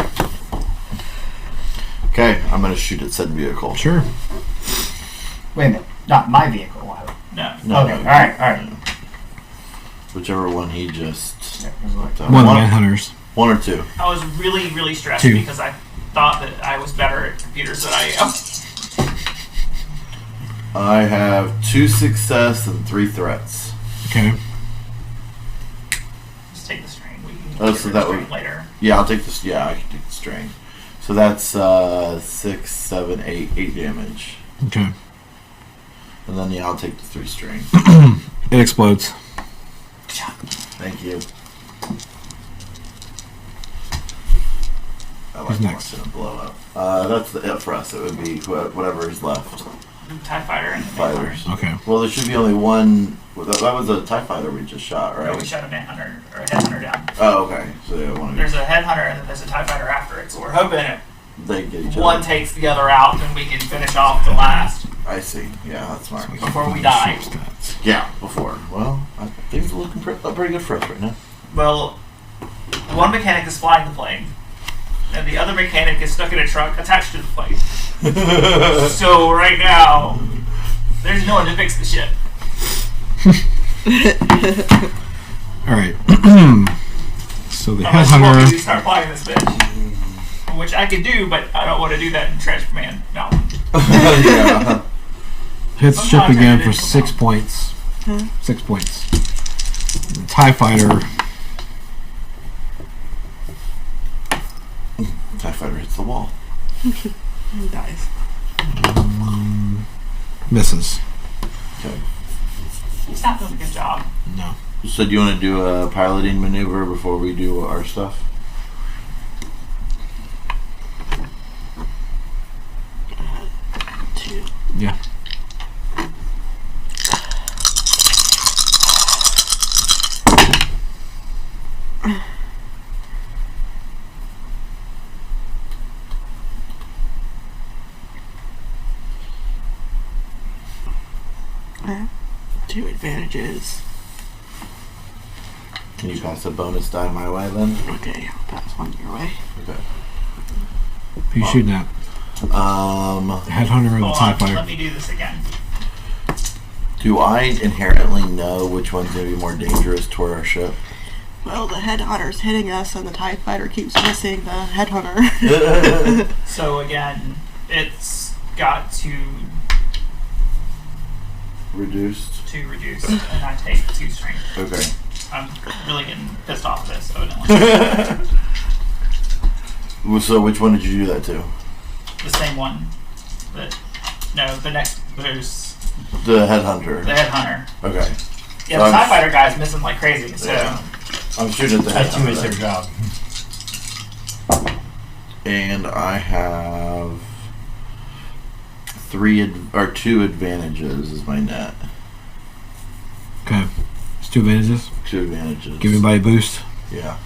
Okay, I'm gonna shoot at said vehicle. Sure. Wait a minute. Not my vehicle. I hope. No. No, Okay. All right. Whichever one he just. One manhunters. 1 or 2. I was really, really stressed 2. because I thought that I was better at computers than I am. I have 2 success and 3 threats. Okay. Just take the strain. We can Oh, get so rid that of strain would- later. Yeah, I'll take this. Yeah, I can take the strain. So that's 6, 7, 8 damage. Okay. And then I'll take the 3 strain. It explodes. Thank you. I Who's like next? watching it blow up. That's it for us. It would be whatever is left. TIE fighter and the Fighters. Okay. Well, there should be only one. That was a TIE fighter we just shot, right? No, we shot a manhunter or a headhunter down. Oh, okay. So yeah, one of There's a headhunter and then there's a TIE fighter after it. So we're hoping if they get each one other. takes the other out, then we can finish off the last I see. Yeah, that's smart. before we die. Yeah, before. Well, things are looking pretty good for us right now. Well, one mechanic is flying the plane, and the other mechanic is stuck in a truck attached to the plane. So right now, there's no one to fix the ship. All right. So the Unless you want me to headhunter. start flying this bitch. Which I could do, but I don't want to do that in Trash Command. No. Yeah. Hits ship Sometimes again I for did 6 points. 6 points. The TIE fighter TIE fighter hits the wall. He dies. misses. Okay. He's not doing a good job. No. So do you want to do a piloting maneuver before we do our stuff? Two. Yeah. Two advantages. Can you pass a bonus die my way then? Okay, I'll pass one your way. Okay. Who you shooting at? The headhunter or the Hold TIE on, fighter? let me do this again. Do I inherently know which one's going to be more dangerous toward our ship? Well, the headhunter's hitting us, and the TIE fighter keeps missing the headhunter. So again, it's got to Reduced. reduce, and I take 2 strength. Okay. I'm really getting pissed off at this, evidently. Well, so which one did you do that to? The same one. The next, there's The headhunter. the headhunter. Okay. Yeah, the TIE fighter guy's missing like crazy, so Yeah. I'm shooting at the That too is their headhunter. job. And I have 2 advantages is my net. Okay. It's 2 advantages. 2 advantages. Give anybody a boost. Yeah.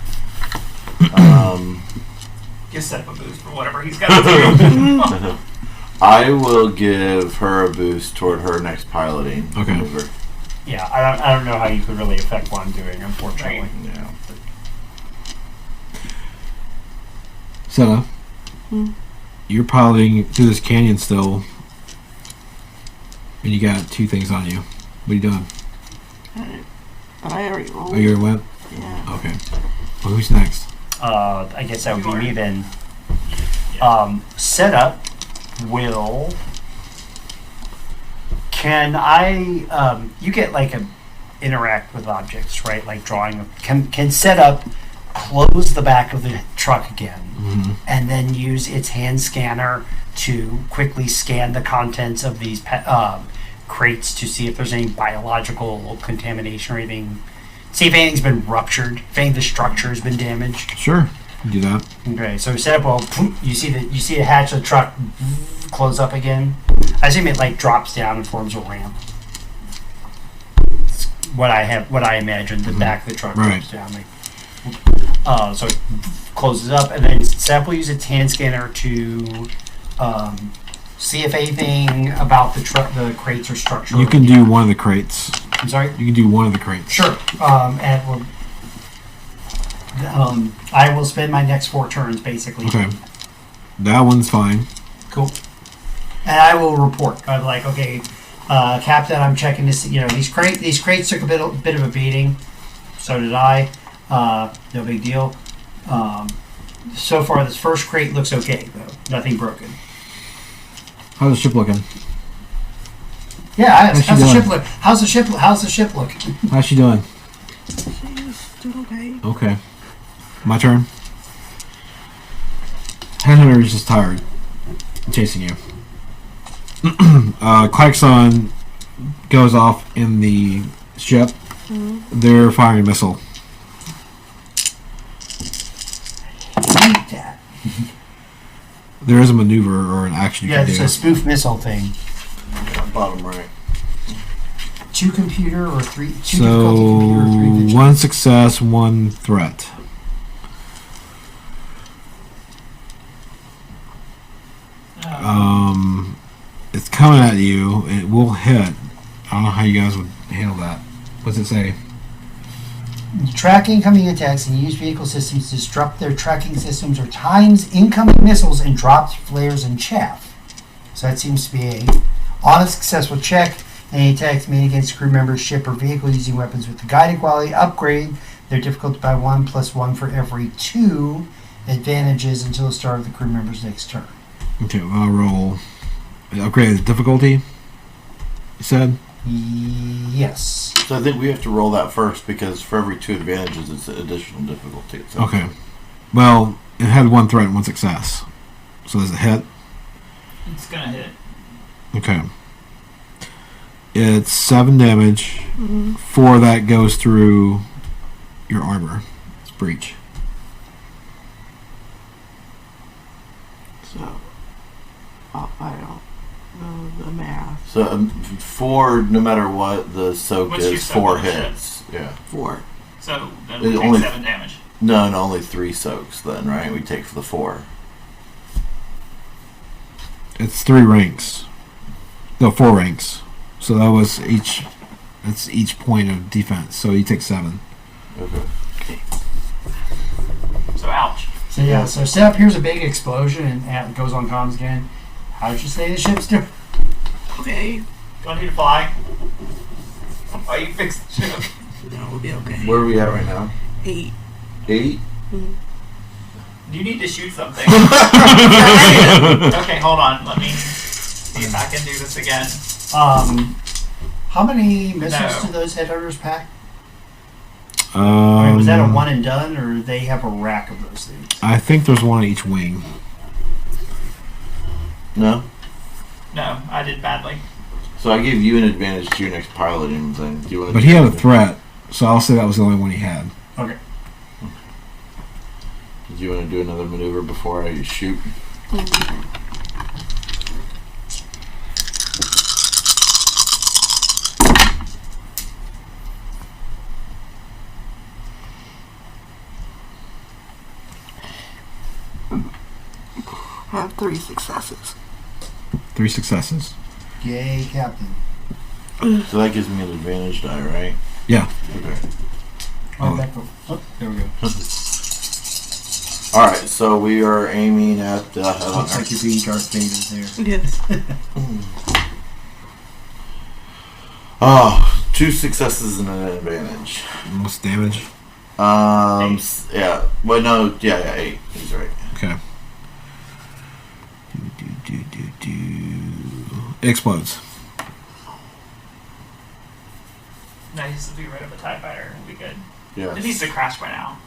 just set up a boost for whatever he's got to do. I will give her a boost toward her next piloting. Okay. maneuver. Yeah, I don't know how you could really affect what I'm doing, unfortunately. Yeah. Senna, you're piloting through this canyon still, and you got 2 things on you. What are you doing? But I already rolled. Oh, you already went? Yeah. Okay. Well, who's next? I guess that would be me then. Yeah. Setup will. Can I? You get like a interact with objects, right? Like drawing. Can set up close the back of the truck again, and then use its hand scanner to quickly scan the contents of these crates to see if there's any biological contamination or anything. See if anything's been ruptured, if any of the structure has been damaged. Sure, do that. Okay, so set up. Well, you see the hatch of the truck close up again. I assume it like drops down and forms a ramp. It's what I imagine the back of the truck drops down. So it closes up, and then Seth will use its hand scanner to see if anything about the crates or structure. You can do one of the crates. I'm sorry? You can do one of the crates. Sure. I will spend my next 4 turns, basically. Okay. That one's fine. Cool. And I will report. I'm like, okay, Captain, I'm checking this. These crates took a bit of a beating. So did I. No big deal. So far, this first crate looks okay, though. Nothing broken. How's the ship looking? Yeah, how's the ship look? How's the ship look? How's she doing? She's doing okay. Okay. My turn. Headhunter is just tired. I'm chasing you. Klaxon goes off in the ship. They're firing a missile. There is a maneuver or an action you can do. Yeah, it's a spoof missile thing. Bottom right. 2 computer or 3. 2 So difficulty computer or 3 vigilance. 1 success, 1 threat. It's coming at you. It will hit. I don't know how you guys would handle that. What's it say? Track incoming attacks and use vehicle systems to disrupt their tracking systems or times incoming missiles and drop flares and chaff. So that seems to be on a successful check. Any attacks made against a crew member's ship or vehicle using weapons with the guiding quality upgrade their difficulty by 1 + 1 for every 2 advantages until the start of the crew member's next turn. Okay, well, I'll roll. Upgrade the difficulty, you said? Yes. So I think we have to roll that first because for every 2 advantages, it's an additional difficulty. So Okay. Well, it had 1 threat and 1 success. So does it hit? It's gonna hit. Okay. It's 7 damage. 4 that goes through your armor. It's breach. So, I don't know the math. So 4, no matter what, the soak What's your is soak 4 on the ship? hits. Yeah. 4. So then It we take only- 7 damage. No, only 3 soaks then, right? We take for the 4. It's 3 ranks. No, 4 ranks. So that was each. That's each point of defense. So you take 7. Okay. So ouch. So yeah, so set up here's a big explosion and it goes on comms again. How did you say the ship's doing? Okay. Don't need to fly. Why you fix the ship? No, we'll be okay. Where are we at right now? 8. 8? You need to shoot something. Okay, hold on. Let me see if I can do this again. How many missiles No. do those headhunters pack? I mean, was that a Um, one and done, or do they have a rack of those things? I think there's one on each wing. No? No, I did badly. So I gave you an advantage to your next piloting thing. Do you want to But he had a threat, so I'll say that was the only one he had. Okay. Do you want to do another maneuver before I shoot? I have 3 successes. 3 successes. Yay, Captain. So that gives me an advantage die, right? Yeah. Okay. Oh, there we go. Alright, so we are aiming at the Looks headhunter. like you're being Darth Vader there. Yes. Oh, 2 successes and an advantage. Most damage. Yeah. Well, no, yeah, 8. He's right. Okay. It explodes. Nice to be rid of a TIE fighter. We'll be good. Yeah. It needs to crash by now.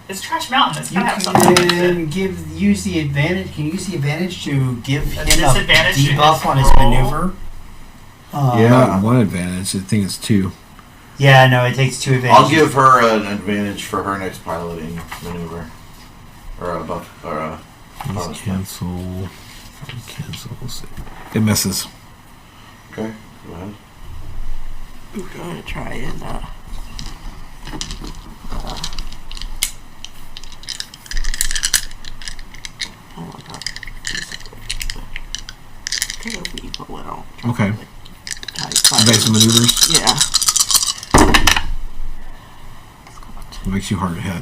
It's Trash Mountain. It's You gotta have something. can use the advantage. Can you use the advantage to give him a disadvantage to debuff his on his roll? maneuver? Not one advantage. I think it's two. Yeah, no, it takes 2 advantages. I'll give her an advantage for her next piloting maneuver. Or a buff. Or a. Let's cancel. Cancel. We'll see. It misses. Okay, go ahead. I'm going to try and oh my god. Kind of weak a little. Okay. Type Basic maneuvers. Yeah. It makes you hard to hit.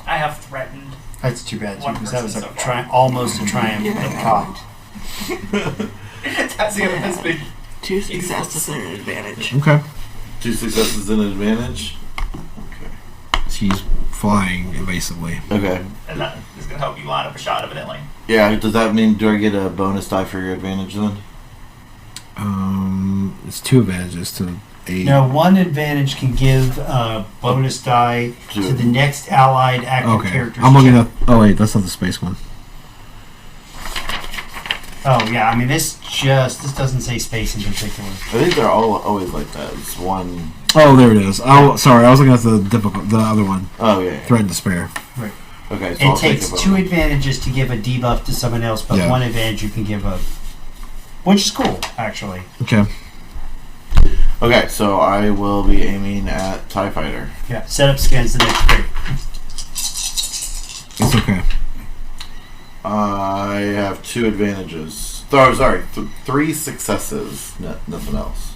I have threatened. That's too bad, too, One because that was person a so far. almost a triumph, Yeah. but cocked. That's the other best thing. 2 successes and an advantage. Okay. 2 successes and an advantage. Okay. She's flying evasively. Okay. And that is going to help you line up a shot, evidently. Yeah, does that mean, do I get a bonus die for your advantage then? It's 2 advantages to 8. No, 1 advantage can give bonus die to the next allied active Okay. character. I'm looking at. Oh wait, that's not the space one. Oh yeah, I mean this doesn't say space in particular. I think they're all always like that. It's one. Oh, there it is. Oh, sorry, I was looking at the other one. Oh yeah. Threat and despair. Right. Okay. So It I'll take takes a 2 bonus. advantages to give a debuff to someone else, but Yeah. 1 advantage you can give a, which is cool actually. Okay. Okay, so I will be aiming at TIE Fighter. Yeah. Setup scans the next crate. It's okay. I have 2 advantages. Oh, sorry, 3 successes. Nothing else.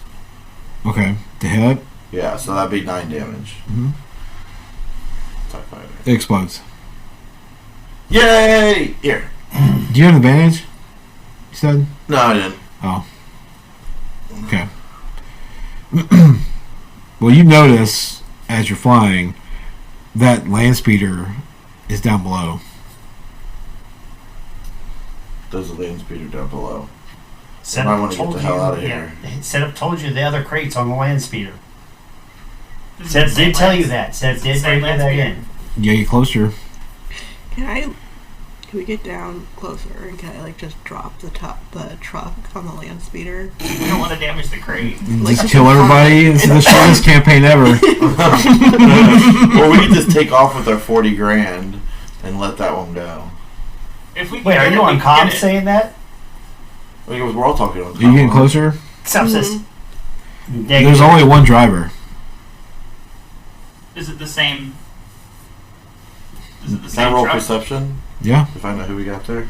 Okay. To hit, Yeah, so that'd be 9 damage. Mhm. TIE Fighter. it explodes. Yay! Here. Do you have an advantage? You said. No, I didn't. Oh. Okay. Well, you notice as you're flying that land speeder is down below. There's a land speeder down below. I Setup wanna get told the hell you. outta Yeah. here. Setup told you the other crates on the land speeder. This is Setup the same did tell you lens. that. Setup It's the did same bring lens that speeder. in. Yeah, get closer. Can we get down closer and can I like just drop the truck on the land speeder? You don't want to damage the crate. Like, Just kill everybody. It's the shortest campaign ever. Or we can just take off with our 40 grand and let that one go. If we can Wait, get are it, you we on can get comms it. saying that? Because we're all talking on Are you getting closer? Stop, sis. There's only one driver. Is it the same? Is it the Can I same roll truck? perception Yeah. to find out who we got there?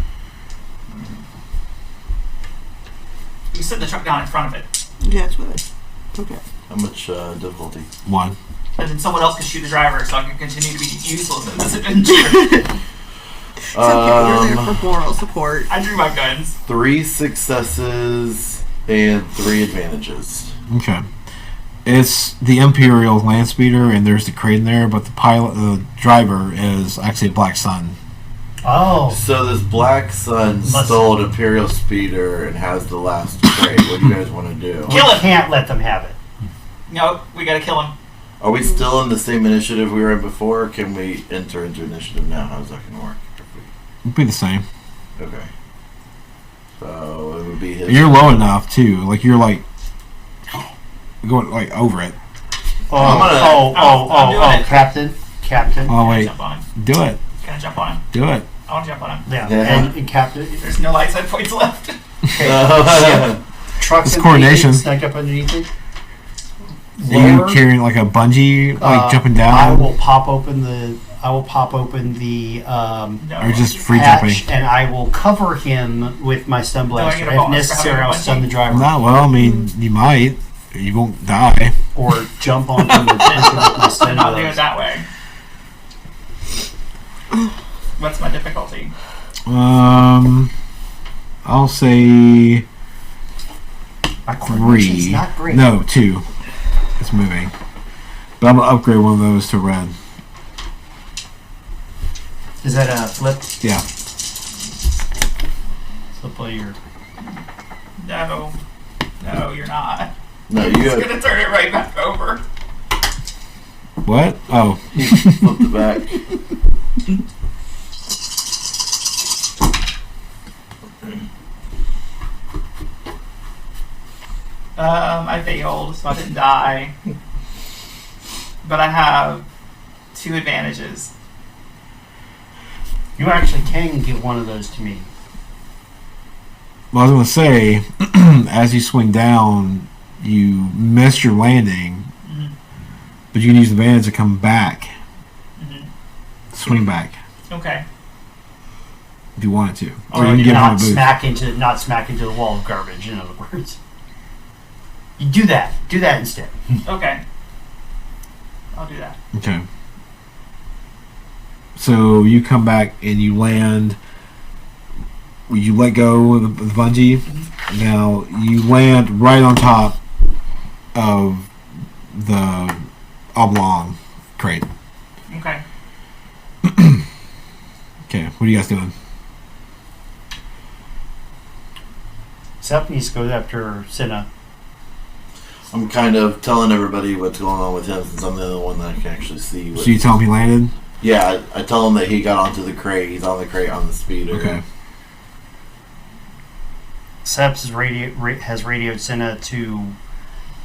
You set the truck down in front of it, Yeah, that's what I... Okay. How much difficulty? 1. and then someone else can shoot the driver, so I can continue to be useless in this adventure. It's okay, you're there for moral support. I drew my guns. 3 successes and 3 advantages. Okay. It's the Imperial land speeder, and there's the crate in there, but the driver is actually a Black Sun. Oh. So this Black Sun stole an Imperial speeder and has the last crate. What do you guys want to do? Kill We him. can't let them have it. No, we gotta kill him. Are we still in the same initiative we were in before? Or can we enter into initiative now? How's that going to work? It'd be the same. Okay. So it would be his. You're low enough too. Like you're like going like over it. I'm doing it. Captain. Oh Can I wait, jump on him? do it. Can I jump on him? Do it. I want to jump on him. Yeah. Yeah. And Captain. There's no light side points left. Trucks It's underneath coordination. it, snuck up underneath it. Are you Lower, carrying like a bungee, like jumping down, I will pop open the. No. or just free hatch, jumping? and I will cover him with my stun blaster. get a If bonus for necessary, having a I'll stun the bungee? driver No, well, I mean, you might. You won't die. or jump onto the engine with my stun I'll do it blaster. that way. What's my difficulty? I'll say My coordination's 3. not great. No, 2. It's moving. But I'm gonna upgrade one of those to red. Is that a flip? Yeah. Flip all your. No. No, you're not. No, you It's have. gonna turn it right back over. What? Oh. Flipped it back. I failed, so I didn't die. But I have 2 advantages. You actually can give one of those to me. Well, I was going to say, as you swing down, you miss your landing, but you can use the advantage to come back. Swing back Okay. if you wanted to. Or you can give him a not boost. not smack into the wall of garbage, in other words. You do that. Do that instead. Okay. I'll do that. Okay. So you come back and you land. You let go of the bungee. Now you land right on top of the oblong crate. Okay. Okay, what are you guys doing? Seth needs to go after Cinna. I'm kind of telling everybody what's going on with him since I'm the only one that can actually see. So you tell him he landed? Yeah, I tell him that he got onto the crate. He's on the crate on the speeder. Okay. Seps has radioed Cinna to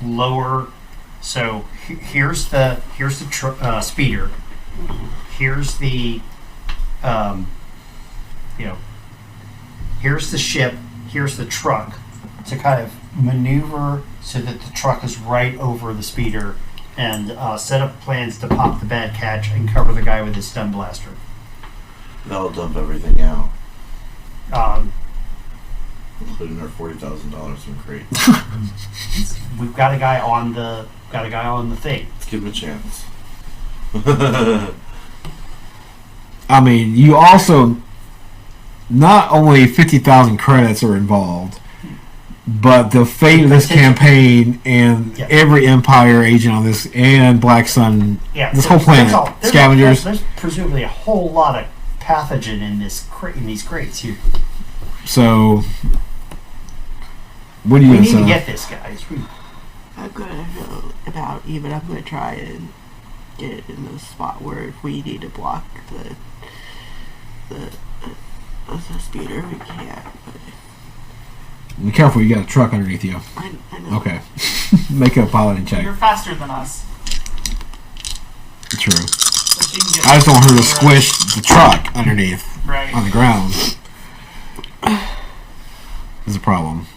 lower. So here's the speeder. Here's the here's the ship. Here's the truck. To kind of maneuver so that the truck is right over the speeder, and set up plans to pop the back hatch and cover the guy with his stun blaster. That'll dump everything out, Um, including our $40,000 in crate. we've got a guy on the thing. Let's give him a chance. I mean, you also not only 50,000 credits are involved, but the fate of this campaign and every Empire agent on this and Black Sun, this whole planet, scavengers. There's presumably a whole lot of pathogen in these crates here. So, what do you We need to say? get this, guys. I'm gonna feel about even. I'm gonna try and get it in the spot where if we need to block the speeder, we can't. But Be careful, you got a truck underneath you. I know. Okay. Make a piloting check. You're faster than us. True. But you can get I just don't want her to squish the truck underneath right. on the ground. There's a problem.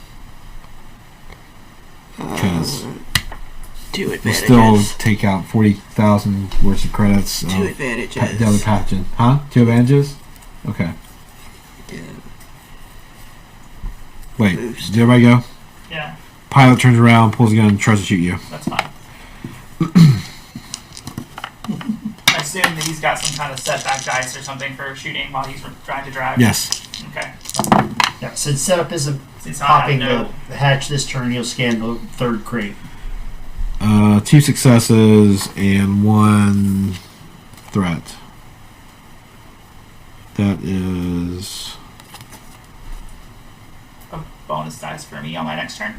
Because 2 we'll advantages. still take out 40,000 worth of credits. 2 advantages. The other pathogen. Huh? 2 advantages? Okay. Yeah. Wait, Boost. did everybody go? Yeah, Pilot turns around, pulls a gun, and tries to shoot you. that's fine. I assume that he's got some kind of setback dice or something for shooting while he's trying to drive. Yes. Okay. Yeah, since setup isn't Since I popping have the hatch this turn, you'll scan the third crate. 2 successes and 1 threat. That is... a bonus dice for me on my next turn.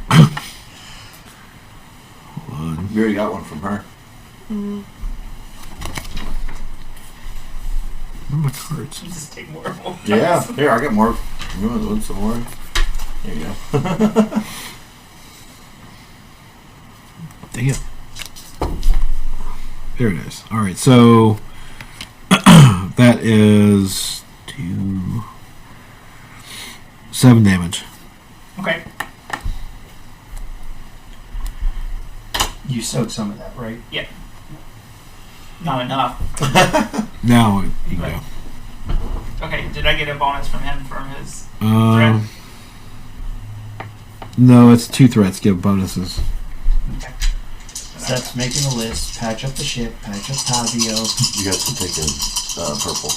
Hold on. You already got one from her. Where are my cards? Just take more. Yeah, here, I got more. You want some more? There you go. Dang it. There it is. Alright, so... that is... 7 damage. Okay. You soak some of that, right? Not enough. Now you can go. Okay, did I get a bonus from him from his Um, no, it's 2 threats give bonuses. Okay. Seth's making a list. Patch up the ship. Patch up Tavio. You guys can take in purple.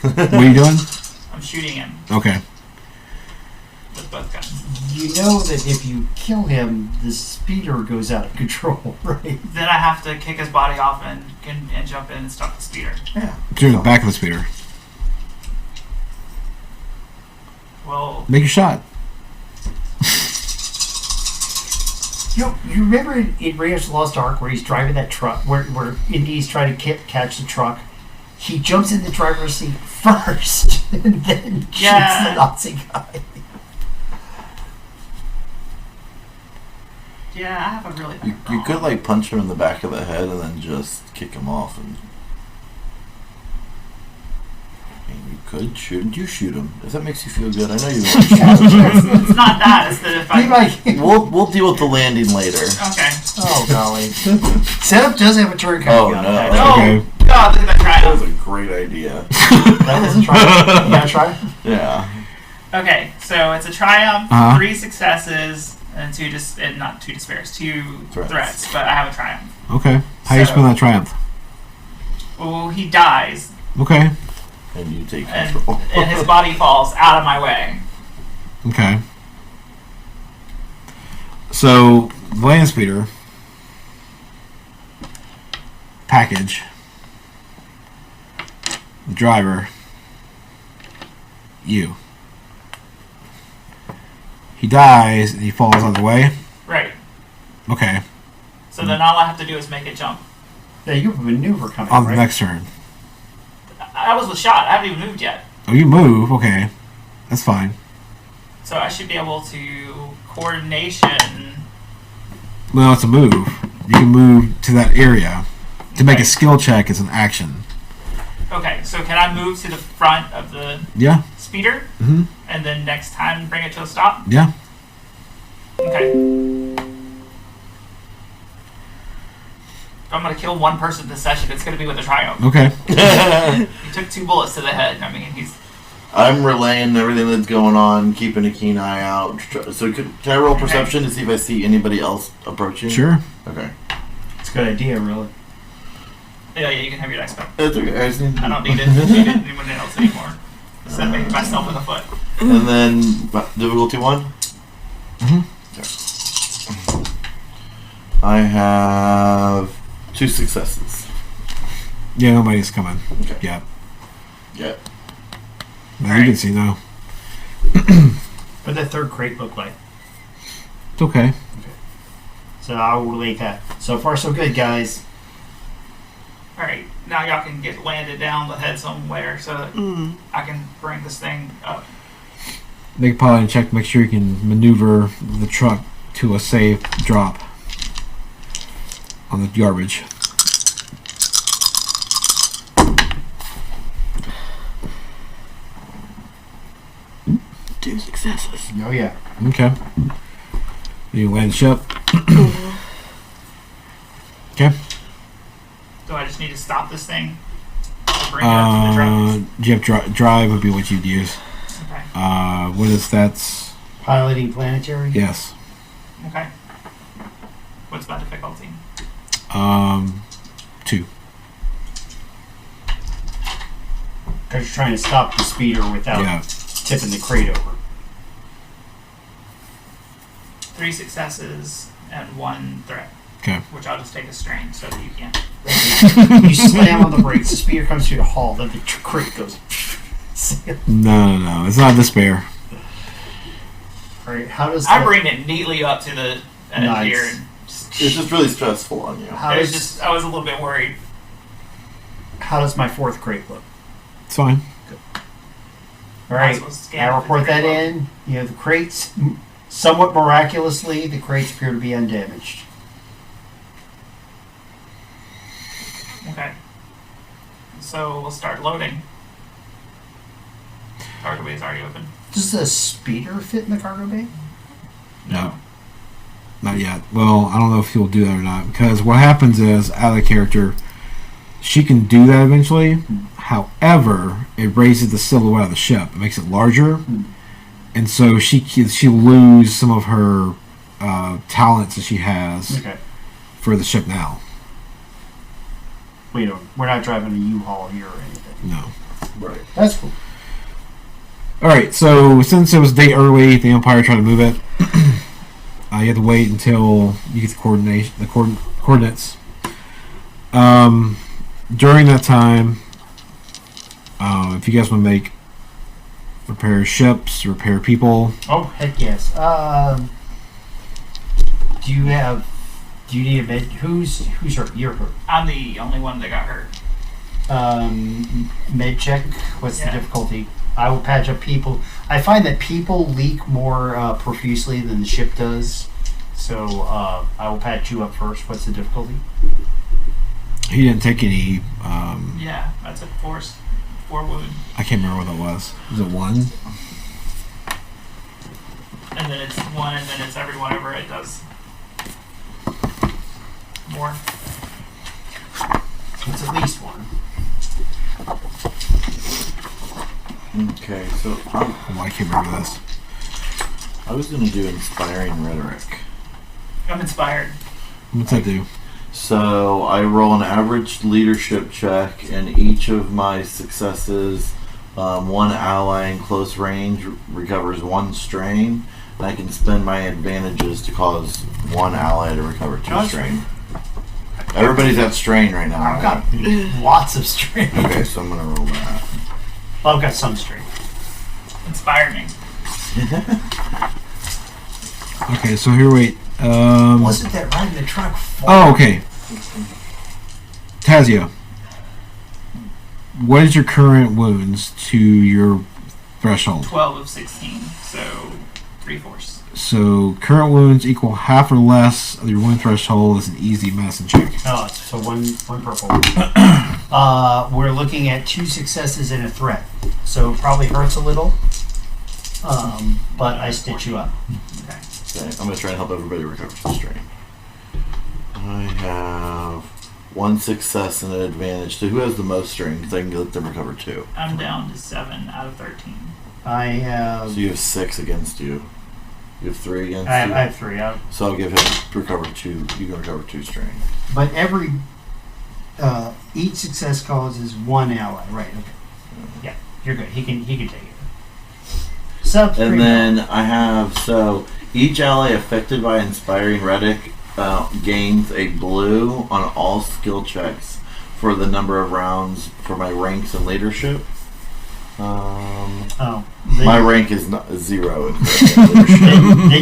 What are you doing? I'm shooting him Okay. with both guns. You know that if you kill him, the speeder goes out of control, right? Then I have to kick his body off and jump in and stop the speeder. Yeah. You're in the back of the speeder. Well, Make a shot. You remember in Raiders of the Lost Ark where he's driving that truck, where Indy's trying to catch the truck? He jumps in the driver's seat first, and then shoots the Nazi guy. Yeah, I have a really bad You could like punch him in the back of the head and then just kick him off, and you could shoot. You shoot him if that makes you feel good. I know you want to shoot him. It's not that. It's that if I... We'll deal with the landing later. Okay. Oh golly! Setup does have a turn Oh, coming no. up. No! Okay. God, look at that That was triumph. a great idea. That is a try. You gotta try. Yeah. Okay, so it's a triumph, Uh-huh. 3 successes, and not 2 despairs, 2 Threats. threats, but I have a triumph. Okay. How you So- spell that triumph? Oh, he dies, Okay. And you take and control. his body falls out of my way. Okay. So, land speeder package, the driver, you. He dies and he falls out of the way. Right. Okay. So then all I have to do is make it jump. Yeah, you have a maneuver coming. On right? the next turn. I was with shot. I haven't even moved yet. Oh, you move. Okay. That's fine. So I should be able to coordination. Well, it's a move. You can move to that area. To make a Right. skill check is an action. Okay, so can I move to the front of the Yeah. speeder Mm-hmm. and then next time bring it to a stop? Yeah. Okay. If I'm going to kill one person this session, it's going to be with a triumph. Okay. He took 2 bullets to the head. I mean, he's... I'm relaying everything that's going on, keeping a keen eye out. So can I roll perception to see if I see anybody else approaching? Sure. Okay. It's a good idea, really. Yeah, you can have your dice back. That's okay. I just need I don't need it. Need anyone else anymore. Except maybe myself in the foot. And then difficulty 1. Mhm. I have 2 successes. Yeah, nobody's coming. Okay. Yeah. Yeah. No, Alright. you can see no. What did that third crate look like? It's okay. So I will relate that. So far, so good, guys. Alright, now y'all can get landed down the head somewhere so that I can bring this thing up. Make a pilot check to make sure you can maneuver the truck to a safe drop on the garbage. Two successes. Oh yeah. Okay. You land the ship. Okay. Do I just need to stop this thing? To bring it up to the truck? Do you have drive would be what you'd use. Okay. What is that's? Piloting planetary. Yes. Okay. What's my difficulty? 2. Because you're trying to stop the speeder without Yeah. tipping the crate over. 3 successes and 1 threat. Okay. Which I'll just take a strain so that you can't. You slam on the brakes, the speeder comes to a halt, then the crate goes. No. It's not despair. Alright, how does I the- bring it neatly up to the edge Nice. here. And It's just really stressful on you. how I was does I was a little bit worried. how does my 4th crate look? It's fine. Alright, Also scan I the report that crate in. You know, the crates, somewhat miraculously, the crates appear to be undamaged. Okay. So we'll start loading. Cargo bay is already open. Does the speeder fit in the cargo bay? No. Not yet. Well, I don't know if he'll do that or not, because what happens is, out of the character, she can do that eventually. However, it raises the silhouette of the ship. It makes it larger. And so she'll lose some of her talents that she has Okay. for the ship now. We're not driving a U-Haul here or anything. No. Right. That's cool. Alright, so since it was day early, the Empire tried to move it. You have to wait until you get the coordinates. During that time, if you guys want to repair ships, repair people, Oh, heck yes. Do you need a med? Who's hurt? You're hurt. I'm the only one that got hurt. Med check. What's the Yeah. difficulty? I will patch up people. I find that people leak more profusely than the ship does. So I will patch you up first. What's the difficulty? He didn't take any. Yeah, that's a 4 wound. I can't remember what that was. Was it 1? And then it's 1, and then it's every whatever it does. More. It's at least 1. Okay, so Oh, I can't remember this. I was going to do inspiring rhetoric. I'm inspired. What's that do? So I roll an average leadership check, and each of my successes, one ally in close range recovers 1 strain, and I can spend my advantages to cause one ally to recover 2 strain. Everybody's at strain right now. I've got lots of strength. Okay, so I'm gonna roll that. Well, I've got some strength. Inspire me. Okay, so here, wait. Wasn't that riding the truck? Oh, okay. Tazia, what is your current wounds to your threshold? 12 of 16, so 3/4. So current wounds equal half or less of your wound threshold is an easy medicine check. Oh, so one purple. We're looking at 2 successes and a threat, so it probably hurts a little. But I stitch you up. Okay. Okay, I'm gonna try and help everybody recover some strain. I have 1 success and an advantage. So who has the most strain? Because I can let them recover 2. I'm down to 7 out of 13. I have. So you have 6 against you. You have 3 against I you. have 3. So I'll give him recover 2. You can recover 2 strain. But each success causes 1 ally. Right. Okay. Yeah, you're good. He can take it. Sub. And then I have, so each ally affected by inspiring rhetoric gains a blue on all skill checks for the number of rounds for my ranks and leadership. My rank is 0 in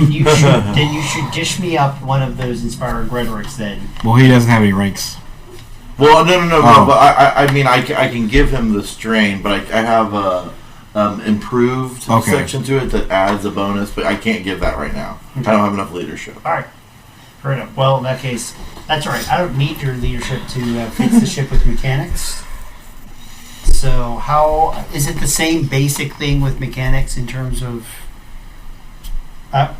leadership. then you should dish me up one of those inspiring rhetorics then. Well, he doesn't have any ranks. Well, no. Oh. But I mean, I can give him the strain, but I have a improved section to it that adds a bonus, but I can't give that right now. Okay. I don't have enough leadership. All right. Fair enough. Well, in that case, that's all right. I don't need your leadership to fix the ship with mechanics. So how is it the same basic thing with mechanics in terms of our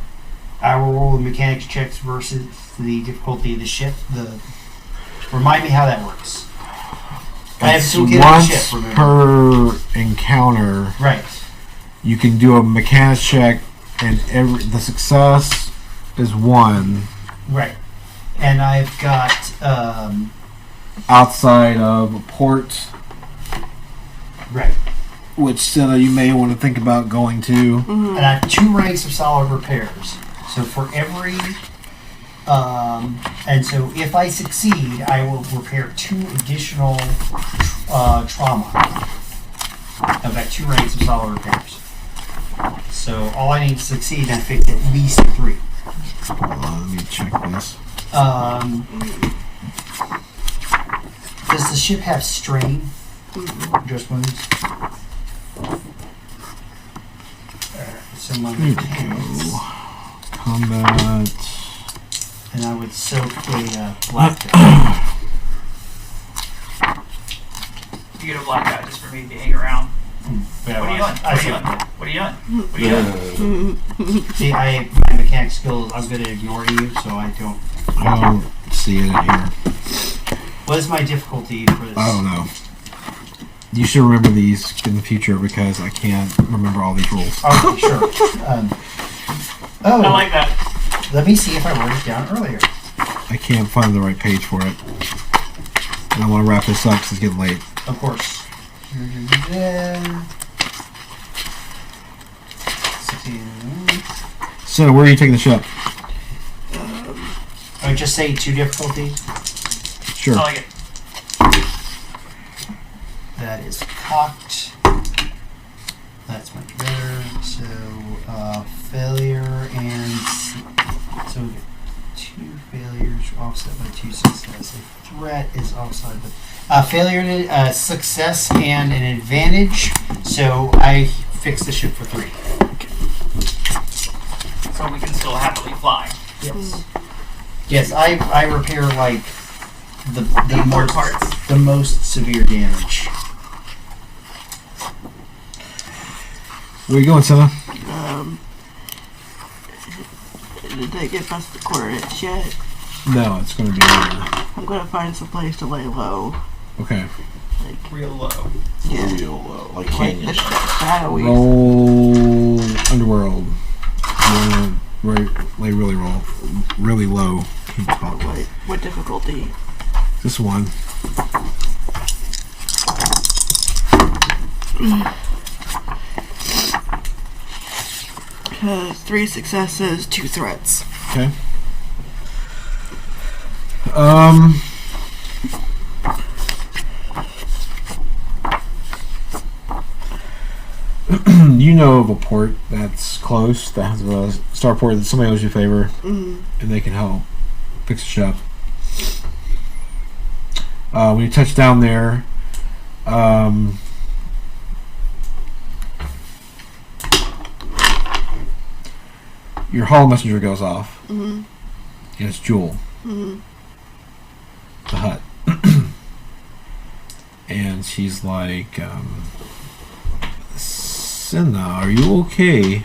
roll of mechanics checks versus the difficulty of the ship? Remind me how that works. I have It's to get on the once ship. Remember. per encounter. Right. You can do a mechanics check, and the success is 1 Right. And I've got outside of a port, right. which you may want to think about going to. And I have 2 ranks of solid repairs. So for every, and so if I succeed, I will repair 2 additional trauma. I've got 2 ranks of solid repairs. So all I need to succeed, I fix at least 3. Hold on, let me check this. Does the ship have strain? Just wounds? So my mechanics. Combat. And I would soak a black die. You get a black eye just for me being around. Yeah, What are you doing? I see. What are you doing? What are you doing? See, my mechanic skills, I'm good at ignoring you, so I don't. I don't see it in here. What is my difficulty for this? I don't know. You should remember these in the future because I can't remember all these rules. Oh, sure. I like that. Let me see if I wrote it down earlier. I can't find the right page for it. And I want to wrap this up because it's getting late. Of course. 16. So, where are you taking the ship? I just say 2 difficulty. Sure. I like it. That is cocked. That's much better. So, failure and so we get 2 damage offset by 2 success. A threat is offset by failure, success, and an advantage. So I fixed the ship for 3. So we can still happily fly. Yes. Yes, I repair like the Important parts. the most severe damage. Where you going, Senna? Did they give us the coordinates yet? No, it's going to be later. I'm gonna find some place to lay low. Okay. Like, Real low. yeah. Real low, like Like canyon. the shadowy. Roll Underworld. Lay really low. Can't spot Wait, what difficulty? this one. Because 3 successes, 2 threats. Okay. You know of a port that's close that has a starport that somebody owes you a favor, and they can help fix the ship. When you touch down there, your hall messenger goes off, and it's Jewel, the hut, and she's like, Senna, are you okay?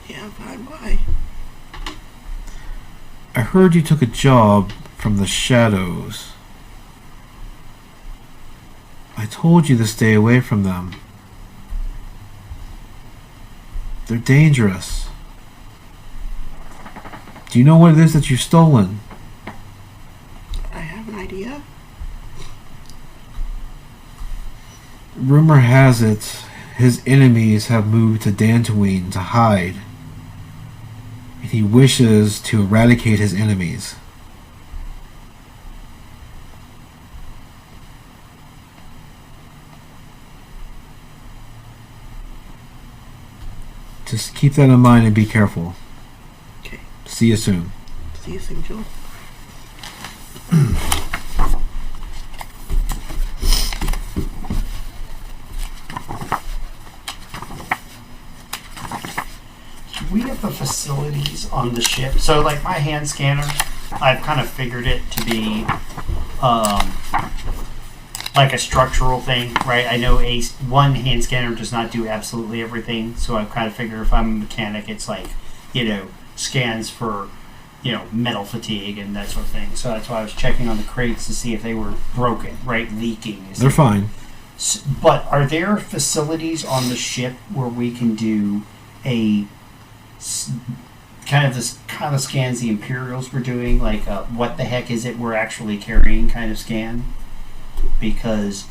Yeah, fine, why? I heard you took a job from the shadows. I told you to stay away from them. They're dangerous. Do you know what it is that you've stolen? I have an idea. Rumor has it his enemies have moved to Dantooine to hide. And he wishes to eradicate his enemies. Just keep that in mind and be careful. Okay. See you soon. See you soon, Joel. Do we have the facilities on the ship? So, like my hand scanner, I've kind of figured it to be like a structural thing, right? I know one hand scanner does not do absolutely everything, so I kind of figure if I'm a mechanic, it's like, scans for, metal fatigue and that sort of thing. So that's why I was checking on the crates to see if they were broken, right? Leaking. They're fine. But are there facilities on the ship where we can do a kind of scans the Imperials were doing, like what the heck is it we're actually carrying kind of scan? Because,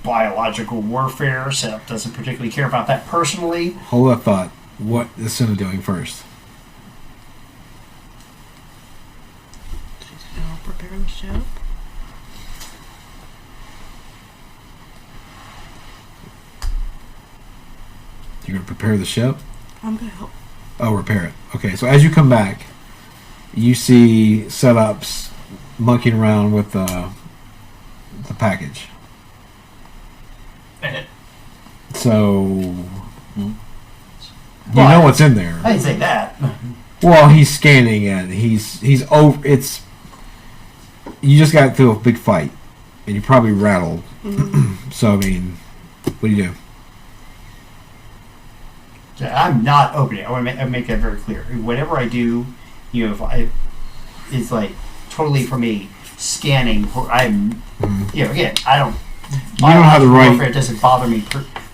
biological warfare setup doesn't particularly care about that personally. Hold that thought. What is Senna doing first? She's gonna prepare the ship. You're going to prepare the ship? I'm gonna help. Oh, repair it. Okay, so as you come back, you see setups monkeying around with the package. So you know what's in there. I didn't say that. Well, he's scanning it. He's over. It's you just got through a big fight, and you probably rattled. So I mean, what do you do? I'm not opening it. I want to make that very clear. Whatever I do, it's like totally for me scanning. I'm, again, I don't. You don't have the right. Warfare doesn't bother me,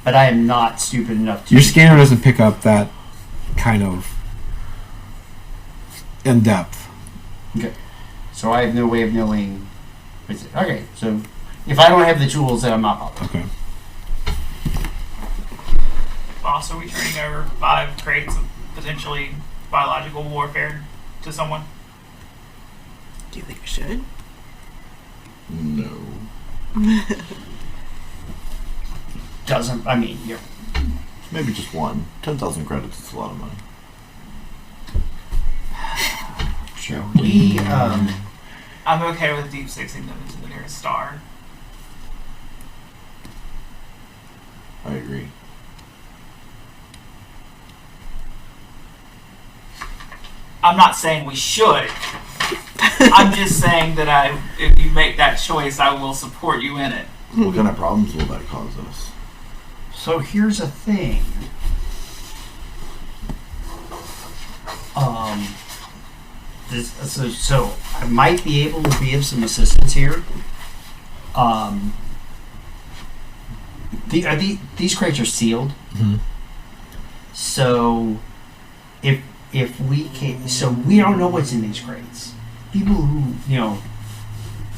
but I am not stupid enough to. Your scanner doesn't pick up that kind of in depth. Okay, so I have no way of knowing. Okay, so if I don't have the tools, then I'm not bothered. Okay. Also, are we turning over 5 crates of potentially biological warfare to someone? Do you think we should? No. Doesn't. I mean, Maybe just one. 10,000 credits is a lot of money. Sure. I'm okay with deep sixing them into the nearest star. I agree. I'm not saying we should. I'm just saying that if you make that choice, I will support you in it. What kind of problems will that cause us? So here's a thing. So I might be able to be of some assistance here. These crates are sealed. Mm-hmm. So if we can, so we don't know what's in these crates. People who,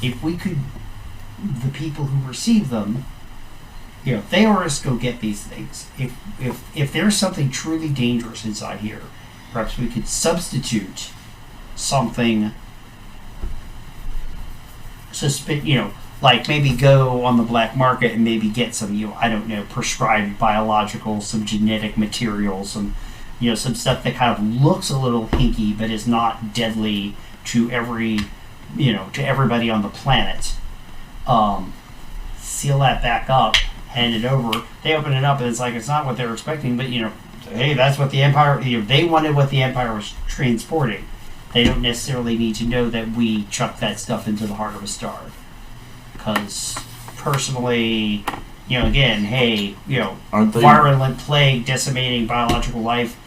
if we could, the people who receive them, they are us go get these things. If there's something truly dangerous inside here, perhaps we could substitute something. Like maybe go on the black market and maybe get some, I don't know, prescribed biological, some genetic material, some stuff that kind of looks a little hinky but is not deadly to to everybody on the planet. Seal that back up, hand it over. They open it up and it's not what they're expecting, but hey, that's what the Empire. They wanted what the Empire was transporting. They don't necessarily need to know that we chucked that stuff into the heart of a star. Because personally, again, hey, Aren't they? virulent plague decimating biological life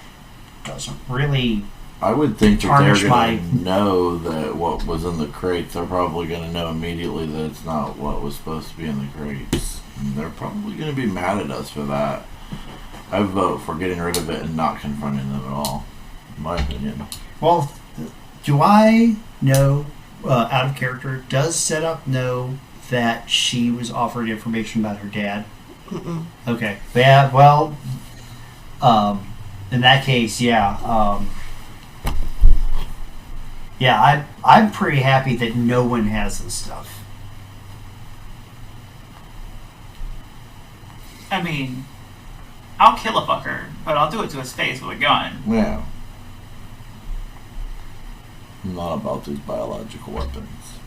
doesn't really. I would think that they're tarnish going to know that what was in the crates. They're probably going to know immediately that it's not what was supposed to be in the crates. And they're probably going to be mad at us for that. I vote for getting rid of it and not confronting them at all, in my opinion. Well, do I know, out of character, does Setup know that she was offered information about her dad? Mm-mm. Okay. Yeah, well, in that case, yeah. I'm pretty happy that no one has this stuff. I mean, I'll kill a fucker, but I'll do it to his face with a gun. Yeah. Not about these biological weapons.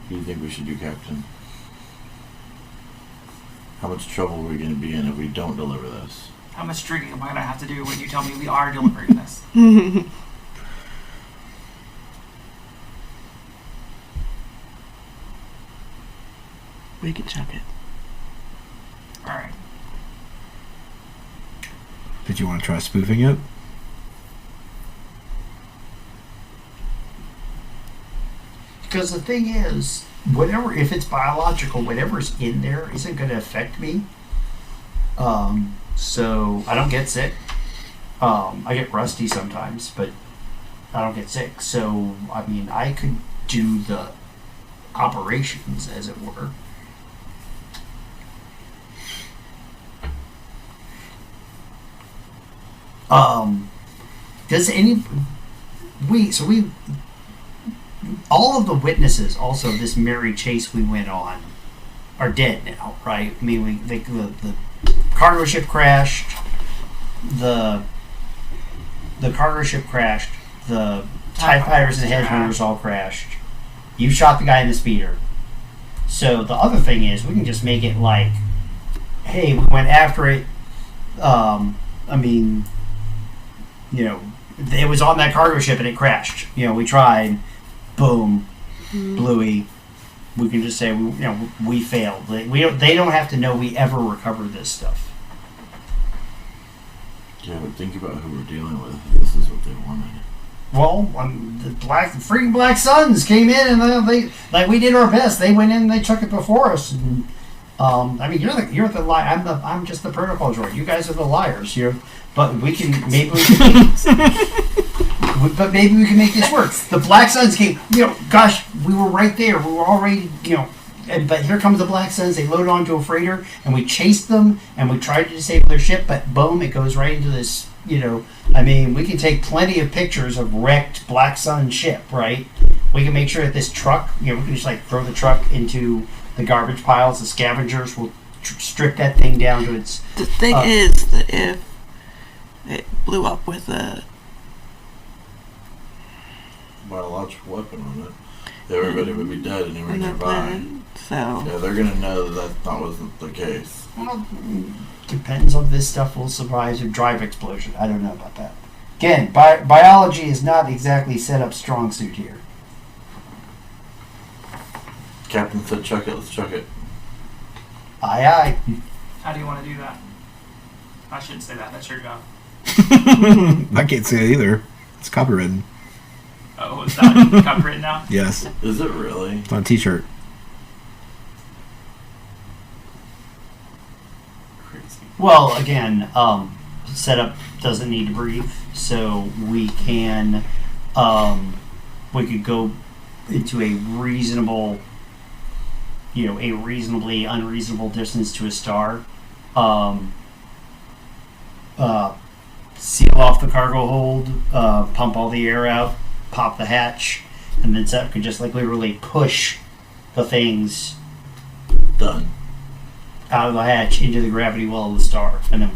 What do you think we should do, Captain? How much trouble are we going to be in if we don't deliver this? How much drinking am I going to have to do when you tell me we are delivering this? We can check it. Alright. Did you want to try spoofing it? Because the thing is, if it's biological, whatever's in there isn't going to affect me. So I don't get sick. I get rusty sometimes, but I don't get sick. So, I mean, I could do the operations, as it were. Does all of the witnesses also this merry chase we went on are dead now, right? I mean, the cargo ship crashed, the cargo ship crashed, the TIE fighters and headhunters all crashed. You shot the guy in the speeder. So the other thing is, we can just make it like, hey, we went after it. I mean, it was on that cargo ship and it crashed. We tried. Boom, Bluey. We can just say we failed. They don't have to know we ever recovered this stuff. Yeah, but think about who we're dealing with. This is what they wanted. Well, the freaking Black Suns came in and they we did our best. They went in and they took it before us. And, I mean, you're the liar. I'm just the protocol droid. You guys are the liars. But maybe we can make this work. The Black Suns came. Gosh, we were right there. We were already. But here comes the Black Suns. They load onto a freighter, and we chased them, and we tried to disable their ship. But boom, it goes right into this. I mean, we can take plenty of pictures of wrecked Black Sun ship, right? We can make sure that this truck. We can just throw the truck into the garbage piles. The scavengers will strip that thing down to its. The thing is that if it blew up with a biological weapon on it, everybody would be dead anywhere And they're nearby. planning, so Yeah, they're gonna know that wasn't the case. Well, depends on if this stuff will survive a drive explosion. I don't know about that. Again, biology is not exactly set up strong suit here. Captain said, "Chuck it. Let's chuck it." Aye, aye. How do you want to do that? I shouldn't say that. That's your job. I can't say it either. It's copywritten. Oh, is that copyrighted now? Yes. Is it really? It's on a t-shirt. Crazy. Well, again, setup doesn't need to breathe, so we can, we could go into a reasonable, a reasonably unreasonable distance to a star, seal off the cargo hold, pump all the air out, pop the hatch, and then setup could just like literally push the things Done. out of the hatch into the gravity well of the star, and then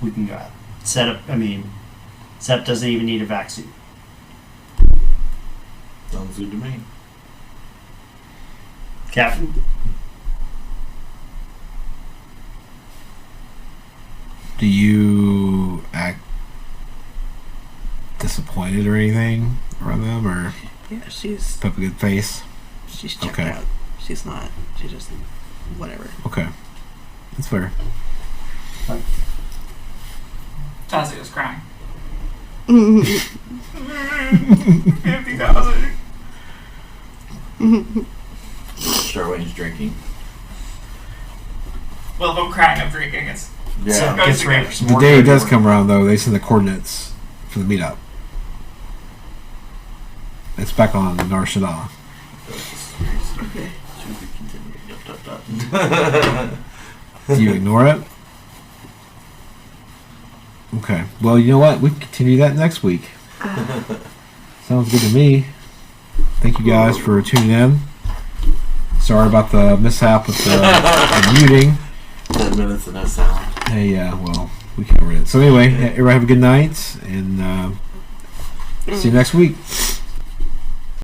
we can go out. Setup doesn't even need a vac suit. Sounds good to me. Captain? Do you act disappointed or anything around them, or yeah, she's put up a good face? checked Okay. out. She's not. She just whatever. Okay, that's fair. Tazzy was crying. 50,000. Charwayne's drinking. Well, if I'm crying, I'm drinking. It's So Yeah. gets ready for some The more day dirty does work. come around, though. They send the coordinates for the meetup. It's back on Nar Shaddaa. Okay. Should be continuing. Do you ignore it? Okay. Well, you know what? We can continue that next week. Sounds good to me. Thank you guys for tuning in. Sorry about the mishap with the muting. 10 minutes of no sound. Hey, well, we covered it. So anyway, everybody have a good night, and see you next week.